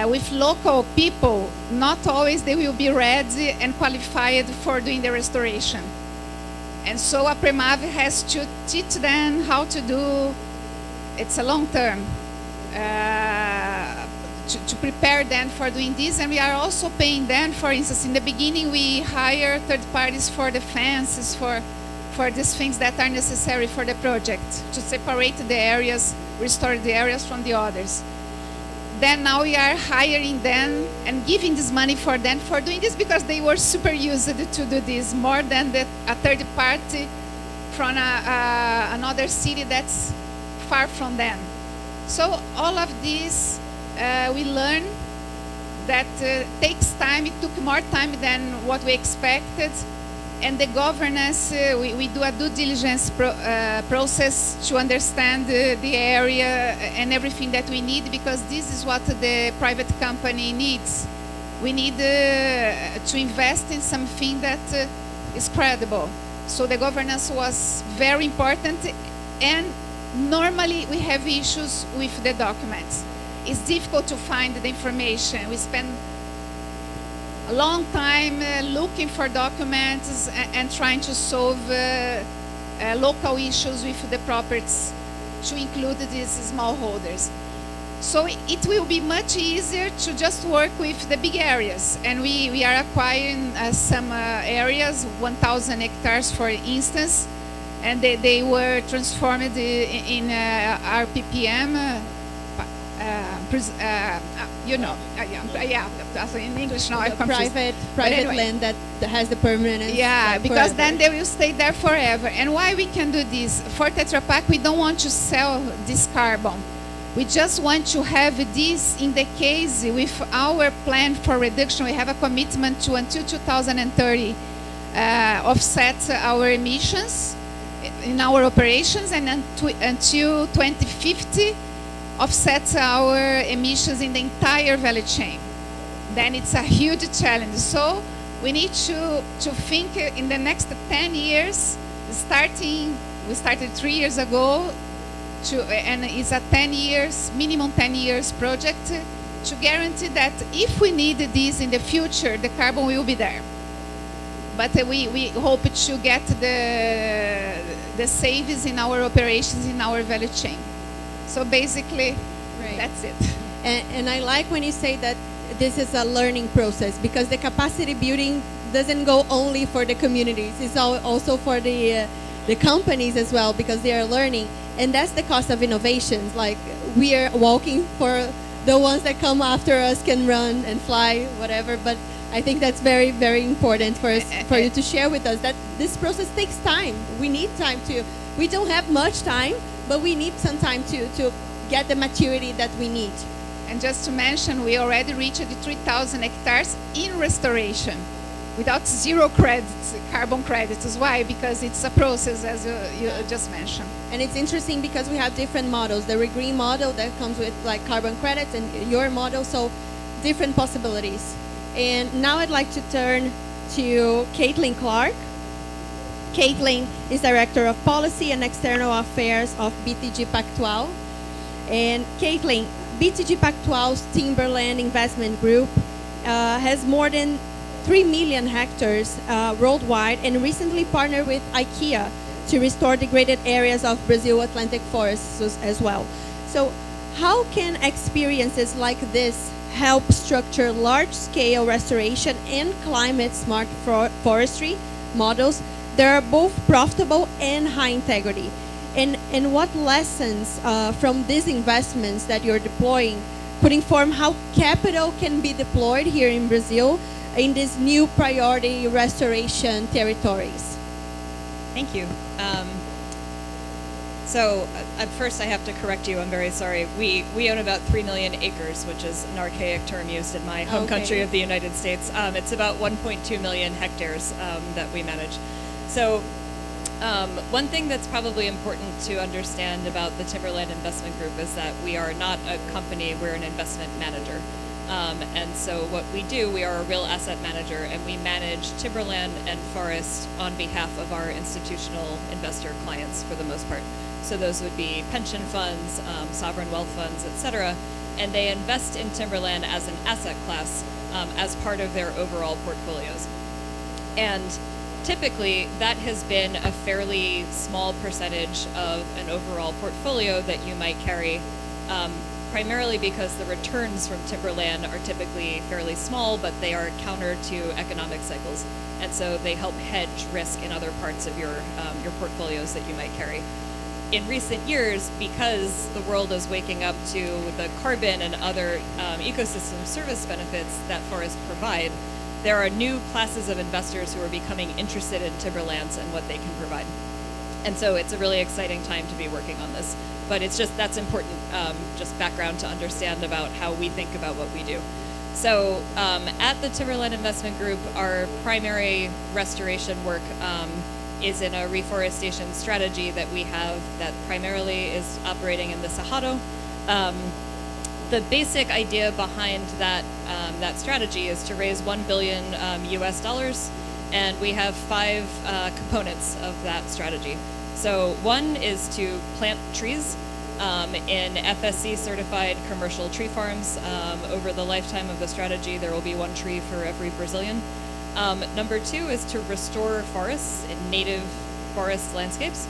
with local people, not always they will be ready and qualified for doing the restoration. And so APREMAVI has to teach them how to do, it's a long term, to prepare them for doing this. And we are also paying them, for instance, in the beginning we hire third parties for the fences, for these things that are necessary for the project, to separate the areas, restore the areas from the others. Then now we are hiring them and giving this money for them for doing this, because they were super used to do this, more than a third party from another city that's far from them. So all of this we learn that takes time. It took more time than what we expected. And the governance, we do a due diligence process to understand the area and everything that we need, because this is what the private company needs. we need to invest in something that is credible. So the governance was very important, and normally we have issues with the documents. It's difficult to find the information. We spend a long time looking for documents and trying to solve local issues with the properties to include these smallholders. So it will be much easier to just work with the big areas. And we are acquiring some areas, 1,000 hectares for instance, and they were transformed in RPPM, in English now I'm confused. Private anyway, land that has the permanence. Yeah, because forever. then they will stay there forever. And why we can do this? For Tetra Pak, we don't want to sell this carbon. We just want to have this in the case with our plan for reduction. We have a commitment to, until 2030, offset our emissions in our operations, and until 2050, offset our emissions in the entire value chain. Then it's a huge challenge. So we need to think in the next 10 years, we started 3 years ago, and it's a 10 years, minimum 10 years project to guarantee that if we need this in the future, the carbon will be there. But we hope to get the savings in our operations, in our value chain. So basically, that's it. And I like when you say that this is a learning process, because the capacity building doesn't go only for the communities, it's also for the companies as well, because they are learning. And that's the cost of innovations. Like, we are walking for the ones that come after us can run and fly, whatever. But I think that's very, very important for you to share with us that this process takes time. We need time we don't have much time, but we need some time to get the maturity that we need. And just to mention, we already reached 3,000 hectares in restoration without zero credits, carbon credits. Why? Because it's a process, as you just mentioned. And it's interesting because we have different models. The green model that comes with like carbon credits, and your model, so different possibilities. And now I'd like to turn to Caitlin Clark. Caitlin is Director of Policy and External Affairs of BTG Pactual. And Caitlin, BTG Pactual's Timberland Investment Group has more than 3 million hectares worldwide, and recently partnered with IKEA to restore degraded areas of Brazil Atlantic forests as well. So how can experiences like this help structure large-scale restoration and climate-smart forestry models that are both profitable and high integrity? And what lessons from these investments that you're deploying could inform how capital can be deployed here in Brazil in these new priority restoration territories? Thank you. So at first I have to correct you, I'm very sorry. We own about 3 million acres, which is an archaic term used in my home country of the United States. It's about 1.2 million hectares that we manage. So one thing that's probably important to understand about the Timberland Investment Group is that we are not a company, we're an investment manager. And so what we do, we are a real asset manager, and we manage timberland and forest on behalf of our institutional investor clients for the most part. So those would be pension funds, sovereign wealth funds, etc. And they invest in timberland as an asset class as part of their overall portfolios. And typically that has been a fairly small percentage of an overall portfolio that you might carry, primarily because the returns from timberland are typically fairly small, but they are counter to economic cycles. And so they help hedge risk in other parts of your portfolios that you might carry. In recent years, because the world is waking up to the carbon and other ecosystem service benefits that forests provide, there are new classes of investors who are becoming interested in timberlands and what they can provide. And so it's a really exciting time to be working on this. But it's just, that's important, just background to understand about how we think about what we do. So at the Timberland Investment Group, our primary restoration work is in a reforestation strategy that we have that primarily is operating in the Cerrado. the basic idea behind that that strategy is to raise $1 billion US, and we have 5 components of that strategy. So one is to plant trees in FSC certified commercial tree farms. Over the lifetime of the strategy, there will be 1 tree for every Brazilian. Number 2 is to restore forests in native forest landscapes.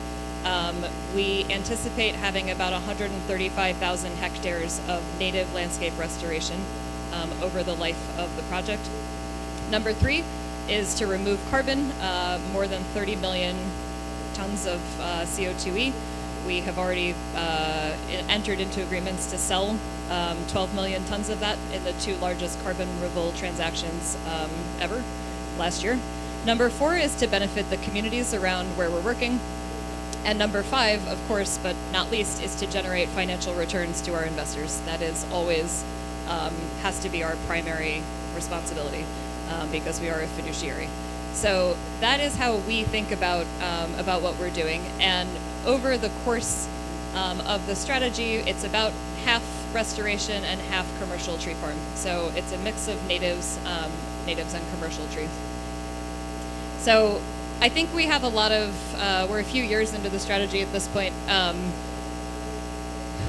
We anticipate having about 135,000 hectares of native landscape restoration over the life of the project. Number 3 is to remove carbon, more than 30 million tons of CO2e. We have already entered into agreements to sell 12 million tons of that in the 2 largest carbon removal transactions ever last year. Number 4 is to benefit the communities around where we're working. And number 5, of course, but not least, is to generate financial returns to our investors. That is always, has to be our primary responsibility because we are a fiduciary. So that is how we think about what we're doing. And over the course of the strategy, it's about half restoration and half commercial tree farm. So it's a mix of natives and commercial trees. So I think we have a lot of, we're a few years into the strategy at this point.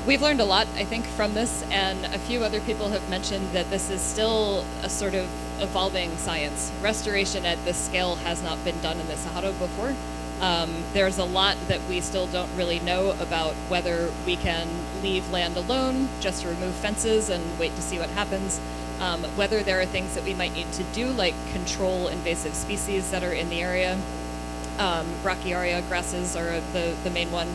We've learned a lot, I think, from this, and a few other people have mentioned that this is still a sort of evolving science. Restoration at this scale has not been done in the Cerrado before. There's a lot that we still don't really know about whether we can leave land alone, just remove fences and wait to see what happens. Whether there are things that we might need to do, like control invasive species that are in the area. Brachiaria grasses are the main one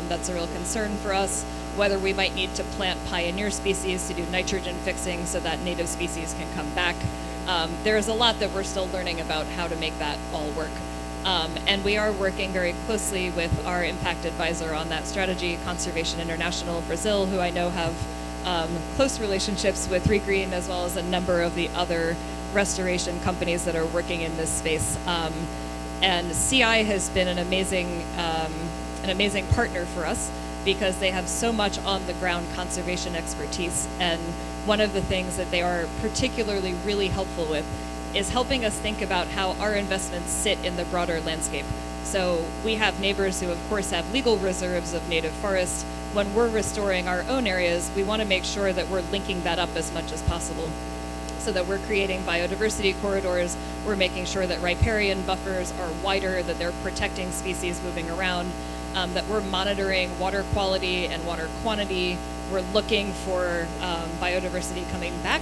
that's a real concern for us. Whether we might need to plant pioneer species to do nitrogen fixing so that native species can come back. There's a lot that we're still learning about how to make that all work. And we are working very closely with our impact advisor on that strategy, Conservation International Brazil, who I know have close relationships with Regreen, as well as a number of the other restoration companies that are working in this space. And CI has been an amazing partner for us because they have so much on the ground conservation expertise. And one of the things that they are particularly really helpful with is helping us think about how our investments sit in the broader landscape. So we have neighbors who of course have legal reserves of native forest. When we're restoring our own areas, we want to make sure that we're linking that up as much as possible, so that we're creating biodiversity corridors, we're making sure that riparian buffers are wider, that they're protecting species moving around, that we're monitoring water quality and water quantity, we're looking for biodiversity coming back,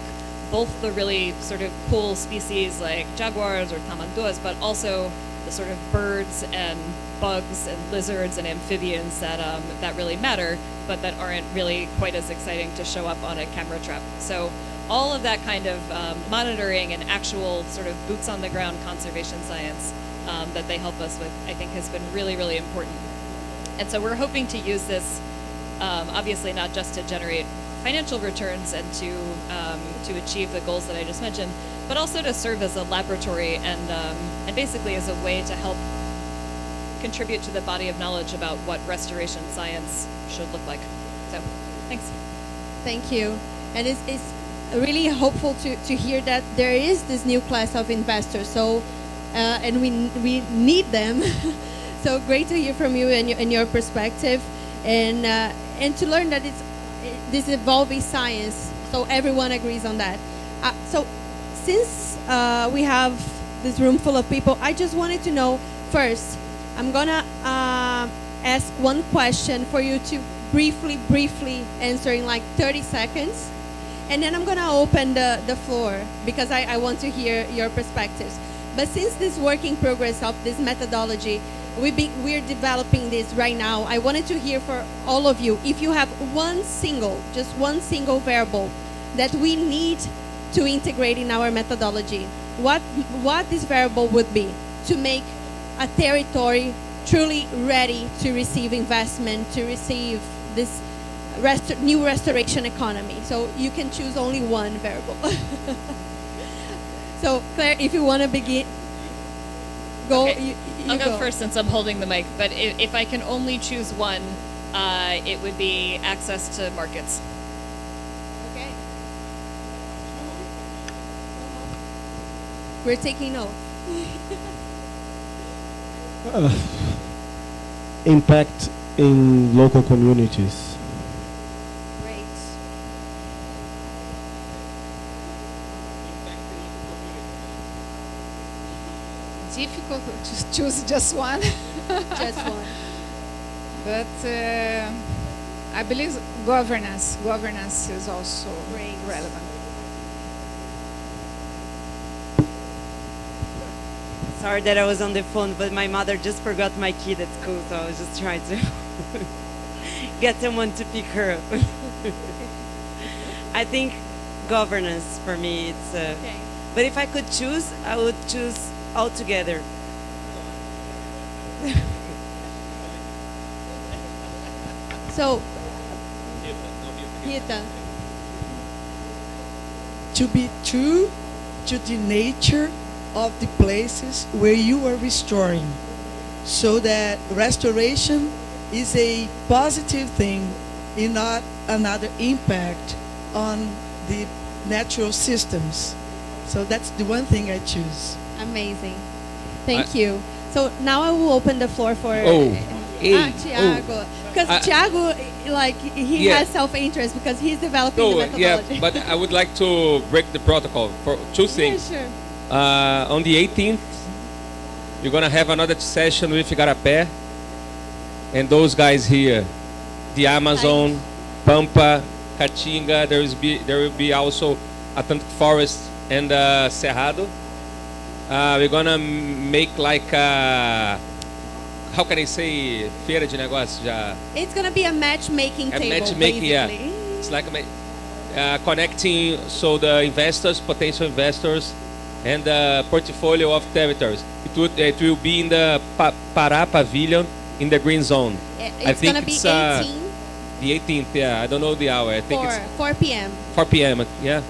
both the really sort of cool species like jaguars or tamanduas, but also the sort of birds and bugs and lizards and amphibians that really matter, but that aren't really quite as exciting to show up on a camera trap. So all of that kind of monitoring and actual sort of boots on the ground conservation science that they help us with, I think has been really, really important. And so we're hoping to use this, obviously not just to generate financial returns and to achieve the goals that I just mentioned, but also to serve as a laboratory and basically as a way to help contribute to the body of knowledge about what restoration science should look like. So, thanks. Thank you. And it's really hopeful to hear that there is this new class of investors. So, and we need them. So great to hear from you and your perspective, and to learn that it's this evolving science. So everyone agrees on that. So since we have this room full of people, I just wanted to know first. I'm gonna ask one question for you to briefly answer in like 30 seconds. And then I'm gonna open the floor because I want to hear your perspectives. But since this work in progress of this methodology, we're developing this right now, I wanted to hear for all of you, if you have just one single variable that we need to integrate in our methodology, what this variable would be to make a territory truly ready to receive investment, to receive this new restoration economy. So you can choose only one variable. So Claire, if you want to begin, go. Okay. I'll go first since I'm holding the mic. But if I can only choose one, it would be access to markets. We're taking note. Impact in local communities. Great. Difficult to choose just one. Just one. But I believe governance. Governance is also relevant. Sorry that I was on the phone, but my mother just forgot my kid at school, so I was just trying to get someone to pick her up. I think governance for me, it's. Okay. But if I could choose, I would choose all together. So, Rita. To be true to the nature of the places where you are restoring, so that restoration is a positive thing and not another impact on the natural systems. So that's the one thing I choose. Amazing. Thank you. So now I will open the floor for Thiago. Because Thiago, like, he has self-interest because he's developing the methodology. Yeah, but I would like to break the protocol for two things. Yeah, sure. On the 18th, you're going to have another session with Igarapé and those guys here. The Amazon, Pampa, Caatinga, there will be also Atlantic Forest and Cerrado. We're going to make like a, how can I say, feira de negócio já? It's going to be a matchmaking table, Matchmaking, yeah. It's like connecting so the investors, potential investors, and the portfolio of territories. It will be in the Pará Pavilion in the green zone. It's going to be 18? The 18th, yeah. I don't know the hour. I think it's 4 p.m. 4 p.m., yeah.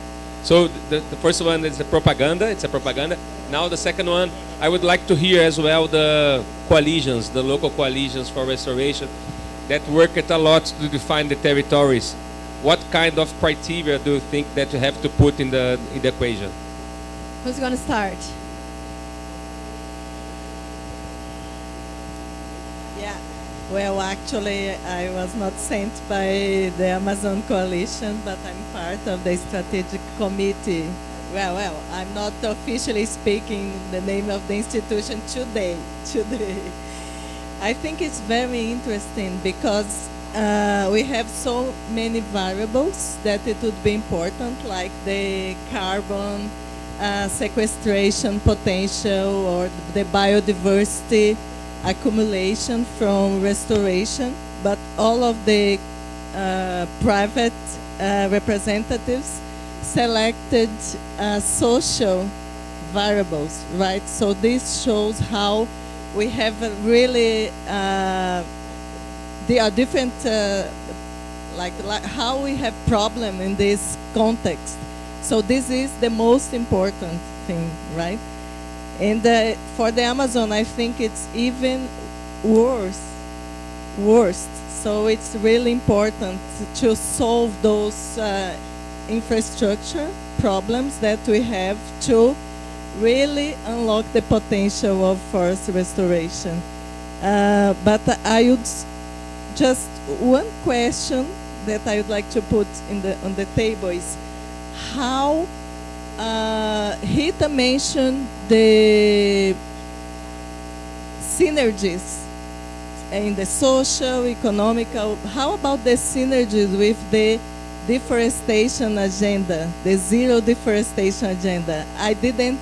So the first one is the propaganda. It's a propaganda. Now the second one, I would like to hear as well the coalitions, the local coalitions for restoration that work a lot to define the territories. What kind of criteria do you think that you have to put in the equation? Who's going to start? Yeah. Well, actually, I was not sent by the Amazon Coalition, but I'm part of the strategic committee. Well, I'm not officially speaking the name of the institution today. I think it's very interesting because we have so many variables that it would be important, like the carbon sequestration potential or the biodiversity accumulation from restoration, but all of the private representatives selected social variables, right? So this shows how we have really, there are different, like how we have problem in this context. So this is the most important thing, right? And for the Amazon, I think it's even worse. So it's really important to solve those infrastructure problems that we have to really unlock the potential of forest restoration. But I would just one question that I would like to put on the table is how Rita mentioned the synergies in the social, economical. How about the synergies with the deforestation agenda, the zero deforestation agenda? I didn't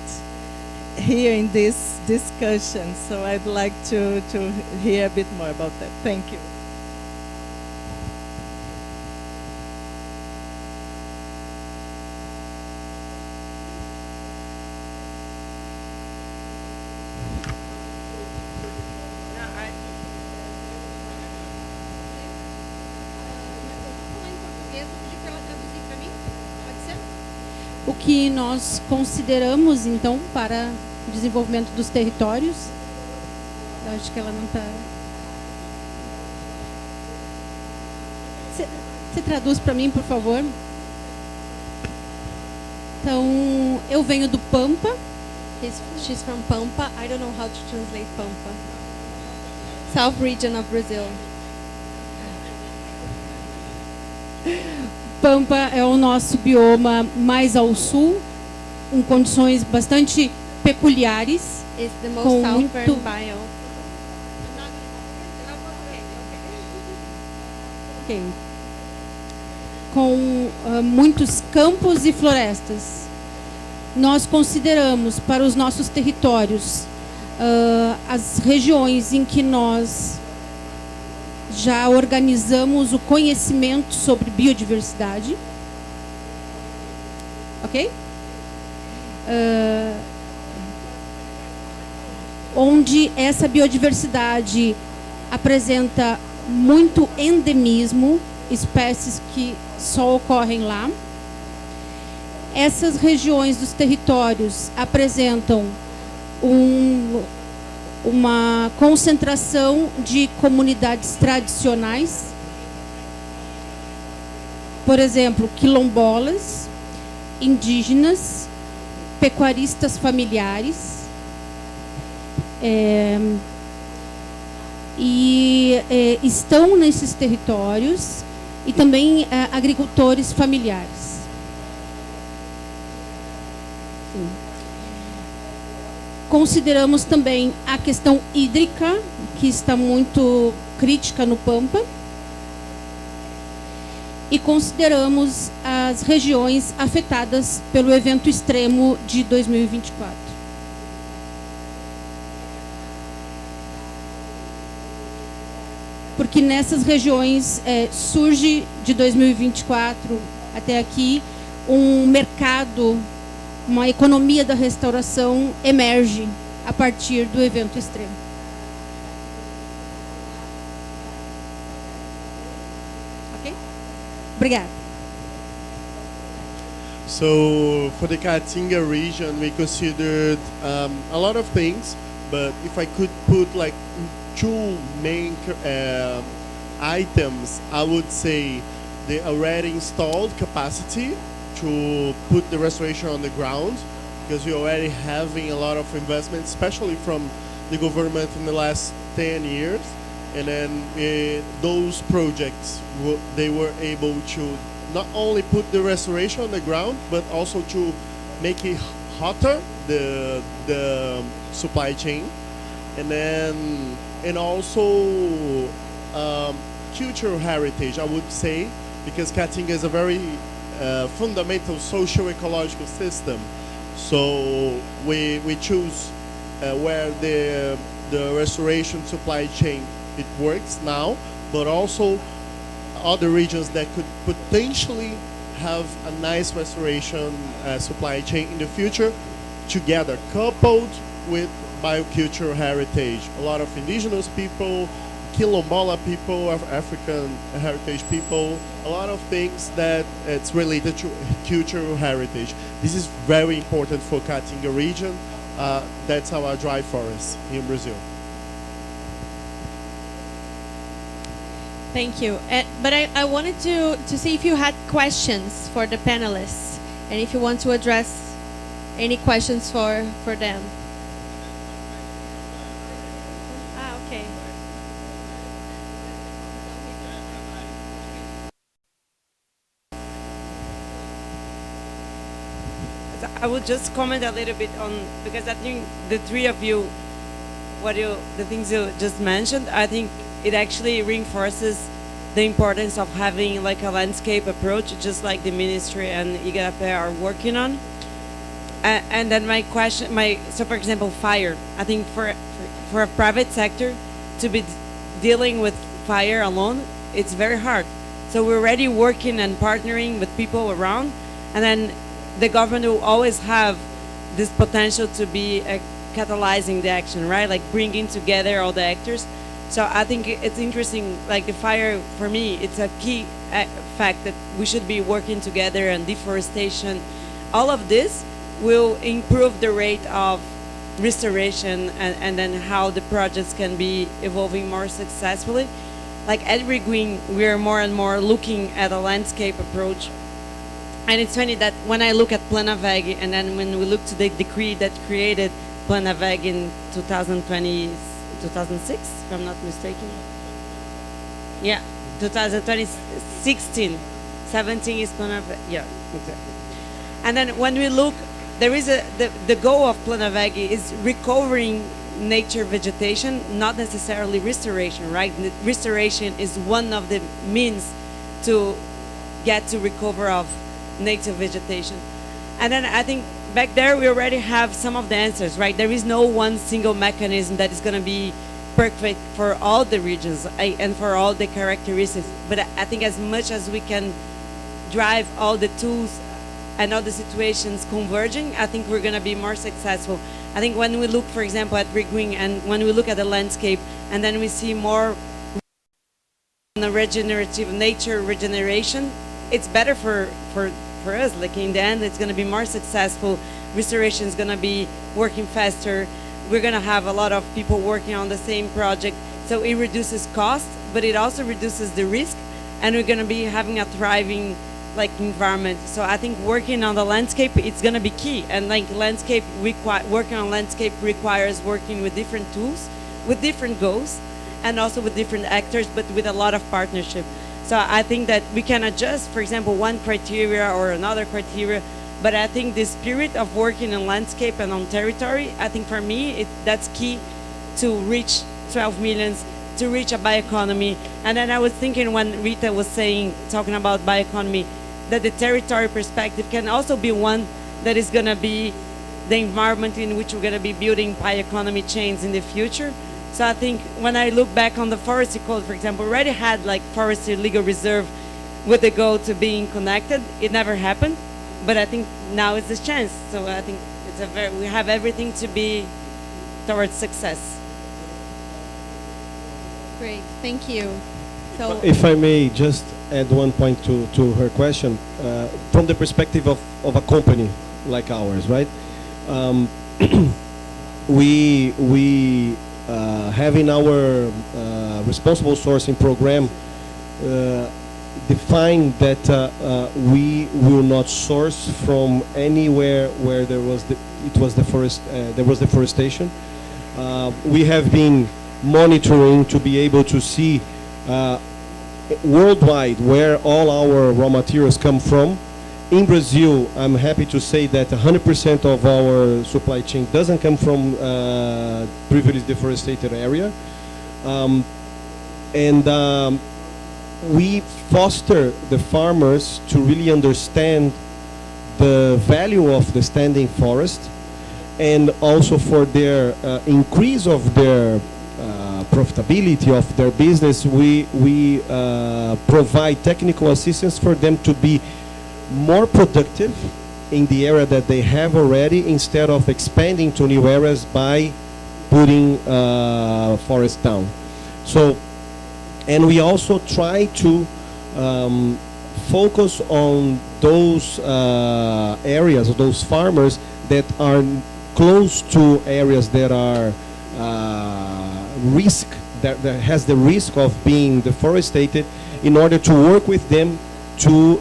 hear in this discussion, so I'd like to hear a bit more about that. Thank you. O que nós consideramos, então, para o desenvolvimento dos territórios. Eu acho que ela não está... Você traduz para mim, por favor? Então, eu venho do Pampa, She's from Pampa. I don't know how to translate Pampa. South region of Brazil. Pampa é o nosso bioma mais ao sul, em condições bastante peculiares. It's the most com southern muito, bio. ok, com muitos campos e florestas. Nós consideramos para os nossos territórios as regiões em que nós já organizamos o conhecimento sobre biodiversidade, ok? Onde essa biodiversidade apresenta muito endemismo, espécies que só ocorrem lá. Essas regiões dos territórios apresentam uma concentração de comunidades tradicionais, por exemplo, quilombolas, indígenas, pecuaristas familiares, estão nesses territórios, e também agricultores familiares. Sim. Consideramos também a questão hídrica, que está muito crítica no Pampa, e consideramos as regiões afetadas pelo evento extremo de 2024. Porque nessas regiões surge de 2024 até aqui um mercado, uma economia da restauração emerge a partir do evento extremo. Ok? Obrigada. So for the Caatinga region, we considered a lot of things, but if I could put like two main items, I would say the already installed capacity to put the restoration on the ground, because we're already having a lot of investment, especially from the government in the last 10 years. And then those projects, they were able to not only put the restoration on the ground, but also to make it hotter, the supply chain. And then, and also cultural heritage, I would say, because Caatinga is a very fundamental socio-ecological system. So we choose where the restoration supply chain, it works now, but also other regions that could potentially have a nice restoration supply chain in the future, together, coupled with biocultural heritage. A lot of indigenous people, Quilombola people, African heritage people, a lot of things that it's related to cultural heritage. This is very important for Caatinga region. That's our dry forest here in Brazil. Thank you. But I wanted to see if you had questions for the panelists, and if you want to address any questions for them. Okay. I would just comment a little bit on, because I think the three of you, the things you just mentioned, I think it actually reinforces the importance of having like a landscape approach, just like the ministry and ICRAF are working on. And then my question, so for example, fire. I think for a private sector to be dealing with fire alone, it's very hard. So we're already working and partnering with people around, and then the government will always have this potential to be catalyzing the action, right? Like bringing together all the actors. So I think it's interesting, like the fire, for me, it's a key fact that we should be working together, and deforestation. All of this will improve the rate of restoration, and then how the projects can be evolving more successfully. Like at Green, we are more and more looking at a landscape approach And it's funny that when I look at Planaveg, and then when we look to the decree that created Planaveg in 2006, if I'm not mistaken. Yeah, 2016. 17 is Planaveg. Yeah, exactly. And then when we look, there is the goal of Planaveg is recovering nature vegetation, not necessarily restoration, right? Restoration is one of the means to get to recover of native vegetation. And then I think back there we already have some of the answers, right? There is no one single mechanism that is going to be perfect for all the regions and for all the characteristics. But I think as much as we can drive all the tools and all the situations converging, I think we're going to be more successful. I think when we look, for example, at regreen, and when we look at the landscape, and then we see more the regenerative nature regeneration, it's better for us. Like in the end, it's going to be more successful. Restoration is going to be working faster. We're going to have a lot of people working on the same project. So it reduces cost, but it also reduces the risk, and we're going to be having a thriving environment. So I think working on the landscape, it's going to be key. And working on landscape requires working with different tools, with different goals, and also with different actors, but with a lot of partnership. So I think that we can adjust, for example, one criteria or another criteria, but I think the spirit of working on landscape and on territory, I think for me, that's key to reach 12 millions, to reach a bioeconomy. And then I was thinking when Rita was talking about bioeconomy, that the territory perspective can also be one that is going to be the environment in which we're going to be building bioeconomy chains in the future. So I think when I look back on the forestry code, for example, we already had forestry legal reserve with the goal to being connected. It never happened, but I think now is the chance. So I think we have everything to be towards success. Great, thank you. So, if I may just add one point to her question, from the perspective of a company like ours, right? We have in our responsible sourcing program defined that we will not source from anywhere where there was deforestation. We have been monitoring to be able to see worldwide where all our raw materials come from. In Brazil, I'm happy to say that 100% of our supply chain doesn't come from previously deforested area. We foster the farmers to really understand the value of the standing forest, and also for their increase of their profitability of their business, we provide technical assistance for them to be more productive in the area that they have already, instead of expanding to new areas by putting forest down. So, and we also try to focus on those areas, those farmers that are close to areas that are that has the risk of being deforested, in order to work with them to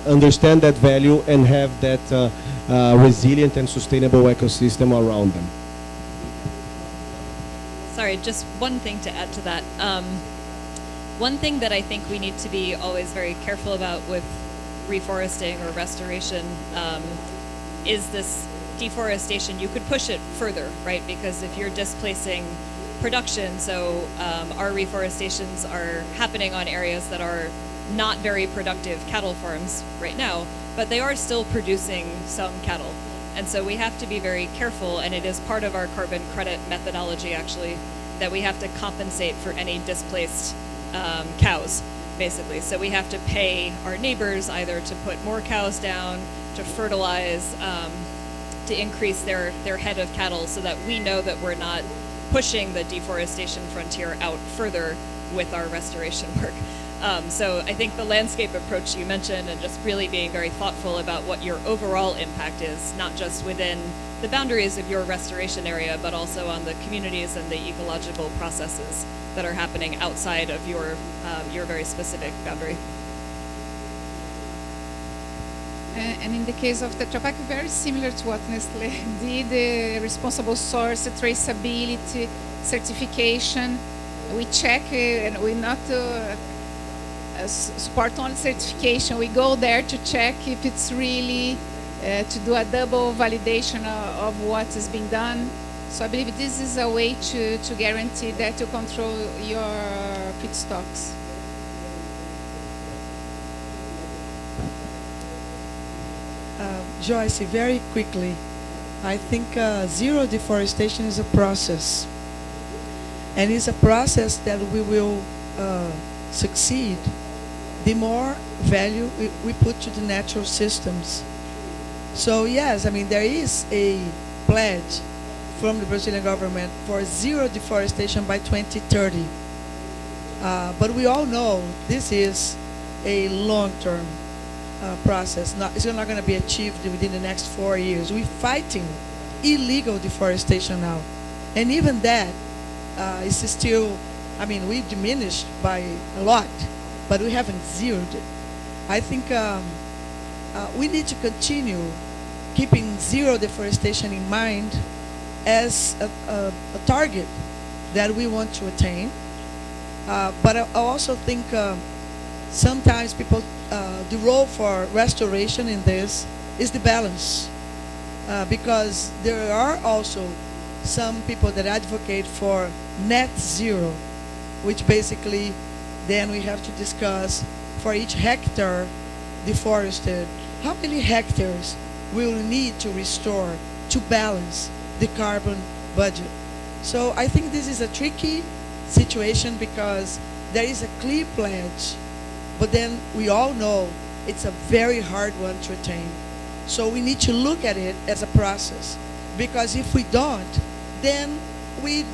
understand that value and have that resilient and sustainable ecosystem around them. Sorry, just one thing to add to that. One thing that I think we need to be always very careful about with reforesting or restoration is this deforestation. You could push it further, right? Because if you're displacing production, so our reforestations are happening on areas that are not very productive cattle farms right now, but they are still producing some cattle. And so we have to be very careful, and it is part of our carbon credit methodology actually, that we have to compensate for any displaced cows, basically. So we have to pay our neighbors either to put more cows down, to fertilize, to increase their head of cattle, so that we know that we're not pushing the deforestation frontier out further with our restoration work. So I think the landscape approach you mentioned, and just really being very thoughtful about what your overall impact is, not just within the boundaries of your restoration area, but also on the communities and the ecological processes that are happening outside of your very specific boundary. And in the case of Tetra Pak, very similar to what Nestlé did, the responsible source, traceability, certification. We check, and we not support only certification. We go there to check if it's really to do a double validation of what is being done. So I believe this is a way to guarantee that you control your feedstocks. Joyce, very quickly, I think zero deforestation is a process. And it's a process that we will succeed the more value we put to the natural systems. So yes, I mean, there is a pledge from the Brazilian government for zero deforestation by 2030. But we all know this is a long-term process. It's not going to be achieved within the next 4 years. We're fighting illegal deforestation now. And even that is still, I mean, we diminished by a lot, but we haven't zeroed it. I think we need to continue keeping zero deforestation in mind as a target that we want to attain. But I also think sometimes people, the role for restoration in this is the balance. Because there are also some people that advocate for net zero, which basically then we have to discuss for each hectare deforested, how many hectares we will need to restore to balance the carbon budget. So I think this is a tricky situation because there is a clear pledge, but then we all know it's a very hard one to attain. So we need to look at it as a process, because if we don't, then we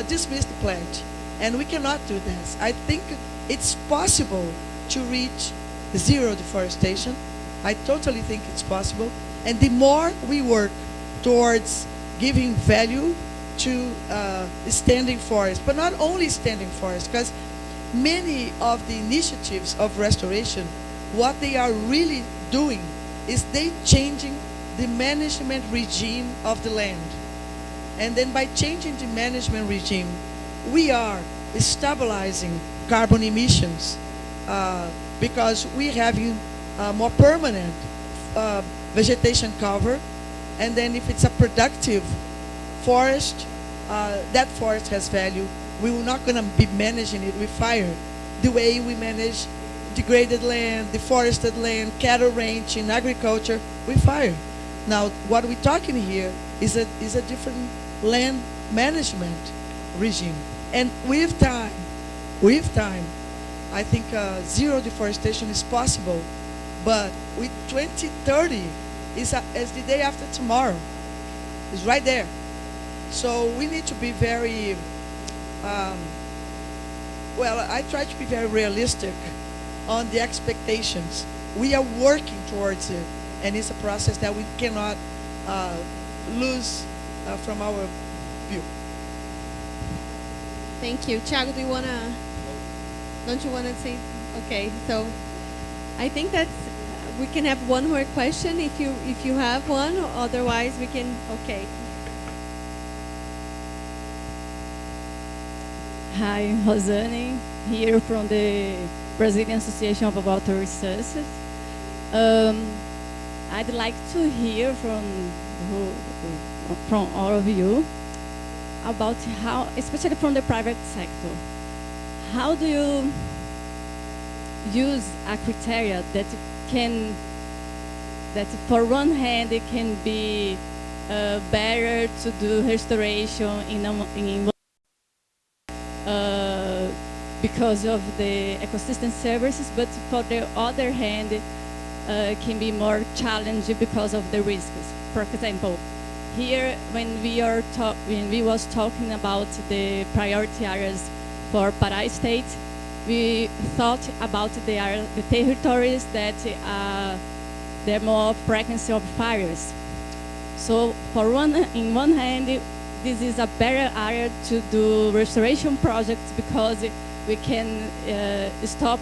dismiss the pledge, and we cannot do this. I think it's possible to reach zero deforestation. I totally think it's possible. And the more we work towards giving value to standing forest, but not only standing forest, because many of the initiatives of restoration, what they are really doing is they changing the management regime of the land. And then by changing the management regime, we are stabilizing carbon emissions because we're having more permanent vegetation cover. And then if it's a productive forest, that forest has value. We are not going to be managing it with fire the way we manage degraded land, deforested land, cattle ranching, agriculture with fire. Now, what we're talking here is a different land management regime. And with time, I think zero deforestation is possible. But with 2030, is the day after tomorrow. It's right there. So we need to be very, well, I try to be very realistic on the expectations. We are working towards it, and it's a process that we cannot lose from our view. Thank you. Thiago, don't you want to say? Okay, so I think that we can have one more question if you have one, otherwise we can, okay. Hi, Rosane, here from the Brazilian Association of Water Resources. I'd like to hear from all of you about how, especially from the private sector, how do you use a criteria that for one hand it can be better to do restoration in because of the ecosystem services, but for the other hand can be more challenging because of the risks. For example, here when we was talking about the priority areas for Pará State, we thought about the territories that there are more frequency of fires. So in one hand, this is a better area to do restoration projects because we can stop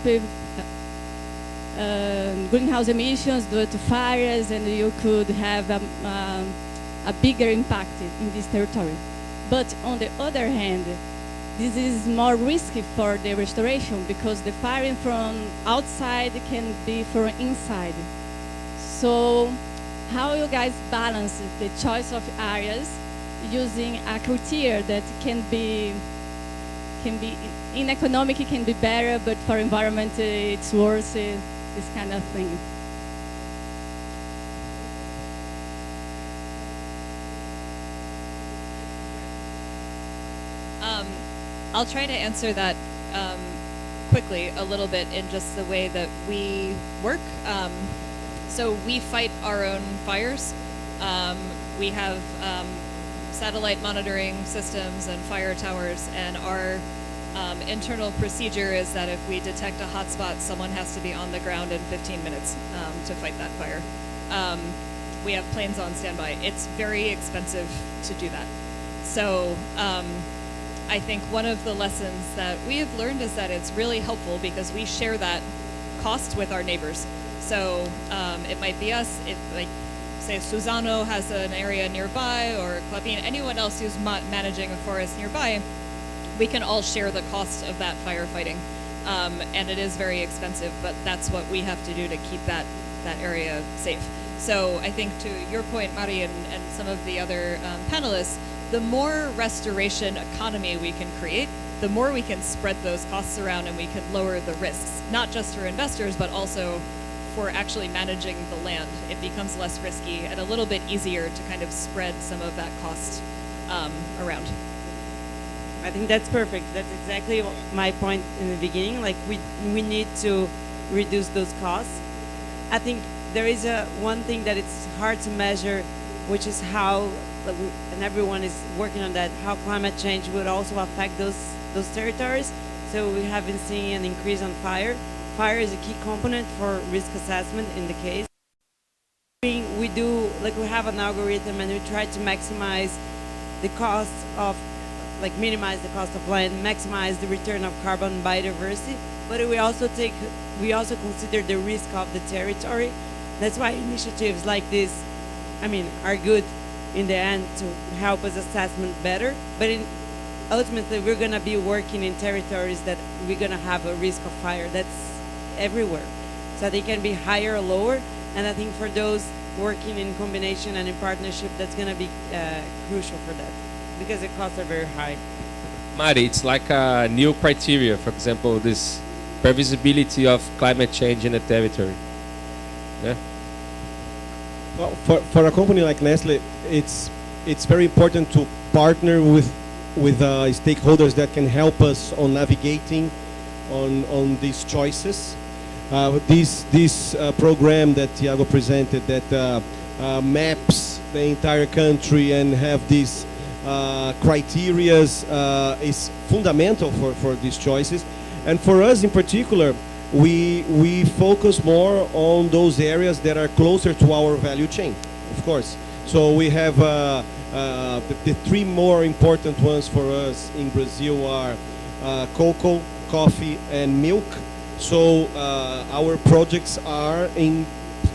greenhouse emissions due to fires, and you could have a bigger impact in this territory. But on the other hand, this is more risky for the restoration because the firing from outside can be from inside. So how you guys balance the choice of areas using a criteria that can be in economic it can be better, but for environment it's worse, this kind of thing. I'll try to answer that quickly a little bit in just the way that we work. So we fight our own fires. We have satellite monitoring systems and fire towers, and our internal procedure is that if we detect a hotspot, someone has to be on the ground in 15 minutes to fight that fire. We have planes on standby. It's very expensive to do that. So I think one of the lessons that we have learned is that it's really helpful because we share that cost with our neighbors. So it might be us, if like say Suzano has an area nearby, or Clapin, anyone else who's managing a forest nearby, we can all share the cost of that firefighting. And it is very expensive, but that's what we have to do to keep that area safe. So I think to your point, Mari, and some of the other panelists, the more restoration economy we can create, the more we can spread those costs around and we can lower the risks, not just for investors, but also for actually managing the land. It becomes less risky and a little bit easier to kind of spread some of that cost around. I think that's perfect. That's exactly my point in the beginning. Like we need to reduce those costs. I think there is one thing that it's hard to measure, which is how, and everyone is working on that, how climate change would also affect those territories. So we have been seeing an increase on fire. Fire is a key component for risk assessment in the case. We do, like we have an algorithm and we try to maximize the cost of, like minimize the cost of land, maximize the return of carbon and biodiversity, but we also consider the risk of the territory. That's why initiatives like this, are good in the end to help us assessment better, but ultimately we're gonna be working in territories that we're gonna have a risk of fire that's everywhere. So they can be higher or lower, and I think for those working in combination and in partnership, that's gonna be crucial for that, because the costs are very high. Mari, it's like a new criteria, for example, this previsibility of climate change in a territory. Yeah. Well, for a company like Nestle, it's very important to partner with stakeholders that can help us on navigating on these choices. This program that Thiago presented that maps the entire country and have these criterias is fundamental for these choices. And for us in particular, we focus more on those areas that are closer to our value chain, of course. So we have the three more important ones for us in Brazil are cocoa, coffee, and milk. So our projects are in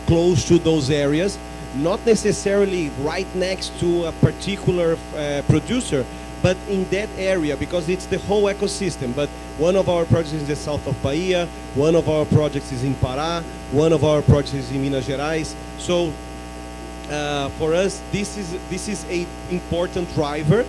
close to those areas, not necessarily right next to a particular producer, but in that area, because it's the whole ecosystem. But one of our projects is in the south of Bahia, one of our projects is in Pará, one of our projects is in Minas Gerais. So for us, this is a important driver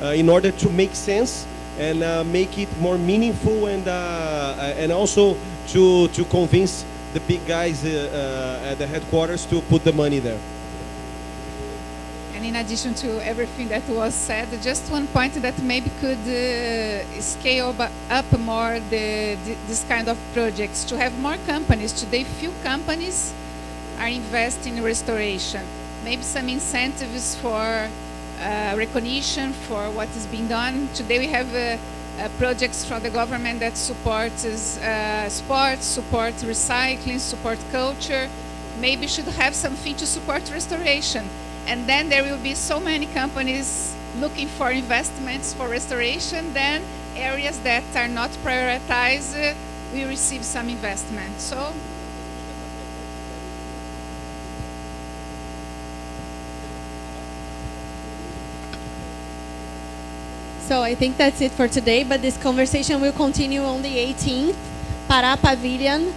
in order to make sense and make it more meaningful, and also to convince the big guys at the headquarters to put the money there. And in addition to everything that was said, just one point that maybe could scale up more this kind of projects, to have more companies. Today, few companies are investing in restoration. Maybe some incentives for recognition for what is being done. Today we have projects from the government that supports sports, support recycling, support culture. Maybe should have something to support restoration. And then there will be so many companies looking for investments for restoration, then areas that are not prioritized will receive some investment. So So I think that's it for today, but this conversation will continue on the 18th, Pará Pavilion,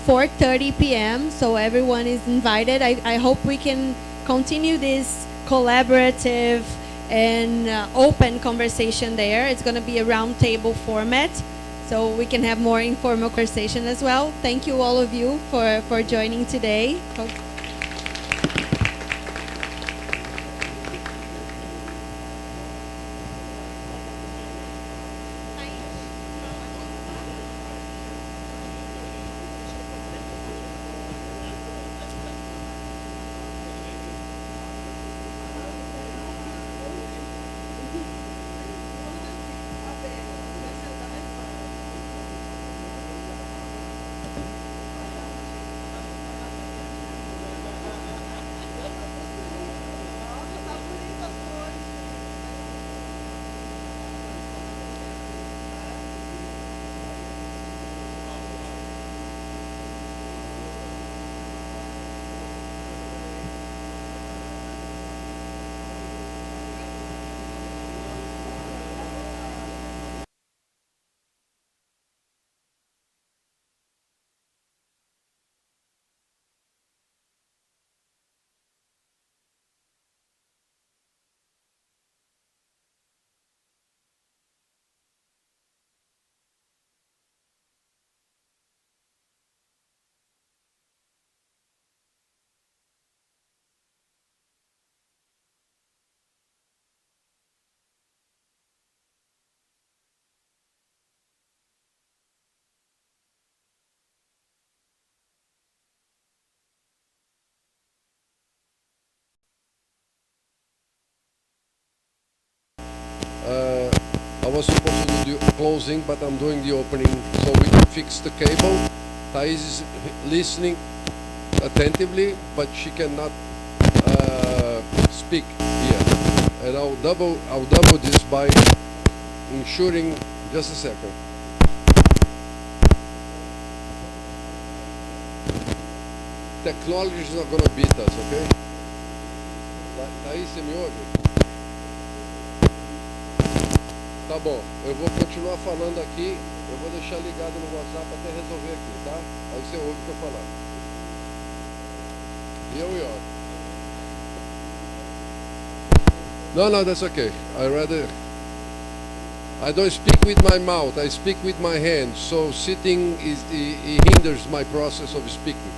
4:30 p.m. So everyone is invited. I hope we can continue this collaborative and open conversation there. It's going to be a roundtable format, so we can have more informal conversation as well. Thank you all of you for joining today. I was supposed to do the closing, but I'm doing the opening so we can fix the cable. Thais is listening attentively, but she cannot speak here. And I'll double this by ensuring, just a second. Technology is not going to beat us, okay? Thais, você me ouve? Tá bom, eu vou continuar falando aqui, eu vou deixar ligado no WhatsApp até resolver aqui, tá? Aí você ouve o que eu falar. Here we are. No, that's okay. I don't speak with my mouth, I speak with my hands, so sitting it hinders my process of speaking.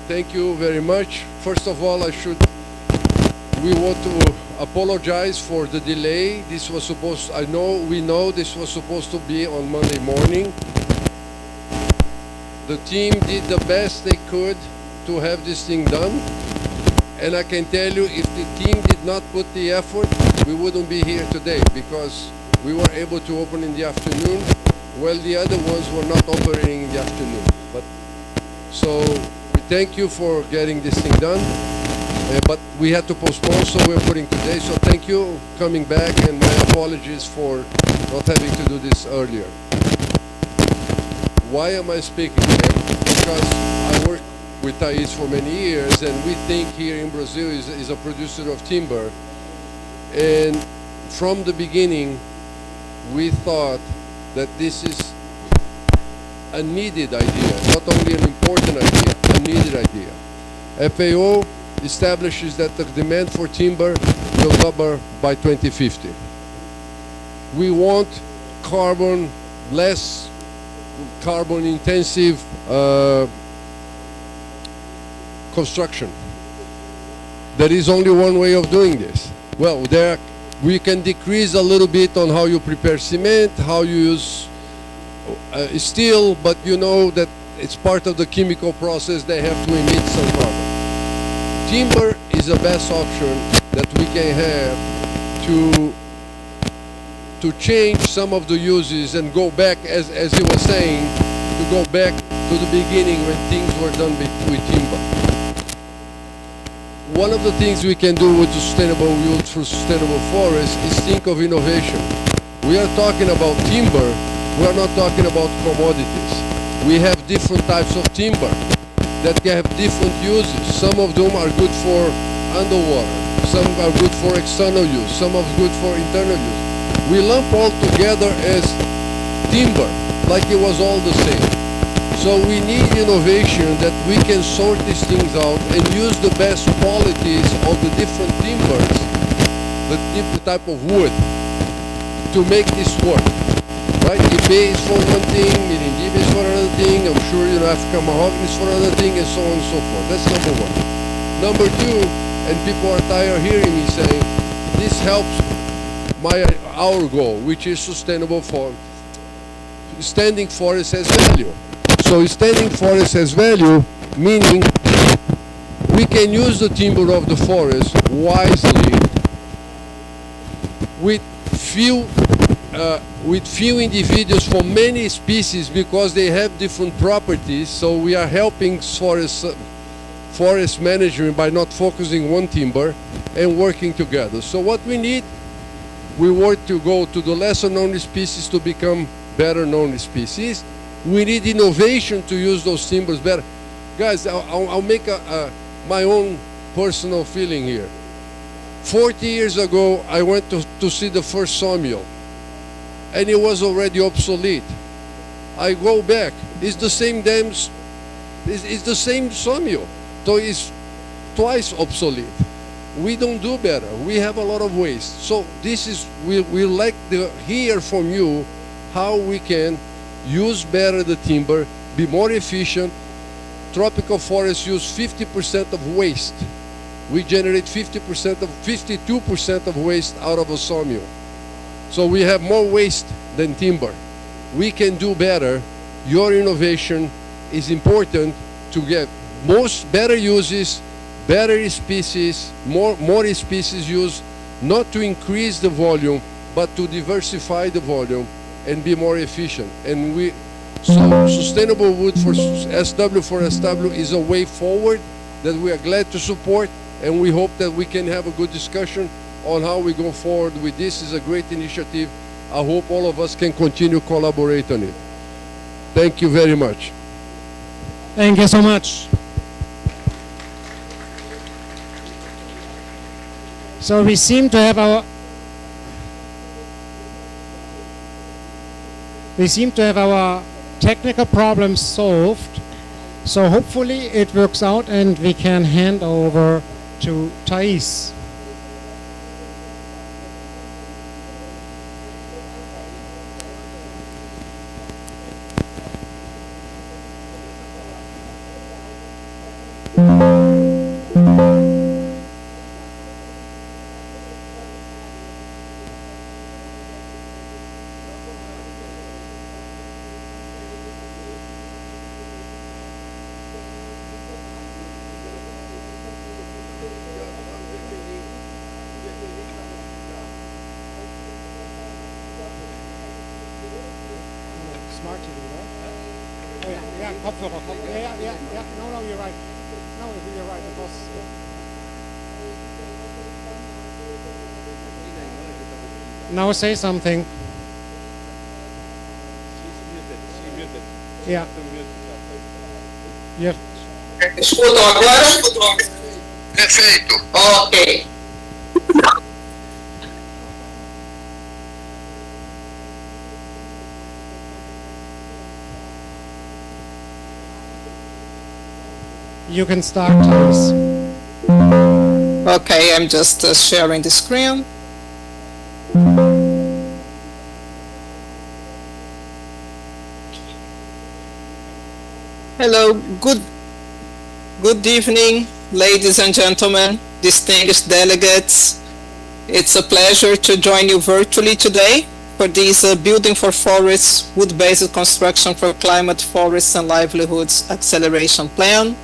Thank you very much. First of all, we want to apologize for the delay. This was we know this was supposed to be on Monday morning. The team did the best they could to have this thing done. And I can tell you, if the team did not put the effort, we wouldn't be here today, because we were able to open in the afternoon, while the other ones were not operating in the afternoon. So we thank you for getting this thing done. But we had to postpone, so we're putting today. So thank you coming back, and my apologies for not having to do this earlier. Why am I speaking? Because I worked with Thais for many years, and we think here in Brazil is a producer of timber. And from the beginning, we thought that this is a needed idea, not only an important idea, a needed idea. FAO establishes that the demand for timber will double by 2050. We want less carbon intensive construction. There is only one way of doing this. Well, we can decrease a little bit on how you prepare cement, how you use steel, but you know that it's part of the chemical process. They have to emit some carbon. Timber is the best option that we can have to change some of the uses and go back, as he was saying, to go back to the beginning when things were done with timber. One of the things we can do with sustainable use for sustainable forests is think of innovation. We are talking about timber, we are not talking about commodities. We have different types of timber that can have different uses. Some of them are good for underwater. some are good for external use, some are good for internal use. We lump all together as timber, like it was all the same. So we need innovation that we can sort these things out and use the best qualities of the different timbers, the different type of wood, to make this work. Right? Ipe is for one thing, Mirindiba is for another thing, I'm sure African mahogany is for another thing, and so on and so forth. That's number one. Number two, and people are tired of hearing me saying, this helps our goal, which is sustainable for standing forest has value. So standing forest has value, meaning we can use the timber of the forest wisely with few individuals for many species because they have different properties. So we are helping forest management by not focusing one timber and working together. So what we need, we work to go to the lesser known species to become better known species. We need innovation to use those timbers better. Guys, I'll make my own personal feeling here. 40 years ago, I went to see the first sawmill, and it was already obsolete. I go back, it's the same it's the same sawmill, so it's twice obsolete. We don't do better. We have a lot of waste. So this is, we like to hear from you how we can use better the timber, be more efficient. Tropical forests use 50% of waste. We generate 52% of waste out of a sawmill. So we have more waste than timber. We can do better. Your innovation is important to get better uses, better species, more species used, not to increase the volume, but to diversify the volume and be more efficient. And so sustainable wood for SW is a way forward that we are glad to support, and we hope that we can have a good discussion on how we go forward with this. Is a great initiative. I hope all of us can continue to collaborate on it. Thank you very much. Thank you so much. So we seem to have our technical problems solved. So hopefully it works out and we can hand over to Thais. Smart TV, right? Oh yeah, Kopfhörer. Yeah. No, you're right. No, you're right. Because now say something. Yeah. Yeah. Escutam agora? Perfeito. Ok. You can start, Thais. Okay, I'm just sharing the screen. Hello, good evening, ladies and gentlemen, distinguished delegates. It's a pleasure to join you virtually today for this Building for Forests Wood-Based Construction for Climate, Forests and Livelihoods Acceleration Plan.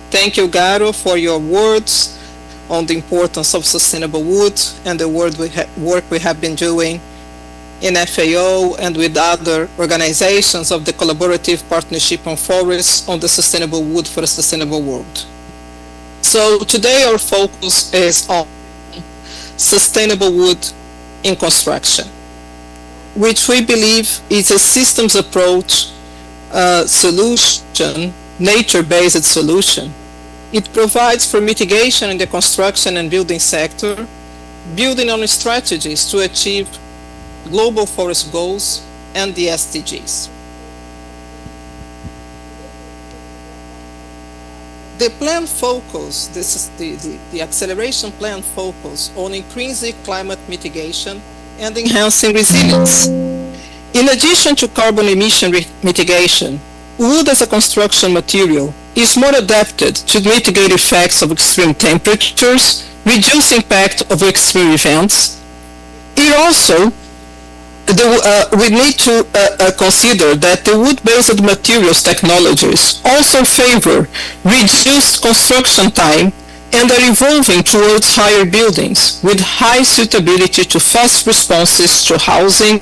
Thank you, Garo, for your words on the importance of sustainable wood and the work we have been doing in FAO and with other organizations of the Collaborative Partnership on Forests on the Sustainable Wood for a Sustainable World. So today our focus is on sustainable wood in construction, which we believe is a systems approach solution, nature-based solution It provides for mitigation in the construction and building sector, building on strategies to achieve global forest goals and the SDGs. The plan focus, this is the acceleration plan focus on increasing climate mitigation and enhancing resilience. In addition to carbon emission mitigation, wood as a construction material is more adapted to mitigate effects of extreme temperatures, reduce impact of extreme events. It also, we need to consider that the wood-based materials technologies also favor reduced construction time and are evolving towards higher buildings with high suitability to fast responses to housing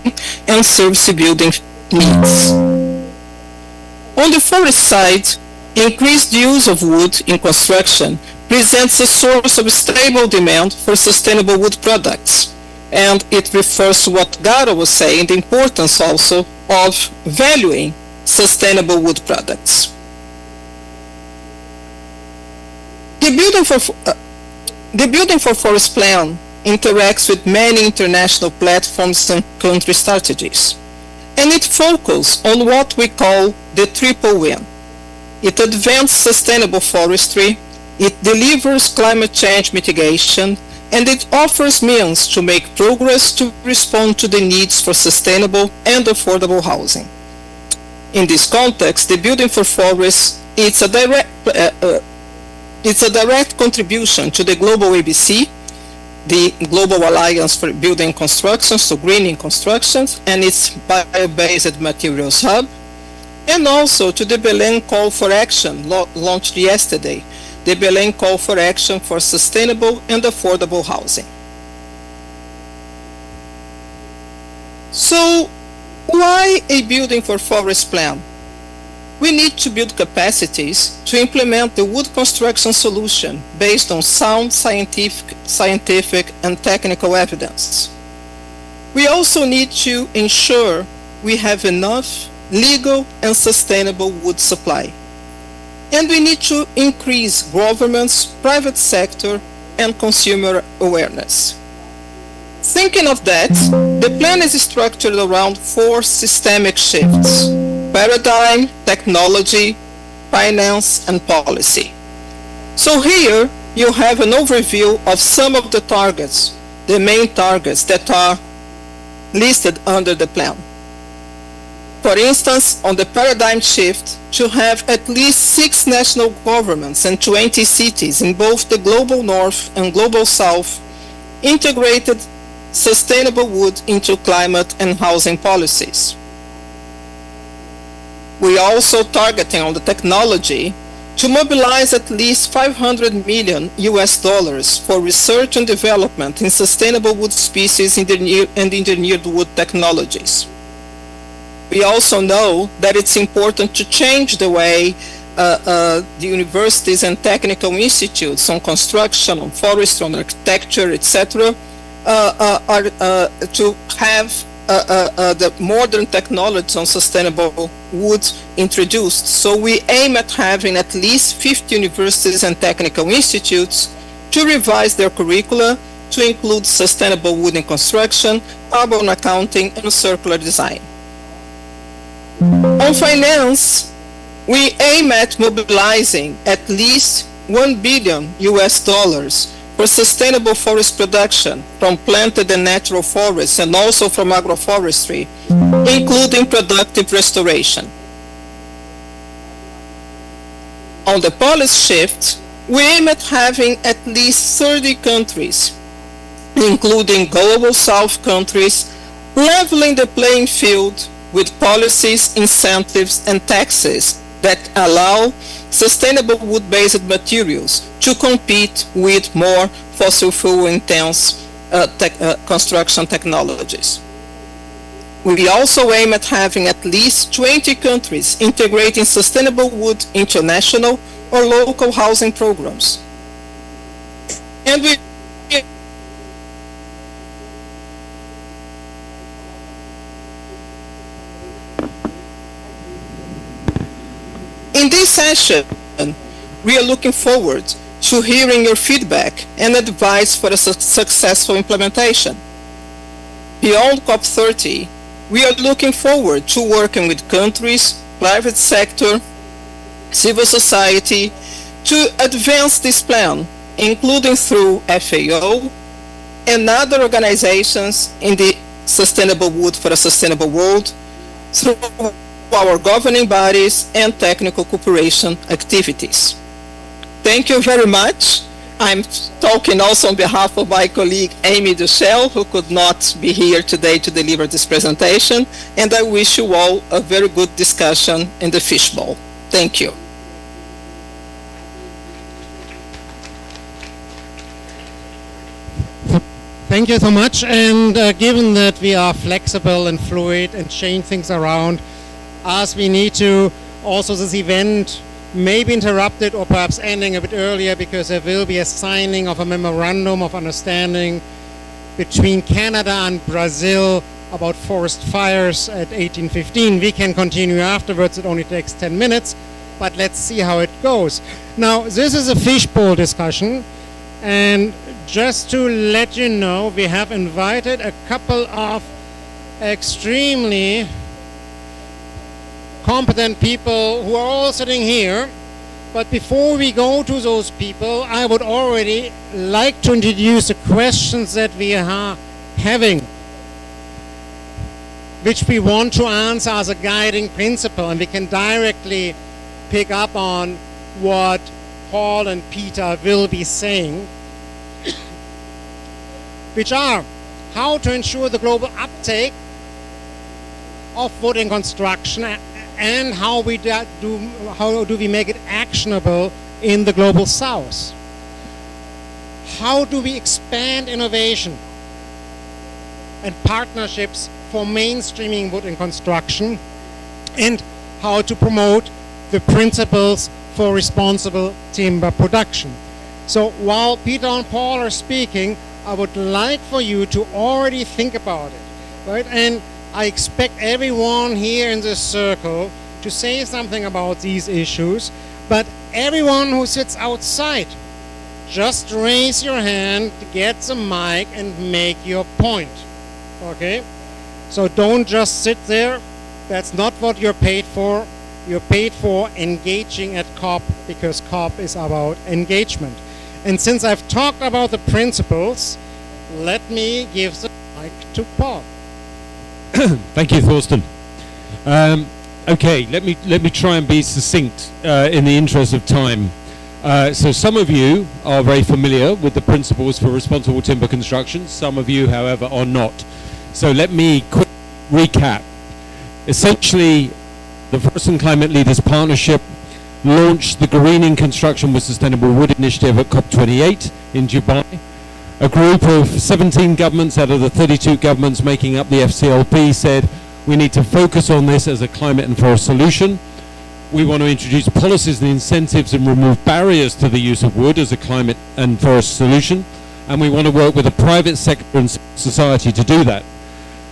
and service building needs. On the forest side, increased use of wood in construction presents a source of stable demand for sustainable wood products. And it refers to what Garo was saying, the importance also of valuing sustainable wood products. The Building for Forest Plan interacts with many international platforms and country strategies, and it focuses on what we call the triple win. It advances sustainable forestry, it delivers climate change mitigation, and it offers means to make progress to respond to the needs for sustainable and affordable housing. In this context, the Building for Forests is a direct contribution to the global ABC, the Global Alliance for Building Constructions, so greening constructions, and its bio-based materials hub, and also to the Belém Call for Action launched yesterday, the Belém Call for Action for Sustainable and Affordable Housing. So, why a Building for Forest plan? We need to build capacities to implement the wood construction solution based on sound scientific and technical evidence. We also need to ensure we have enough legal and sustainable wood supply. And we need to increase government's, private sector, and consumer awareness. Thinking of that, the plan is structured around 4 systemic shifts: paradigm, technology, finance, and policy. So here you have an overview of some of the targets, the main targets that are listed under the plan. For instance, on the paradigm shift, to have at least 6 national governments and 20 cities in both the global north and global south integrated sustainable wood into climate and housing policies. We are also targeting on the technology to mobilize at least $500 million for research and development in sustainable wood species and engineered wood technologies. We also know that it's important to change the way the universities and technical institutes on construction, on forestry, on architecture, etc., to have the modern technologies on sustainable wood introduced. So we aim at having at least 50 universities and technical institutes to revise their curricula to include sustainable wood in construction, carbon accounting, and circular design. On finance, we aim at mobilizing at least $1 billion for sustainable forest production from planted and natural forests and also from agroforestry, including productive restoration. On the policy shift, we aim at having at least 30 countries, including global south countries, leveling the playing field with policies, incentives, and taxes that allow sustainable wood-based materials to compete with more fossil fuel-intense construction technologies. We also aim at having at least 20 countries integrating sustainable wood into national or local housing programs. And we In this session, we are looking forward to hearing your feedback and advice for a successful implementation. Beyond COP30, we are looking forward to working with countries, private sector, civil society to advance this plan, including through FAO and other organizations in the Sustainable Wood for a Sustainable World, through our governing bodies and technical cooperation activities. Thank you very much. I'm talking also on behalf of my colleague Amy Duchel, who could not be here today to deliver this presentation, and I wish you all a very good discussion in the Fishbowl. Thank you. Thank you so much. And given that we are flexible and fluid and change things around, as we need to, also this event may be interrupted or perhaps ending a bit earlier because there will be a signing of a memorandum of understanding between Canada and Brazil about forest fires at 1815. We can continue afterwards. It only takes 10 minutes, but let's see how it goes. Now, this is a fishbowl discussion, and just to let you know, we have invited a couple of extremely competent people who are all sitting here. But before we go to those people, I would already like to introduce the questions that we are having, which we want to answer as a guiding principle, and we can directly pick up on what Paul and Peter will be saying, which are how to ensure the global uptake of wood in construction, and how do we make it actionable in the global south? How do we expand innovation and partnerships for mainstreaming wood in construction, and how to promote the principles for responsible timber production? So while Peter and Paul are speaking, I would like for you to already think about it, right? And I expect everyone here in this circle to say something about these issues, but everyone who sits outside, just raise your hand, get the mic, and make your point, okay? So don't just sit there. That's not what you're paid for. You're paid for engaging at COP, because COP is about engagement. And since I've talked about the principles, let me give the mic to Paul. Thank you, Thorsten. Okay, let me try and be succinct in the interest of time. So some of you are very familiar with the principles for responsible timber construction. Some of you, however, are not. So let me quick recap. Essentially, the Forest and Climate Leaders Partnership launched the Greening Construction with Sustainable Wood initiative at COP28 in Dubai. A group of 17 governments out of the 32 governments making up the FCLP said, we need to focus on this as a climate and forest solution. We want to introduce policies and incentives and remove barriers to the use of wood as a climate and forest solution. And we want to work with the private sector and society to do that.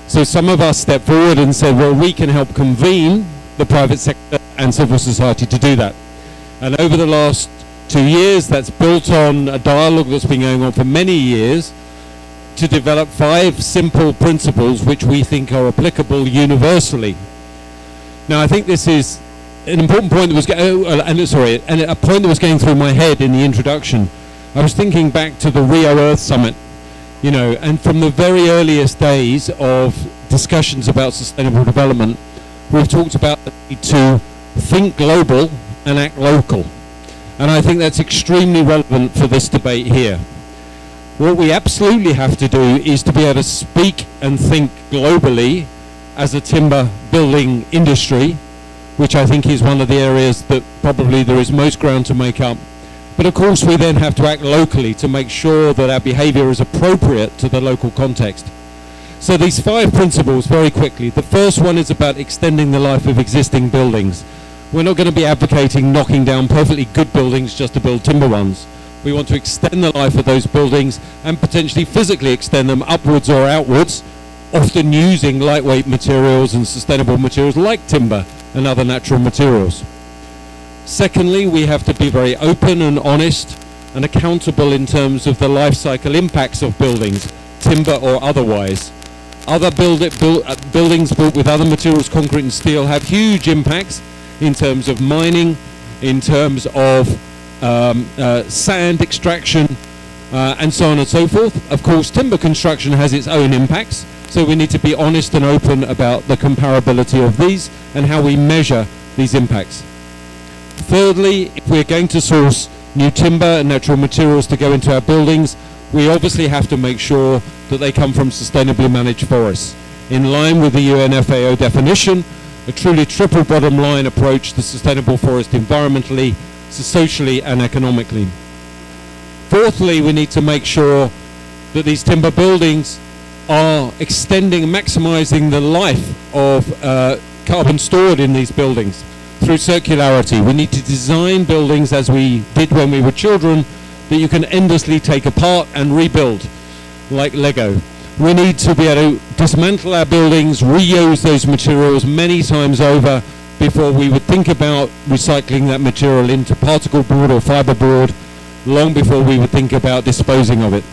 So some of us stepped forward and said, well, we can help convene the private sector and civil society to do that. And over the last 2 years, that's built on a dialogue that's been going on for many years to develop 5 simple principles which we think are applicable universally. Now, I think this is an important point that was a point that was going through my head in the introduction. I was thinking back to the Rio Earth Summit, you know, and from the very earliest days of discussions about sustainable development, we've talked about the need to think global and act local. And I think that's extremely relevant for this debate here. What we absolutely have to do is to be able to speak and think globally as a timber building industry, which I think is one of the areas that probably there is most ground to make up. But of course we then have to act locally to make sure that our behavior is appropriate to the local context. So these 5 principles, very quickly. The first one is about extending the life of existing buildings. We're not going to be advocating knocking down perfectly good buildings just to build timber ones. We want to extend the life of those buildings and potentially physically extend them upwards or outwards, often using lightweight materials and sustainable materials like timber and other natural materials. Secondly, we have to be very open and honest and accountable in terms of the life cycle impacts of buildings, timber or otherwise. Other buildings built with other materials, concrete and steel, have huge impacts in terms of mining, in terms of sand extraction, and so on and so forth. Of course, timber construction has its own impacts, so we need to be honest and open about the comparability of these and how we measure these impacts. Thirdly, if we're going to source new timber and natural materials to go into our buildings, we obviously have to make sure that they come from sustainably managed forests. In line with the UN FAO definition, a truly triple bottom line approach to sustainable forest environmentally, socially and economically. Fourthly, we need to make sure that these timber buildings are extending and maximizing the life of carbon stored in these buildings through circularity. We need to design buildings as we did when we were children that you can endlessly take apart and rebuild like Lego. We need to be able to dismantle our buildings, reuse those materials many times over before we would think about recycling that material into particle board or fiber board, long before we would think about disposing of it.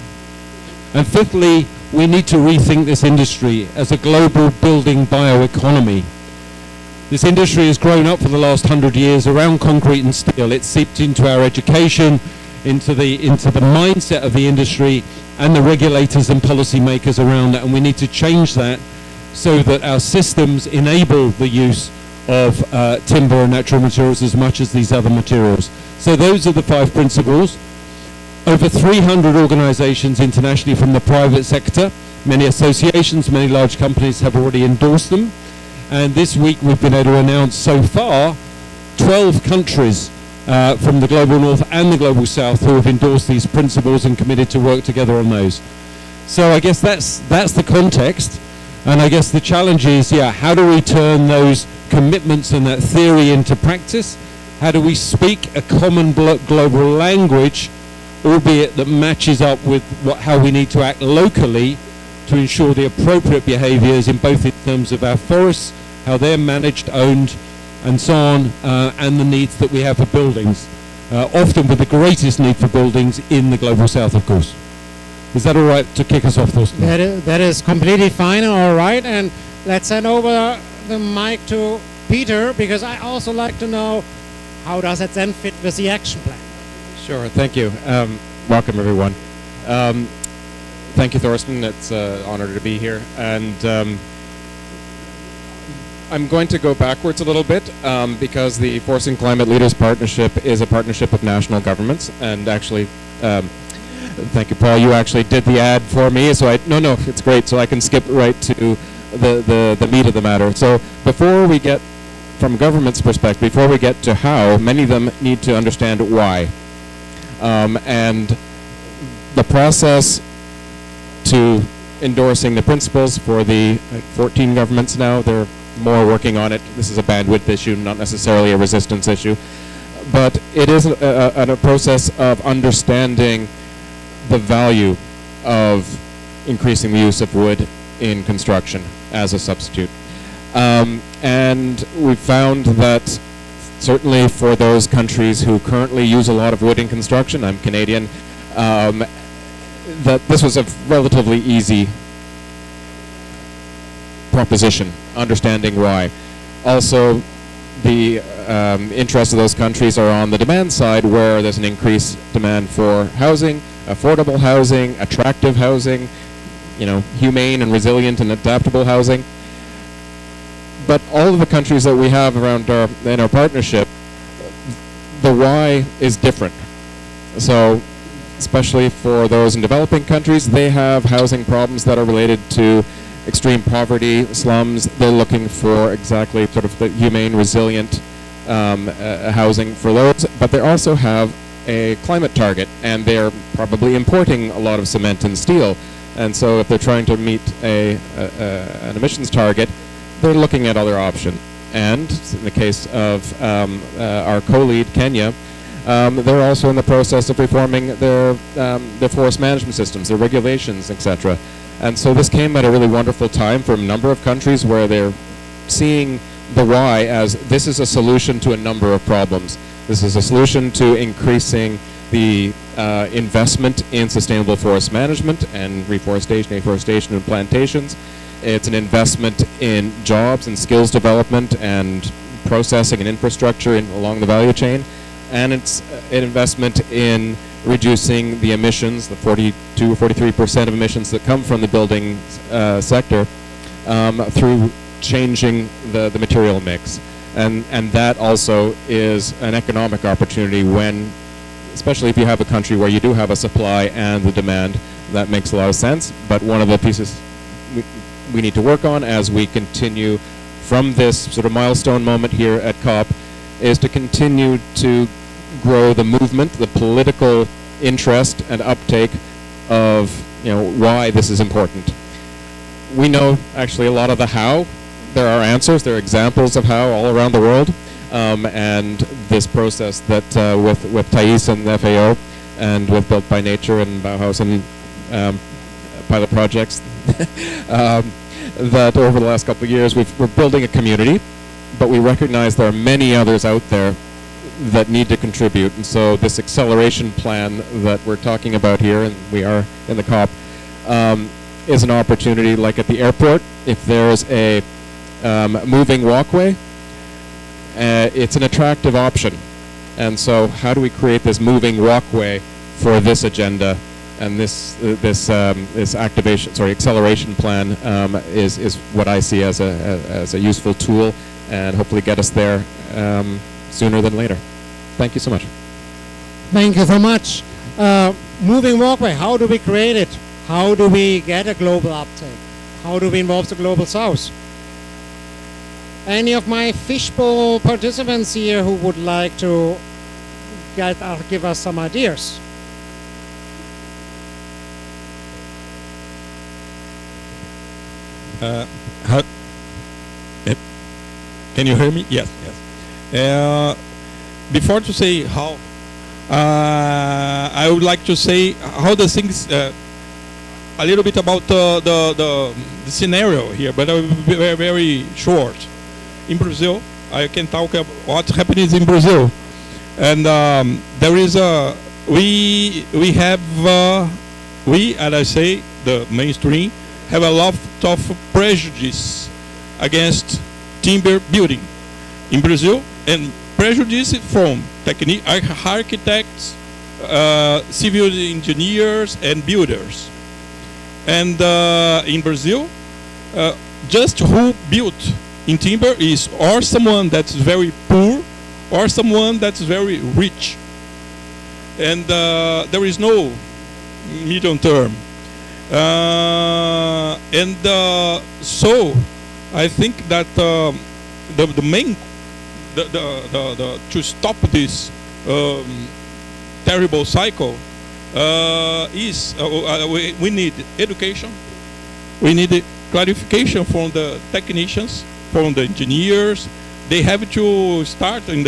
And fifthly, we need to rethink this industry as a global building bioeconomy. This industry has grown up for the last 100 years around concrete and steel. It's seeped into our education, into the mindset of the industry and the regulators and policymakers around that, and we need to change that so that our systems enable the use of timber and natural materials as much as these other materials. So those are the 5 principles. Over 300 organizations internationally from the private sector, many associations, many large companies have already endorsed them. And this week we've been able to announce so far 12 countries from the global north and the global south who have endorsed these principles and committed to work together on those. So I guess that's the context, and I guess the challenge is, how do we turn those commitments and that theory into practice? How do we speak a common global language, albeit that matches up with how we need to act locally to ensure the appropriate behaviors in both in terms of our forests, how they're managed, owned, and so on, and the needs that we have for buildings, often with the greatest need for buildings in the global south, of course. Is that all right to kick us off, Thorsten? That is completely fine, all right. And let's hand over the mic to Peter, because I also like to know, how does it then fit with the action plan? Sure, thank you. Welcome, everyone. Thank you, Thorsten. It's an honor to be here. And I'm going to go backwards a little bit because the Forest and Climate Leaders Partnership is a partnership of national governments. And actually, thank you, Paul. You actually did the ad for me, so no, it's great. So I can skip right to the meat of the matter. So before we get, from government's perspective, before we get to how, many of them need to understand why. And the process to endorsing the principles for the 14 governments now, they're more working on it. This is a bandwidth issue, not necessarily a resistance issue. But it is a process of understanding the value of increasing the use of wood in construction as a substitute. And we found that certainly for those countries who currently use a lot of wood in construction, I'm Canadian, that this was a relatively easy proposition, understanding why. Also, the interests of those countries are on the demand side, where there's an increased demand for housing, affordable housing, attractive housing, humane and resilient and adaptable housing. But all of the countries that we have around in our partnership, the why is different. So, especially for those in developing countries, they have housing problems that are related to extreme poverty, slums. They're looking for exactly sort of the humane, resilient housing for those, but they also have a climate target, and they're probably importing a lot of cement and steel. And so if they're trying to meet an emissions target, they're looking at other options. And in the case of our co-lead, Kenya, they're also in the process of reforming their forest management systems, their regulations, etc. And so this came at a really wonderful time for a number of countries where they're seeing the why as this is a solution to a number of problems. This is a solution to increasing the investment in sustainable forest management and reforestation, afforestation, and plantations. It's an investment in jobs and skills development and processing and infrastructure along the value chain. And it's an investment in reducing the emissions, the 42 or 43% of emissions that come from the building sector through changing the material mix. And that also is an economic opportunity when, especially if you have a country where you do have a supply and the demand, that makes a lot of sense. But one of the pieces we need to work on as we continue from this sort of milestone moment here at COP is to continue to grow the movement, the political interest and uptake of why this is important. We know actually a lot of the how. There are answers, there are examples of how all around the world, and this process that with Thais and the FAO and with Built by Nature and Bauhaus and pilot projects that over the last couple of years we're building a community, but we recognize there are many others out there that need to contribute. And so this acceleration plan that we're talking about here, and we are in the COP, is an opportunity like at the airport. If there's a moving walkway, it's an attractive option. And so how do we create this moving walkway for this agenda? And this acceleration plan is what I see as a useful tool, and hopefully get us there sooner than later. Thank you so much. Thank you so much. Moving walkway, how do we create it? How do we get a global uptake? How do we involve the global south? Any of my Fishbowl participants here who would like to give us some ideas? Can you hear me? Yes. Before to say how, I would like to say how the things, a little bit about the scenario here, but I will be very, very short. In Brazil, I can talk about what happens in Brazil, and there is we have and I say the mainstream have a lot of prejudice against timber building in Brazil, and prejudice from architects, civil engineers, and builders. And in Brazil, just who built in timber is or someone that's very poor or someone that's very rich. And there is no middle term. So I think that the main to stop this terrible cycle is we need education, we need clarification from the technicians, from the engineers. They have to start they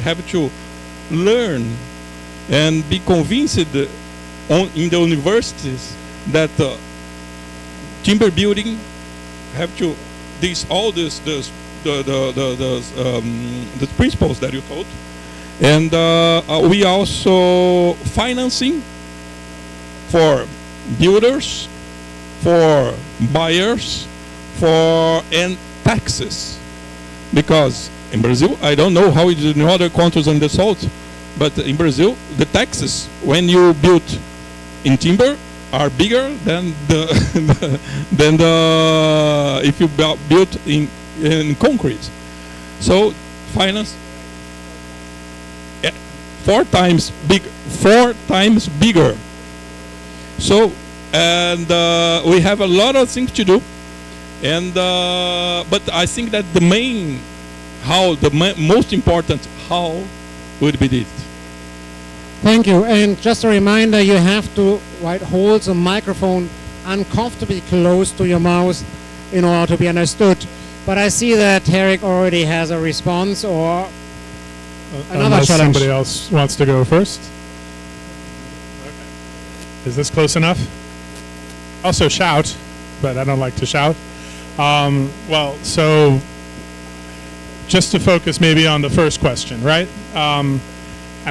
have to learn and be convinced in the universities that timber building have to the principles that you told, and we also financing for builders, for buyers, and taxes, because in Brazil, I don't know how it is in other countries in the south, but in Brazil the taxes when you build in timber are bigger than if you built in concrete. So finance 4 times bigger. So and we have a lot of things to do, and but I think that the most important how would be this. Thank you. And just a reminder, you have to hold the microphone uncomfortably close to your mouth in order to be understood. But I see that Herrick already has a response or another Unless challenge. somebody else wants to go first. Okay. Is this close enough? Also shout, but I don't like to shout. Well, so just to focus maybe on the first question, right? And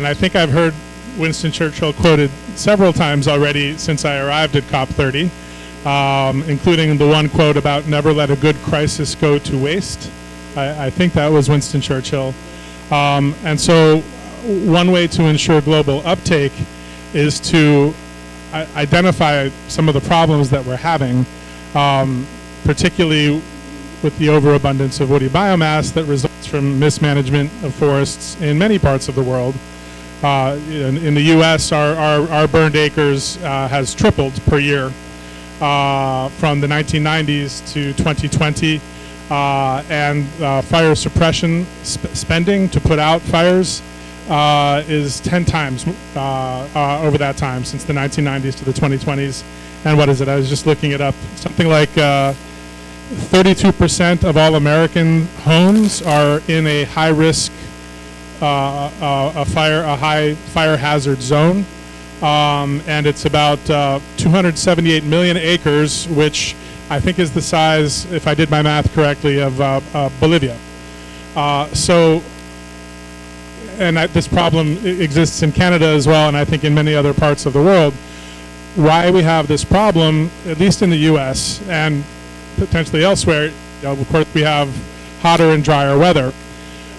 I think I've heard Winston Churchill quoted several times already since I arrived at COP30, including the one quote about never let a good crisis go to waste. I think that was Winston Churchill. And so one way to ensure global uptake is to identify some of the problems that we're having, particularly with the overabundance of woody biomass that results from mismanagement of forests in many parts of the world. In the U.S., our burned acres has tripled per year from the 1990s to 2020, and fire suppression spending to put out fires is 10 times over that time, since the 1990s to the 2020s. And what is it? I was just looking it up. Something like 32% of all American homes are in a high-risk, high fire hazard zone, and it's about 278 million acres, which I think is the size, if I did my math correctly, of Bolivia. This problem exists in Canada as well, and I think in many other parts of the world. Why we have this problem, at least in the U.S. and potentially elsewhere, of course we have hotter and drier weather.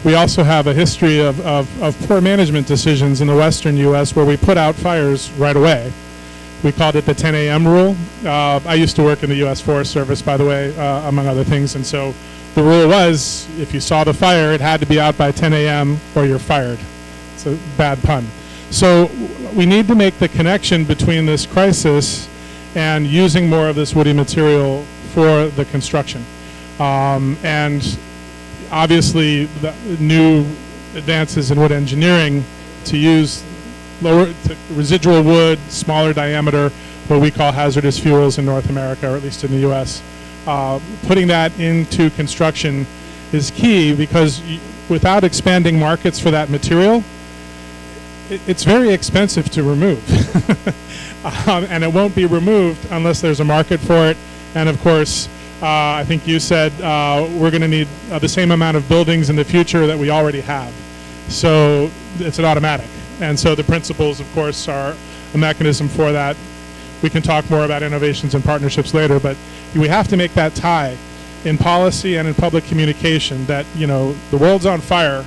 We also have a history of poor management decisions in the western U.S. where we put out fires right away. We called it the 10 a.m. rule. I used to work in the U.S. Forest Service, by the way, among other things, and so the rule was if you saw the fire, it had to be out by 10 a.m. or you're fired. It's a bad pun. So we need to make the connection between this crisis and using more of this woody material for the construction. And obviously the new advances in wood engineering to use residual wood, smaller diameter, what we call hazardous fuels in North America, or at least in the US. Putting that into construction is key because without expanding markets for that material, it's very expensive to remove. And it won't be removed unless there's a market for it. And of course, I think you said we're going to need the same amount of buildings in the future that we already have. So it's an automatic. And so the principles, of course, are a mechanism for that. We can talk more about innovations and partnerships later, but we have to make that tie in policy and in public communication that, you know, the world's on fire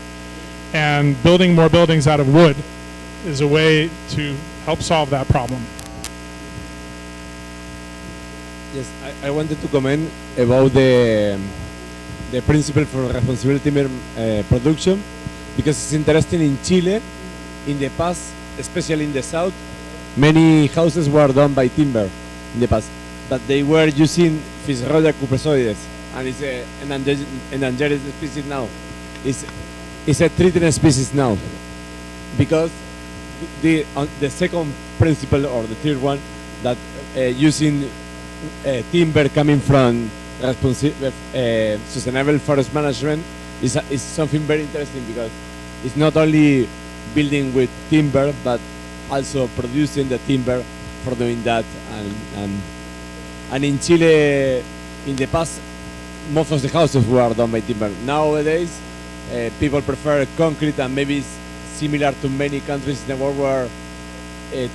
and building more buildings out of wood is a way to help solve that problem. Yes, I wanted to comment about the principle for responsible timber production, because it's interesting. In Chile, in the past, especially in the south, many houses were done by timber in the past, but they were using Fishbowl cupresoides, and it's an endangered species now. It's a threatened species now, because the second principle, or the third one, that using timber coming from sustainable forest management is something very interesting, because it's not only building with timber but also producing the timber for doing that. And in Chile, in the past, most of the houses were done by timber. Nowadays, people prefer concrete, and maybe it's similar to many countries in the world where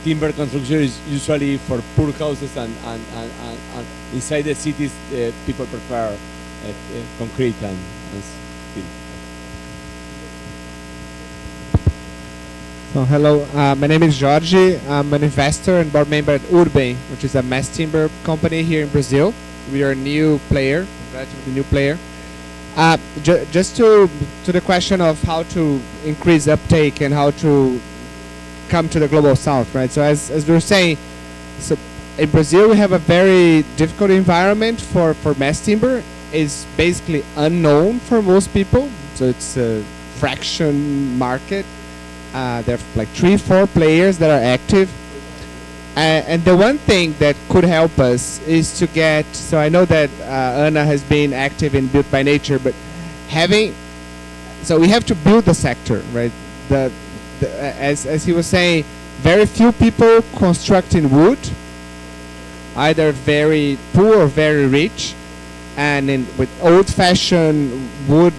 timber construction is usually for poor houses, and inside the cities people prefer concrete and steel. So hello, my name is Jorge. I'm an investor and board member at Urbem, which is a mass timber company here in Brazil. We are a new player, relatively new player. Just to the question of how to increase uptake and how to come to the global south, right? So as we were saying, so in Brazil we have a very difficult environment for mass timber. It's basically unknown for most people, so it's a fraction market. There are like 3-4 players that are active, and the one thing that could help us is to get, so I know that Ana has been active in Built by Nature, but so we have to build the sector, right? As he was saying, very few people construct in wood, either very poor or very rich, and with old-fashioned wood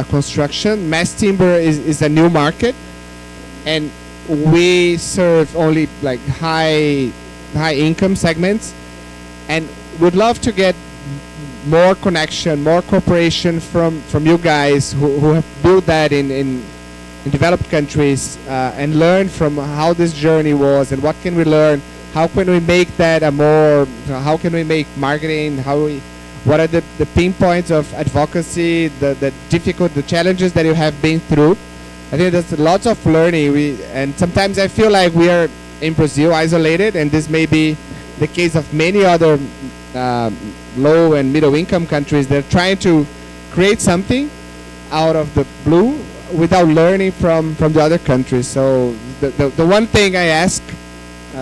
construction, mass timber is a new market, and we serve only like high income segments, and would love to get more connection, more cooperation from you guys who have built that in developed countries, and learn from how this journey was and what can we learn. How can we make that how can we make marketing, what are the pinpoints of advocacy, the challenges that you have been through. I think there's lots of learning, and sometimes I feel like we are in Brazil isolated, and this may be the case of many other low and middle income countries. They're trying to create something out of the blue without learning from the other countries. So the one thing I ask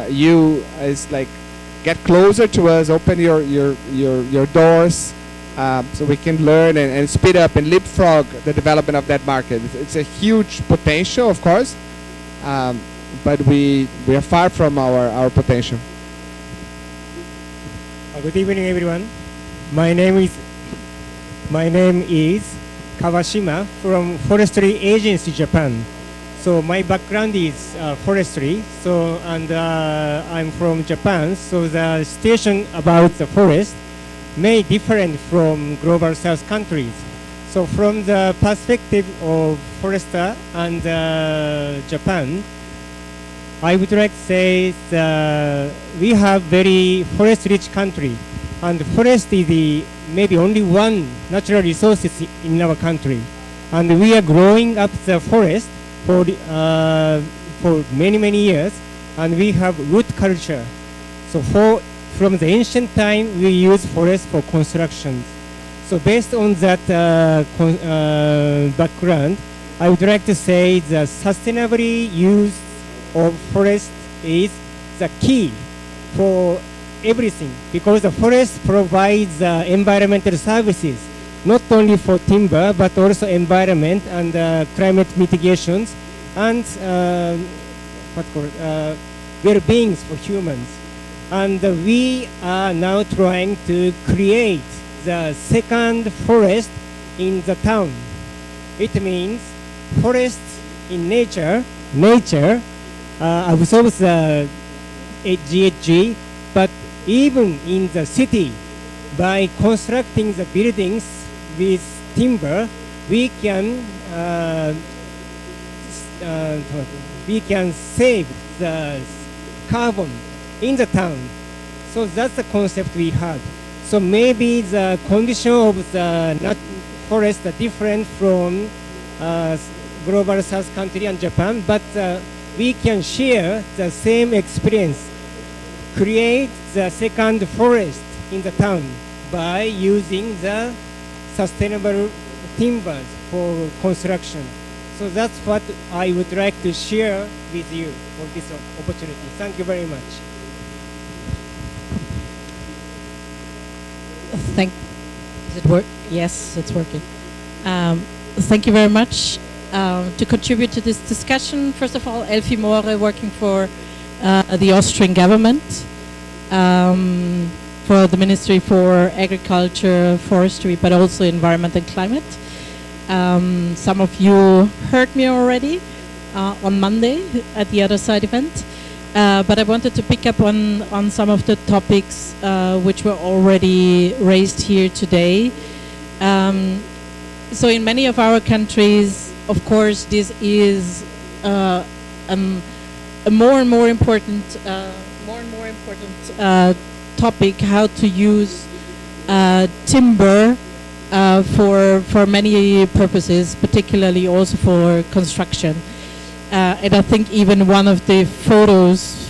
you is like, get closer to us, open your doors, so we can learn and speed up and leapfrog the development of that market. It's a huge potential, of course, but we are far from our potential. Good evening, everyone. My name is Kawashima from Forestry Agency, Japan. So my background is forestry. So I'm from Japan. So the situation about the forest may different from global south countries. So from the perspective of forester and Japan, I would like to say that we have very forest-rich country, and forest is maybe only one natural resources in our country, and we are growing up the forest for many years, and we have wood culture. So from the ancient time, we use forest for construction. So based on that background, I would like to say the sustainably use of forest is the key for everything, because the forest provides environmental services, not only for timber, but also environment and climate mitigations and well-beings for humans. And we are now trying to create the second forest in the town. It means forest in nature absorbs the GHG, but even in the city, by constructing the buildings with timber, we can save the carbon in the town. So that's the concept we had. So maybe the condition of the forest are different from global south country and Japan, but we can share the same experience, create the second forest in the town by using the sustainable timbers for construction. So that's what I would like to share with you for this opportunity. Thank you very much. Does it work? Yes, it's working. Thank you very much. To contribute to this discussion, first of all, Elfie More, working for the Austrian government, for the Ministry for Agriculture, Forestry, but also Environment and Climate. Some of you heard me already on Monday at the Other Side event, but I wanted to pick up on some of the topics which were already raised here today. So in many of our countries, of course, this is a more and more important topic: how to use timber for many purposes, particularly also for construction. And I think even one of the photos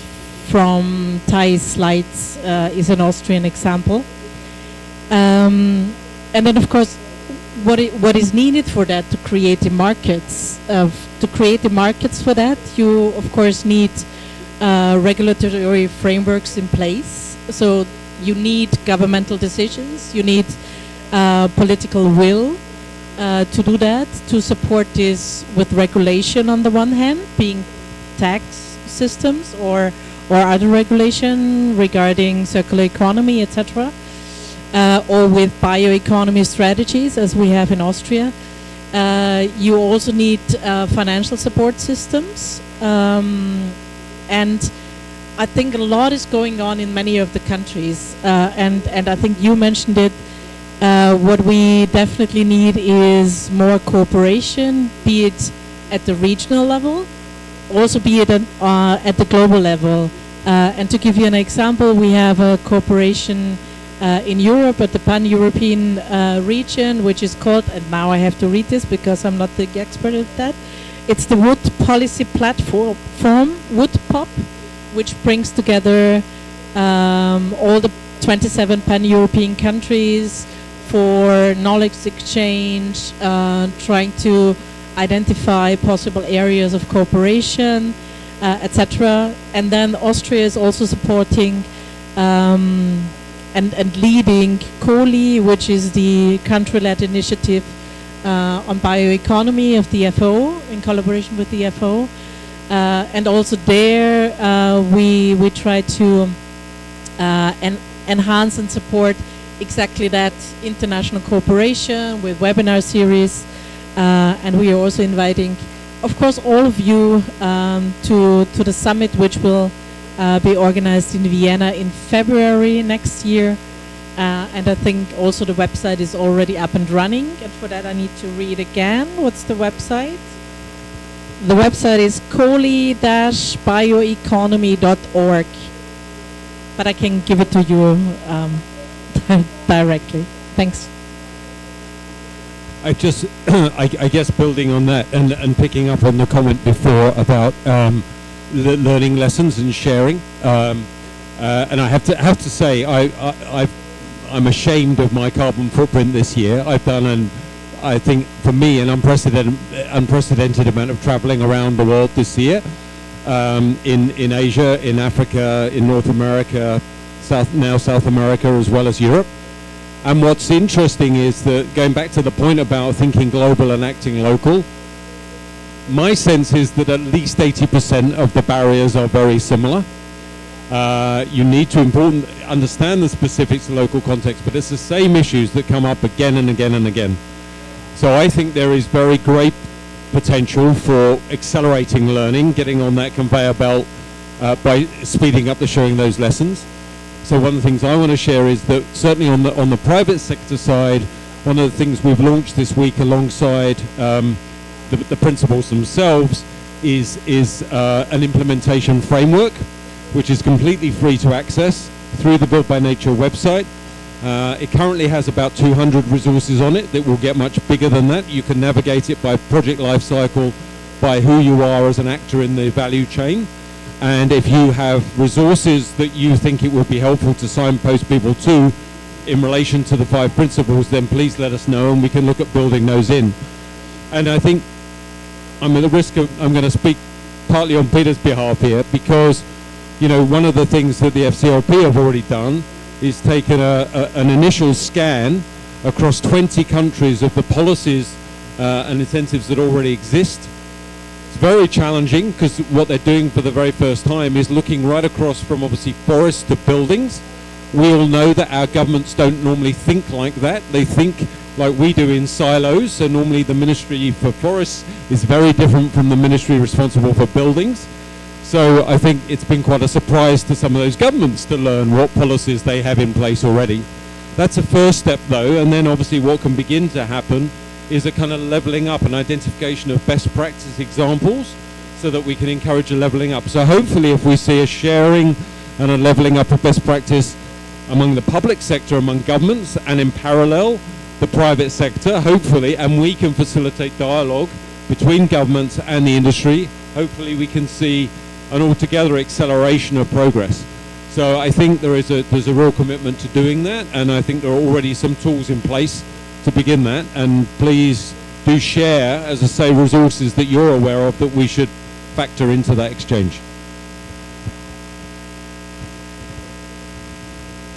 from Thai's slides is an Austrian example. And then, of course, what is needed for that, to create the markets? To create the markets for that, you of course need regulatory frameworks in place. So you need governmental decisions, you need political will to do that, to support this with regulation on the one hand, being tax systems or other regulation regarding circular economy, etc. or with bioeconomy strategies, as we have in Austria. You also need financial support systems, and I think a lot is going on in many of the countries, and I think you mentioned it. What we definitely need is more cooperation, be it at the regional level, also be it at the global level. And to give you an example, we have a cooperation in Europe at the pan-European region, which is called, and now I have to read this because I'm not the expert at that, it's the Wood Policy Platform, WoodPop, which brings together all the 27 pan-European countries for knowledge exchange, trying to identify possible areas of cooperation, etc. And then Austria is also supporting and leading COLI, which is the country-led initiative on bioeconomy of the FO in collaboration with the FO. And also there we try to enhance and support exactly that international cooperation with webinar series, and we are also inviting, of course, all of you to the summit, which will be organized in Vienna in February next year. And I think also the website is already up and running, and for that I need to read again. What's the website? The website is coli-bioeconomy.org, but I can give it to you directly. Thanks. I just, I guess building on that and picking up on the comment before about learning lessons and sharing, and I have to say I'm ashamed of my carbon footprint this year. I've done I think for me an unprecedented amount of traveling around the world this year, in Asia, in Africa, in North America, South America, as well as Europe. And what's interesting is that, going back to the point about thinking global and acting local, my sense is that at least 80% of the barriers are very similar. You need to understand the specifics of local context, but it's the same issues that come up again and again and again. So I think there is very great potential for accelerating learning, getting on that conveyor belt by speeding up the sharing those lessons. So one of the things I want to share is that certainly on the private sector side, one of the things we've launched this week alongside the principles themselves is an implementation framework, which is completely free to access through the Build by Nature website. It currently has about 200 resources on it that will get much bigger than that. You can navigate it by project lifecycle, by who you are as an actor in the value chain. And if you have resources that you think it would be helpful to signpost people to in relation to the 5 principles, then please let us know and we can look at building those in. And I think I'm at the risk of, I'm going to speak partly on Peter's behalf here, because one of the things that the FCLP have already done is taken an initial scan across 20 countries of the policies and incentives that already exist. It's very challenging because what they're doing for the very first time is looking right across from obviously forests to buildings. We all know that our governments don't normally think like that. They think like we do in silos. So normally the Ministry for Forests is very different from the ministry responsible for buildings. So I think it's been quite a surprise to some of those governments to learn what policies they have in place already. That's a first step though, and then obviously what can begin to happen is a kind of leveling up and identification of best practice examples so that we can encourage a leveling up. So hopefully if we see a sharing and a leveling up of best practice among the public sector, among governments, and in parallel the private sector, hopefully, and we can facilitate dialogue between governments and the industry, hopefully we can see an altogether acceleration of progress. So I think there's a real commitment to doing that, and I think there are already some tools in place to begin that. And please do share, as I say, resources that you're aware of that we should factor into that exchange.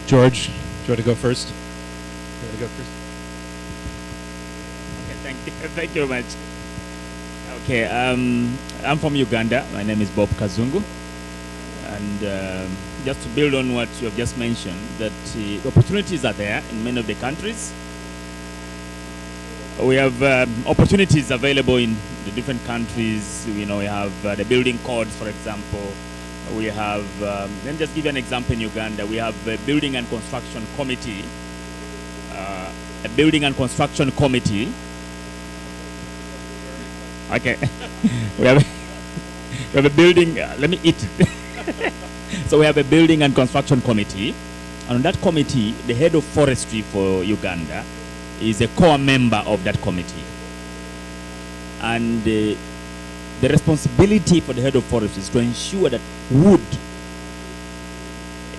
George, do you want to go first? Okay, thank you very much. Okay, I'm from Uganda. My name is Bob Kazungu. And just to build on what you have just mentioned, that opportunities are there in many of the countries. We have opportunities available in the different countries. You know, we have the building codes, for example. We have, let me just give you an example in Uganda. We have a building and construction committee. A building and construction committee. Okay. we have a building, let me eat. So we have a building and construction committee. And on that committee, the head of forestry for Uganda is a core member of that committee. And the responsibility for the head of forestry is to ensure that wood,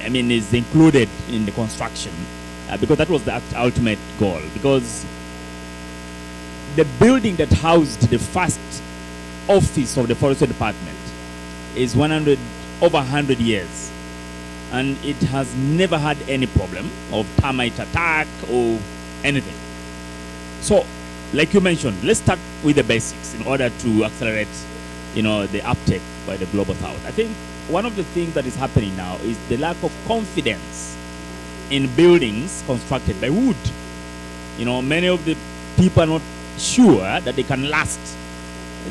is included in the construction, because that was the ultimate goal. Because the building that housed the first office of the forestry department is over 100 years, and it has never had any problem of termite attack or anything. So, like you mentioned, let's start with the basics in order to accelerate, the uptake by the global south. I think one of the things that is happening now is the lack of confidence in buildings constructed by wood. Many of the people are not sure that they can last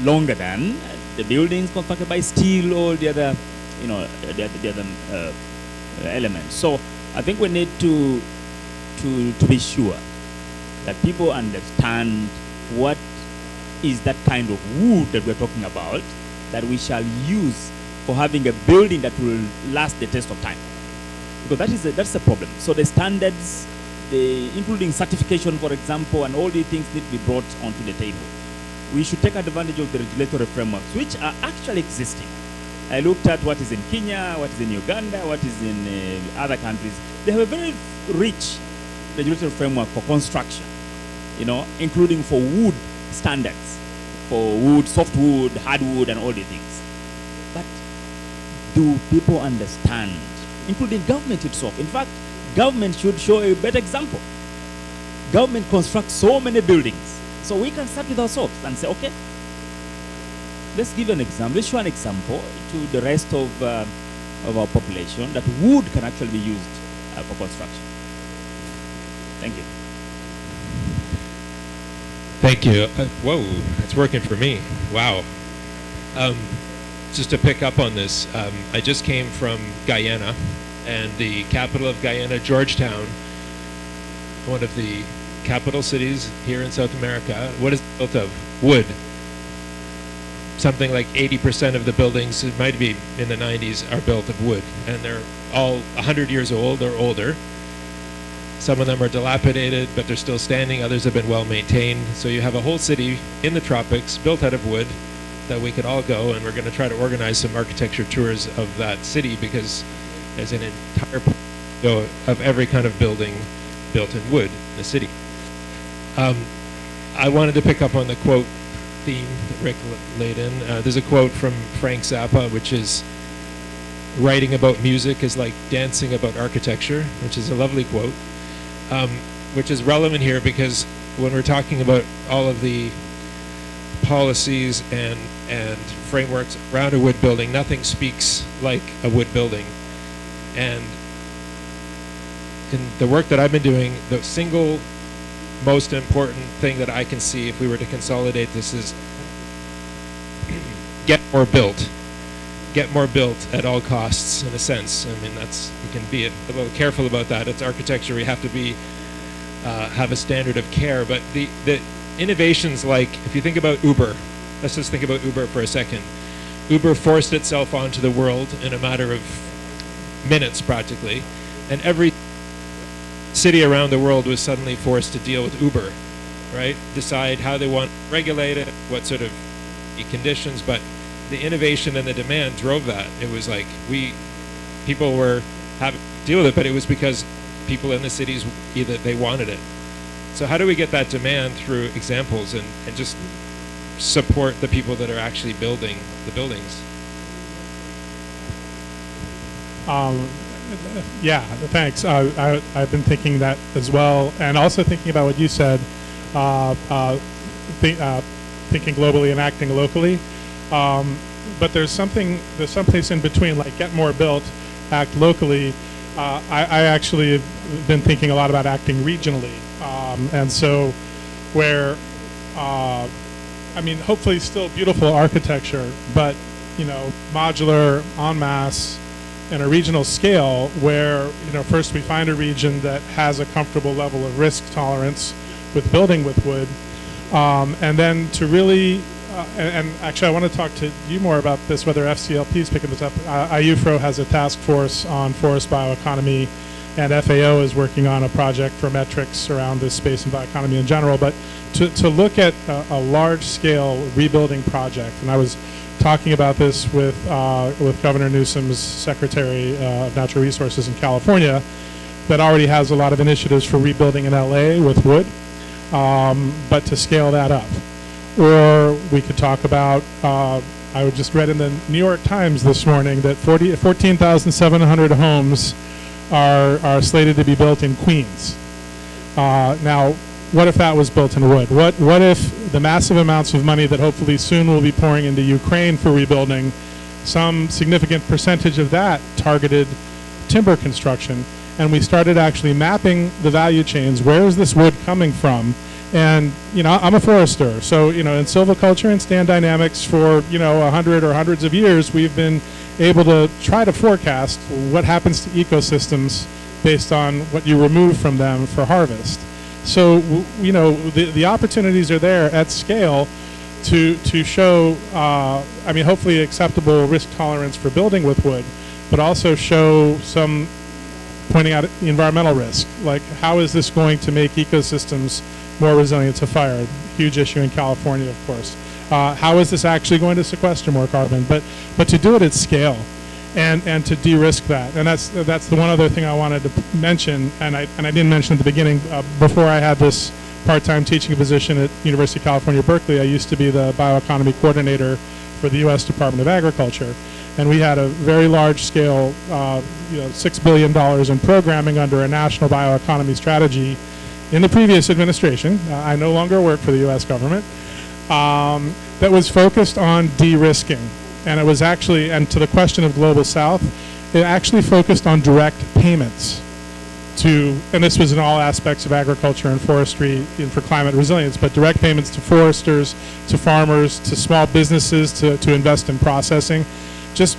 longer than the buildings constructed by steel or the other, the other elements. So I think we need to be sure that people understand what is that kind of wood that we're talking about that we shall use for having a building that will last the test of time. Because that's the problem. So the standards, including certification, for example, and all these things need to be brought onto the table. We should take advantage of the regulatory frameworks which are actually existing. I looked at what is in Kenya, what is in Uganda, what is in other countries. They have a very rich regulatory framework for construction, including for wood standards, for wood, softwood, hardwood, and all these things. But do people understand, including government itself? In fact, government should show a better example. Government constructs so many buildings. So we can start with ourselves and say, okay, let's give an example. Let's show an example to the rest of our population that wood can actually be used for construction. Thank you. Thank you. Whoa, it's working for me. Wow. Just to pick up on this, I just came from Guyana, and the capital of Guyana, Georgetown, one of the capital cities here in South America. What is it built of? Wood. Something like 80% of the buildings, it might be in the 90s, are built of wood, and they're all 100 years old or older. Some of them are dilapidated, but they're still standing. Others have been well maintained. So you have a whole city in the tropics built out of wood that we could all go, and we're going to try to organize some architecture tours of that city, because there's an entire portfolio of every kind of building built in wood in the city. I wanted to pick up on the quote theme that Rick laid in. There's a quote from Frank Zappa, which is, "Writing about music is like dancing about architecture," which is a lovely quote, which is relevant here because when we're talking about all of the policies and frameworks around a wood building, nothing speaks like a wood building. And in the work that I've been doing, the single most important thing that I can see if we were to consolidate this is get more built. Get more built at all costs, in a sense. I mean, we can be a little careful about that. It's architecture. We have to have a standard of care. But the innovations, like if you think about Uber, let's just think about Uber for a second. Uber forced itself onto the world in a matter of minutes, practically, and every city around the world was suddenly forced to deal with Uber, right? Decide how they want to regulate it, what sort of conditions, but the innovation and the demand drove that. It was like people were having to deal with it, but it was because people in the cities, either they wanted it. So how do we get that demand through examples and just support the people that are actually building the buildings? Yeah, thanks. I've been thinking that as well, and also thinking about what you said, thinking globally and acting locally. but there's someplace in between, like get more built, act locally. I actually have been thinking a lot about acting regionally, and so where I mean, hopefully still beautiful architecture, but modular, en masse, and a regional scale where first we find a region that has a comfortable level of risk tolerance with building with wood, and then to really and actually I want to talk to you more about this, whether FCLP is picking this up. IUFRO has a task force on forest bioeconomy, and FAO is working on a project for metrics around this space and bioeconomy in general, but to look at a large-scale rebuilding project, and I was talking about this with Governor Newsom's Secretary of Natural Resources in California, that already has a lot of initiatives for rebuilding in LA with wood, but to scale that up. Or we could talk about, I just read in the New York Times this morning that 14,700 homes are slated to be built in Queens. Now, what if that was built in wood? What if the massive amounts of money that hopefully soon will be pouring into Ukraine for rebuilding, some significant percentage of that targeted timber construction, and we started actually mapping the value chains? Where is this wood coming from? And I'm a forester, so in silviculture and stand dynamics for 100 or hundreds of years, we've been able to try to forecast what happens to ecosystems based on what you remove from them for harvest. So the opportunities are there at scale to show, hopefully acceptable risk tolerance for building with wood, but also show some pointing out the environmental risk, like how is this going to make ecosystems more resilient to fire? Huge issue in California, of course. How is this actually going to sequester more carbon? But to do it at scale, and to de-risk that, and that's the one other thing I wanted to mention, and I didn't mention at the beginning. Before I had this part-time teaching position at University of California, Berkeley, I used to be the bioeconomy coordinator for the U.S. Department of Agriculture, and we had a very large-scale, $6 billion in programming under a national bioeconomy strategy in the previous administration. I no longer work for the U.S. government. That was focused on de-risking. And it was actually, and to the question of Global South, it actually focused on direct payments to, and this was in all aspects of agriculture and forestry for climate resilience, but direct payments to foresters, to farmers, to small businesses to invest in processing. Just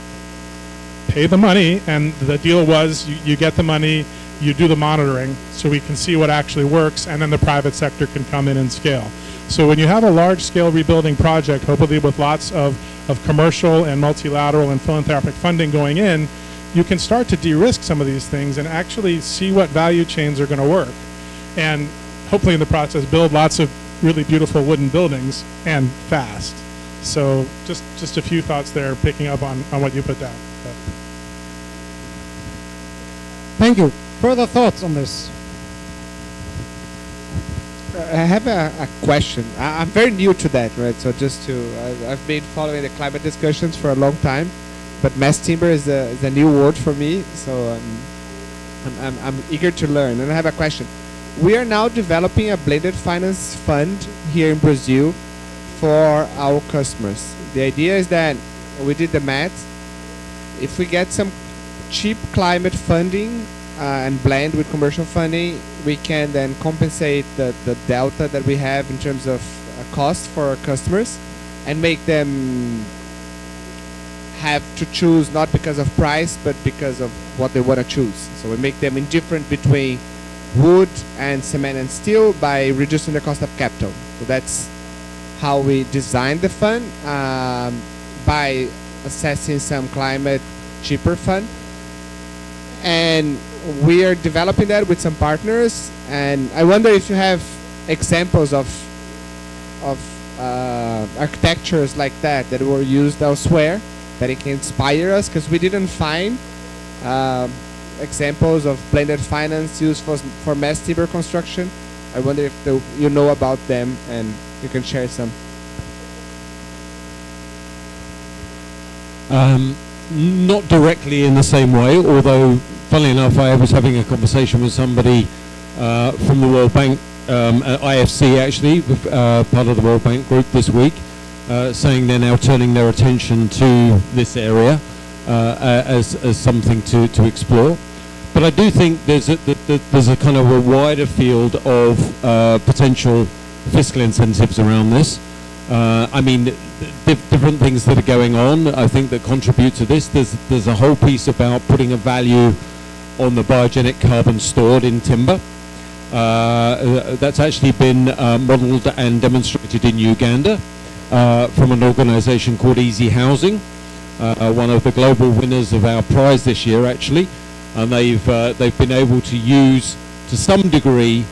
pay the money, and the deal was you get the money, you do the monitoring so we can see what actually works, and then the private sector can come in and scale. So when you have a large-scale rebuilding project, hopefully with lots of commercial and multilateral and philanthropic funding going in, you can start to de-risk some of these things and actually see what value chains are going to work. And hopefully in the process build lots of really beautiful wooden buildings and fast. So just a few thoughts there, picking up on what you put down. Thank you. Further thoughts on this? I have a question. I'm very new to that, right? So I've been following the climate discussions for a long time, but mass timber is a new word for me. So I'm eager to learn. And I have a question. We are now developing a blended finance fund here in Brazil for our customers. The idea is that we did the math. If we get some cheap climate funding and blend with commercial funding, we can then compensate the delta that we have in terms of cost for our customers and make them have to choose not because of price but because of what they want to choose. So we make them indifferent between wood and cement and steel by reducing the cost of capital. So that's how we designed the fund, by assessing some climate cheaper fund. And we are developing that with some partners, and I wonder if you have examples of architectures like that were used elsewhere that it can inspire us, because we didn't find examples of blended finance used for mass timber construction. I wonder if you know about them and you can share some. Not directly in the same way, although funnily enough I was having a conversation with somebody from the World Bank, IFC actually, part of the World Bank group this week, saying they're now turning their attention to this area as something to explore. But I do think there's a kind of a wider field of potential fiscal incentives around this. I mean, different things that are going on, I think, that contribute to this. There's a whole piece about putting a value on the biogenic carbon stored in timber. That's actually been modelled and demonstrated in Uganda from an organisation called Easy Housing, one of the global winners of our prize this year, actually. And they've been able to use, to some degree,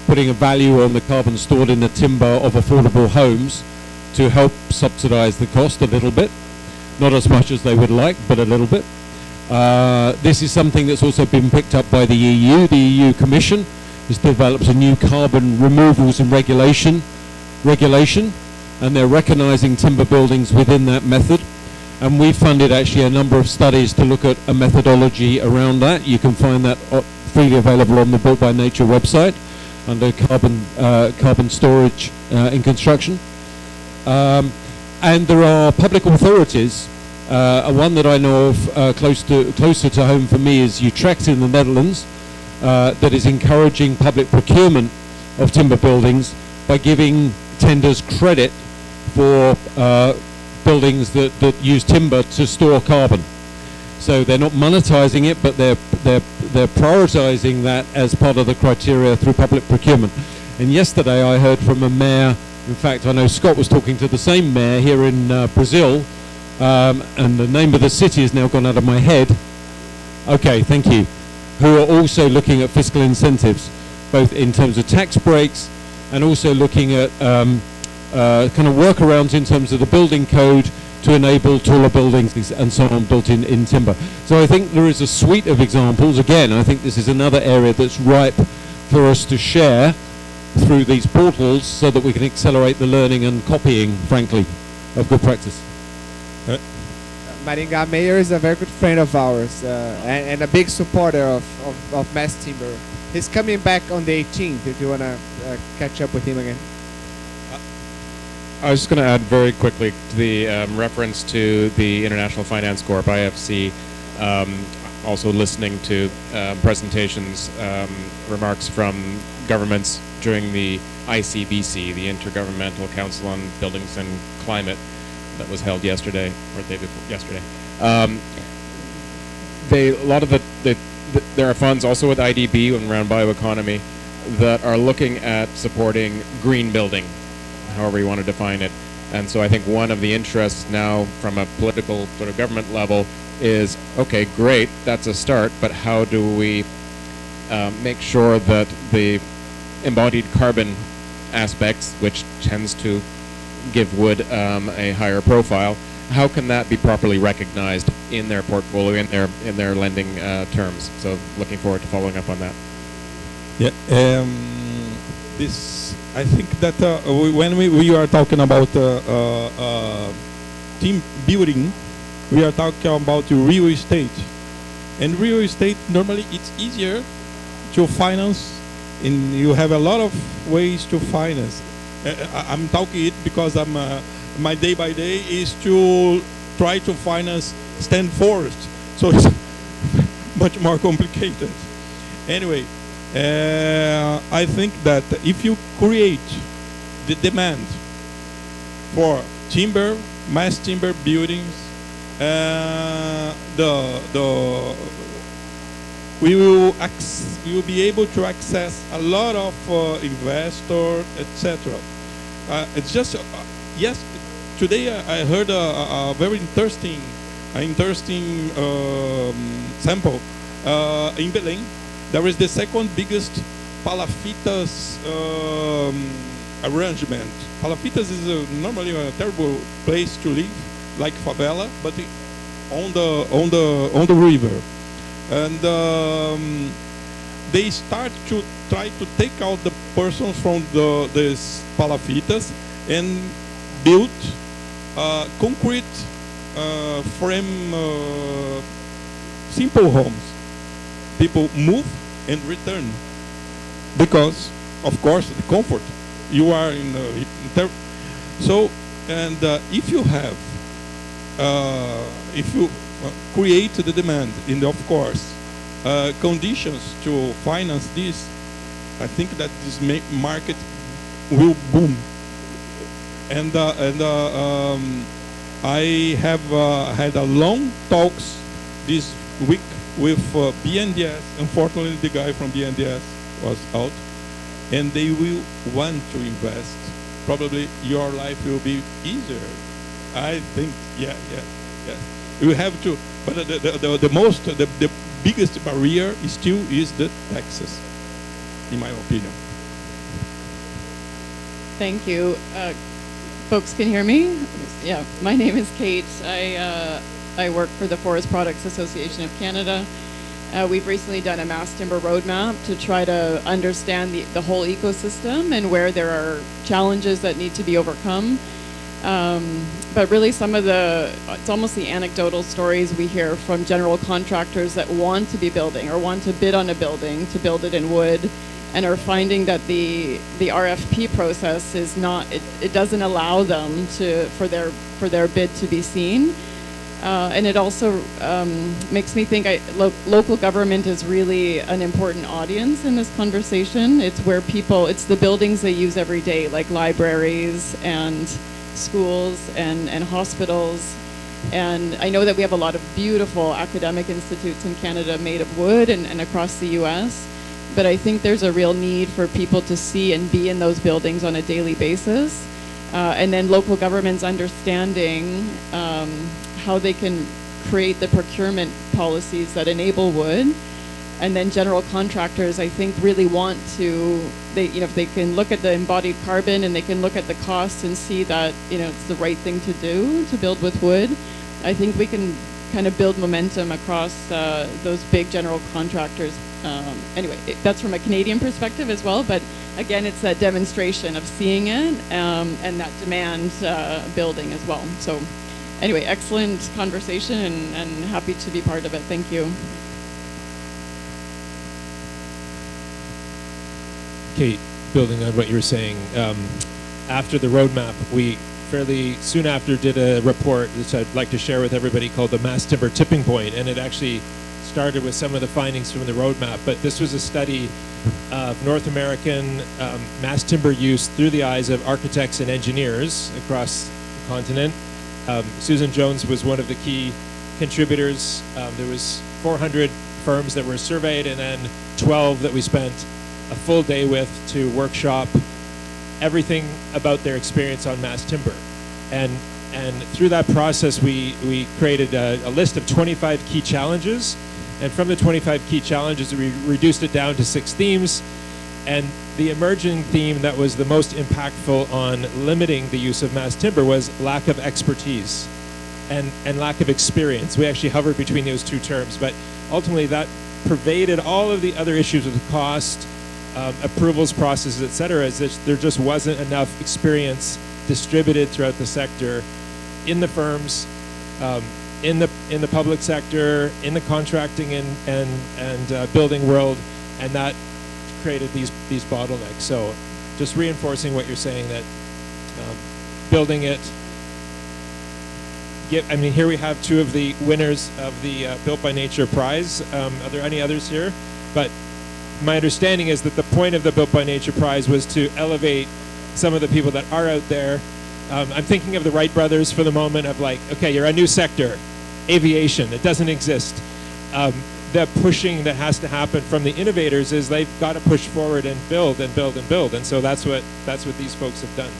putting a value on the carbon stored in the timber of affordable homes to help subsidise the cost a little bit. Not as much as they would like, but a little bit. This is something that's also been picked up by the EU. The EU Commission has developed a new carbon removals and regulation, and they're recognising timber buildings within that method. And we funded actually a number of studies to look at a methodology around that. You can find that freely available on the Built by Nature website under carbon storage in construction. And there are public authorities. One that I know of closer to home for me is Utrecht in the Netherlands, that is encouraging public procurement of timber buildings by giving tenders credit for buildings that use timber to store carbon. So they're not monetizing it, but they're prioritizing that as part of the criteria through public procurement. And yesterday I heard from a mayor, in fact I know Scott was talking to the same mayor here in Brazil, and the name of the city has now gone out of my head. Okay, thank you. Who are also looking at fiscal incentives, both in terms of tax breaks and also looking at kind of workarounds in terms of the building code to enable taller buildings and so on built in timber. So I think there is a suite of examples. Again, I think this is another area that's ripe for us to share through these portals so that we can accelerate the learning and copying, frankly, of good practice. Maringá Mayor is a very good friend of ours and a big supporter of mass timber. He's coming back on the 18th if you want to catch up with him again. I was just going to add very quickly to the reference to the International Finance Corp, IFC, also listening to presentations, remarks from governments during the ICBC, the Intergovernmental Council on Buildings and Climate, that was held yesterday, or the day before yesterday. There are funds also with IDB and around bioeconomy that are looking at supporting green building, however you want to define it. And so I think one of the interests now from a political sort of government level is, okay, great, that's a start, but how do we make sure that the embodied carbon aspects, which tends to give wood a higher profile, how can that be properly recognized in their portfolio, in their lending terms? So looking forward to following up on that. Yeah, this, I think that when we are talking about team building, we are talking about real estate. And real estate, normally it's easier to finance, and you have a lot of ways to finance. I'm talking it because my day by day is to try to finance stand forest. So it's much more complicated. Anyway, I think that if you create the demand for timber, mass timber buildings, we will be able to access a lot of investors, etc. It's just yes. Today I heard a very interesting sample in Belém. There is the second biggest palafitas arrangement. Palafitas is normally a terrible place to live, like favela, but on the river. And they start to try to take out the persons from these palafitas and build concrete frame simple homes. People move and return because, of course, the comfort. You are so And if you create the demand and of course conditions to finance this, I think that this market will boom. And I have had a long talks this week with BNDES. Unfortunately, the guy from BNDES was out, and they will want to invest. Probably your life will be easier. I think, yeah. You have to, but the biggest barrier still is the taxes, in my opinion. Thank you. Folks can hear me? Yeah, my name is Kate. I work for the Forest Products Association of Canada. We've recently done a mass timber roadmap to try to understand the whole ecosystem and where there are challenges that need to be overcome. But really it's almost the anecdotal stories we hear from general contractors that want to be building or want to bid on a building to build it in wood, and are finding that the RFP process is not, it doesn't allow them for their bid to be seen. And it also makes me think local government is really an important audience in this conversation. It's where it's the buildings they use every day, like libraries and schools and hospitals. And I know that we have a lot of beautiful academic institutes in Canada made of wood and across the US. But I think there's a real need for people to see and be in those buildings on a daily basis. And then local governments understanding how they can create the procurement policies that enable wood. And then general contractors, I think, really want to, if they can look at the embodied carbon and they can look at the costs and see that, it's the right thing to do to build with wood, I think we can kind of build momentum across those big general contractors. Anyway, that's from a Canadian perspective as well, but again, it's that demonstration of seeing it and that demand building as well. So anyway, excellent conversation and happy to be part of it. Thank you. Kate, building on what you were saying, after the roadmap, we fairly soon after did a report which I'd like to share with everybody called the Mass Timber Tipping Point, and it actually started with some of the findings from the roadmap. But this was a study of North American mass timber use through the eyes of architects and engineers across the continent. Susan Jones was one of the key contributors. There was 400 firms that were surveyed, and then 12 that we spent a full day with to workshop everything about their experience on mass timber. And through that process, we created a list of 25 key challenges. And from the 25 key challenges, we reduced it down to 6 themes. And the emerging theme that was the most impactful on limiting the use of mass timber was lack of expertise and lack of experience. We actually hovered between those two terms, but ultimately that pervaded all of the other issues with the cost, approvals processes, et cetera, is that there just wasn't enough experience distributed throughout the sector, in the firms, in the public sector, in the contracting and building world, and that created these bottlenecks. So just reinforcing what you're saying, that building it, here we have 2 of the winners of the Built by Nature prize. Are there any others here? But my understanding is that the point of the Built by Nature prize was to elevate some of the people that are out there. I'm thinking of the Wright brothers for the moment, of like, okay, you're a new sector, aviation, it doesn't exist. The pushing that has to happen from the innovators is they've got to push forward and build and build and build. And so that's what these folks have done.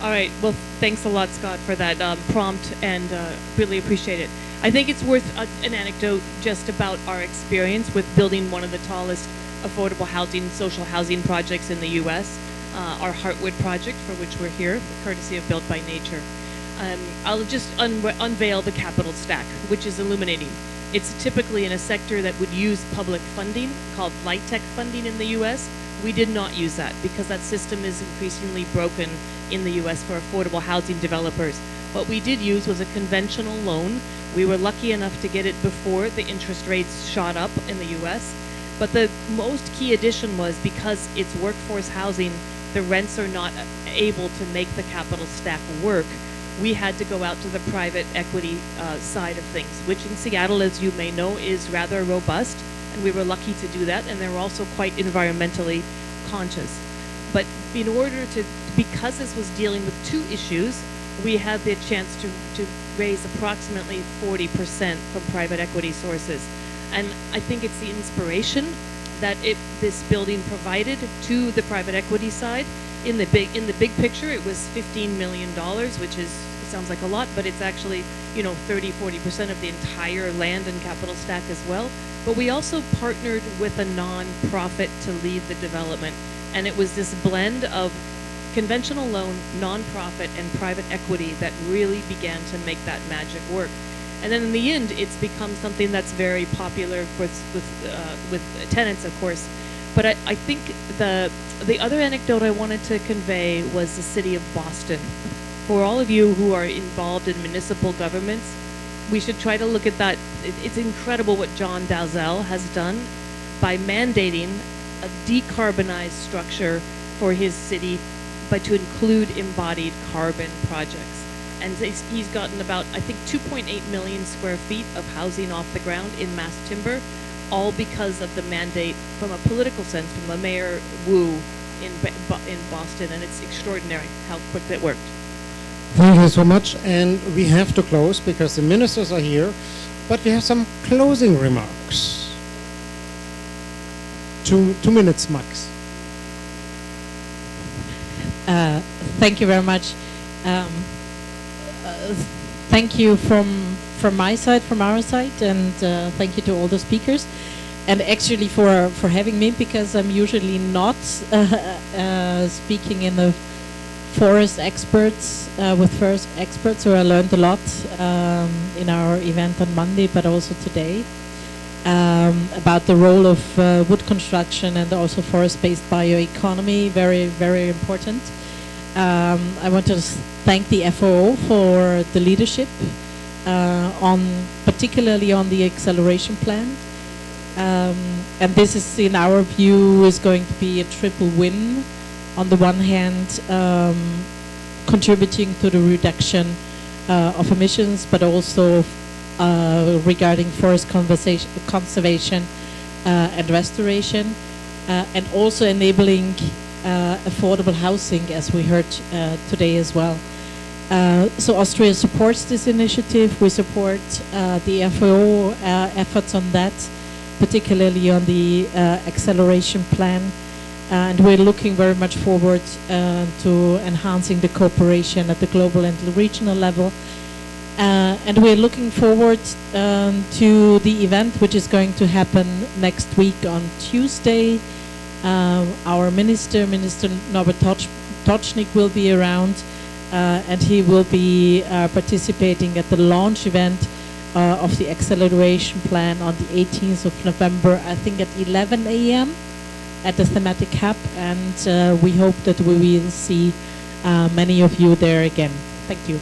All right, well, thanks a lot, Scott, for that prompt, and really appreciate it. I think it's worth an anecdote just about our experience with building one of the tallest affordable housing, social housing projects in the U.S., our Heartwood project, for which we're here, courtesy of Built by Nature. I'll just unveil the capital stack, which is illuminating. It's typically in a sector that would use public funding, called LIHTC funding in the U.S. We did not use that because that system is increasingly broken in the U.S. for affordable housing developers. What we did use was a conventional loan. We were lucky enough to get it before the interest rates shot up in the U.S. But the most key addition was, because it's workforce housing, the rents are not able to make the capital stack work, we had to go out to the private equity side of things, which in Seattle, as you may know, is rather robust, and we were lucky to do that, and they're also quite environmentally conscious. But in order to, because this was dealing with two issues, we had the chance to raise approximately 40% from private equity sources. And I think it's the inspiration that this building provided to the private equity side. In the big picture, it was $15 million, which is, it sounds like a lot, but it's actually, 30-40% of the entire land and capital stack as well. But we also partnered with a non-profit to lead the development. And it was this blend of conventional loan, non-profit, and private equity that really began to make that magic work. And then in the end, it's become something that's very popular with tenants, of course. But I think the other anecdote I wanted to convey was the city of Boston. For all of you who are involved in municipal governments, we should try to look at that. It's incredible what John Dalzell has done by mandating a decarbonized structure for his city, but to include embodied carbon projects. And he's gotten about, I think, 2.8 million square feet of housing off the ground in mass timber, all because of the mandate from a political sense from Mayor Wu in Boston. And it's extraordinary how quick that worked. Thank you so much. And we have to close because the ministers are here, but we have some closing remarks. 2 minutes max. Thank you very much. Thank you from my side, from our side, and thank you to all the speakers. And actually for having me, because I'm usually not speaking in the forest experts, with forest experts, so I learned a lot in our event on Monday, but also today, about the role of wood construction and also forest-based bioeconomy, very, very important. I want to thank the FOO for the leadership, particularly on the acceleration plan. And this is, in our view, is going to be a triple win. On the one hand, contributing to the reduction of emissions, but also regarding forest conservation and restoration, and also enabling affordable housing, as we heard today as well. So Austria supports this initiative. We support the FAO efforts on that, particularly on the acceleration plan. And we're looking very much forward to enhancing the cooperation at the global and the regional level. And we're looking forward to the event, which is going to happen next week on Tuesday. Our Minister Norbert Tocznik, will be around, and he will be participating at the launch event of the acceleration plan on the 18th of November, I think at 11 a.m. at the thematic hub, and we hope that we will see many of you there again. Thank you.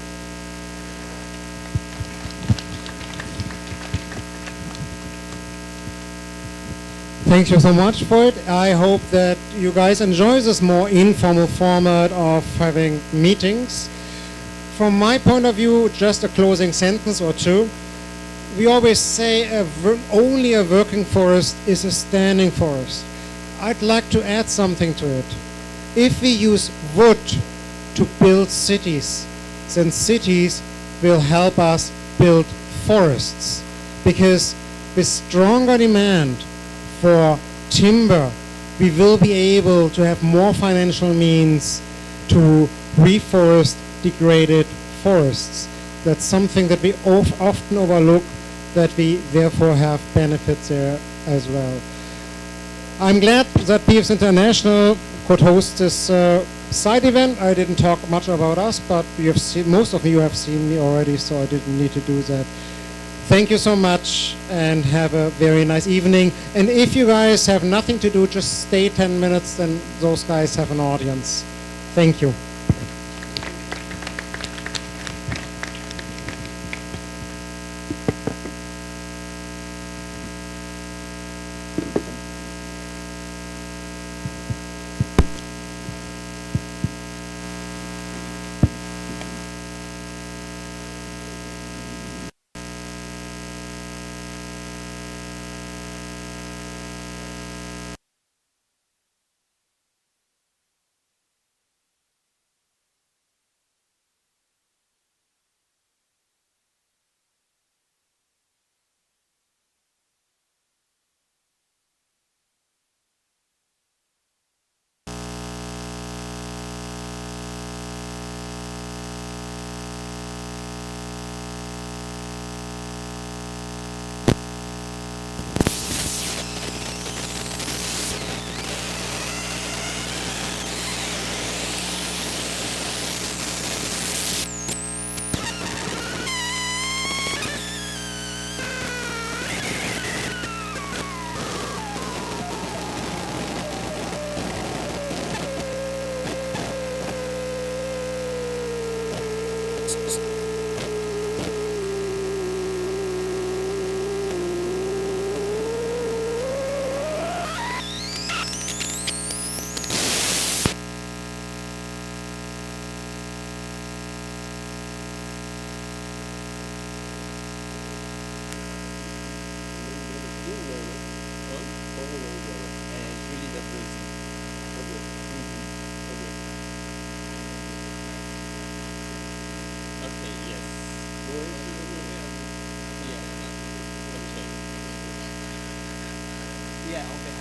Thank you so much for it. I hope that you guys enjoy this more informal format of having meetings. From my point of view, just a closing sentence or two. We always say only a working forest is a standing forest. I'd like to add something to it. If we use wood to build cities, then cities will help us build forests. Because with stronger demand for timber, we will be able to have more financial means to reforest degraded forests. That's something that we often overlook, that we therefore have benefits there as well. I'm glad that PEFC International could host this side event. I didn't talk much about us, but you have seen, most of you have seen me already, so I didn't need to do that. Thank you so much and have a very nice evening. And if you guys have nothing to do, just stay 10 minutes, then those guys have an audience. Thank you. Okay, yes. Yeah, okay.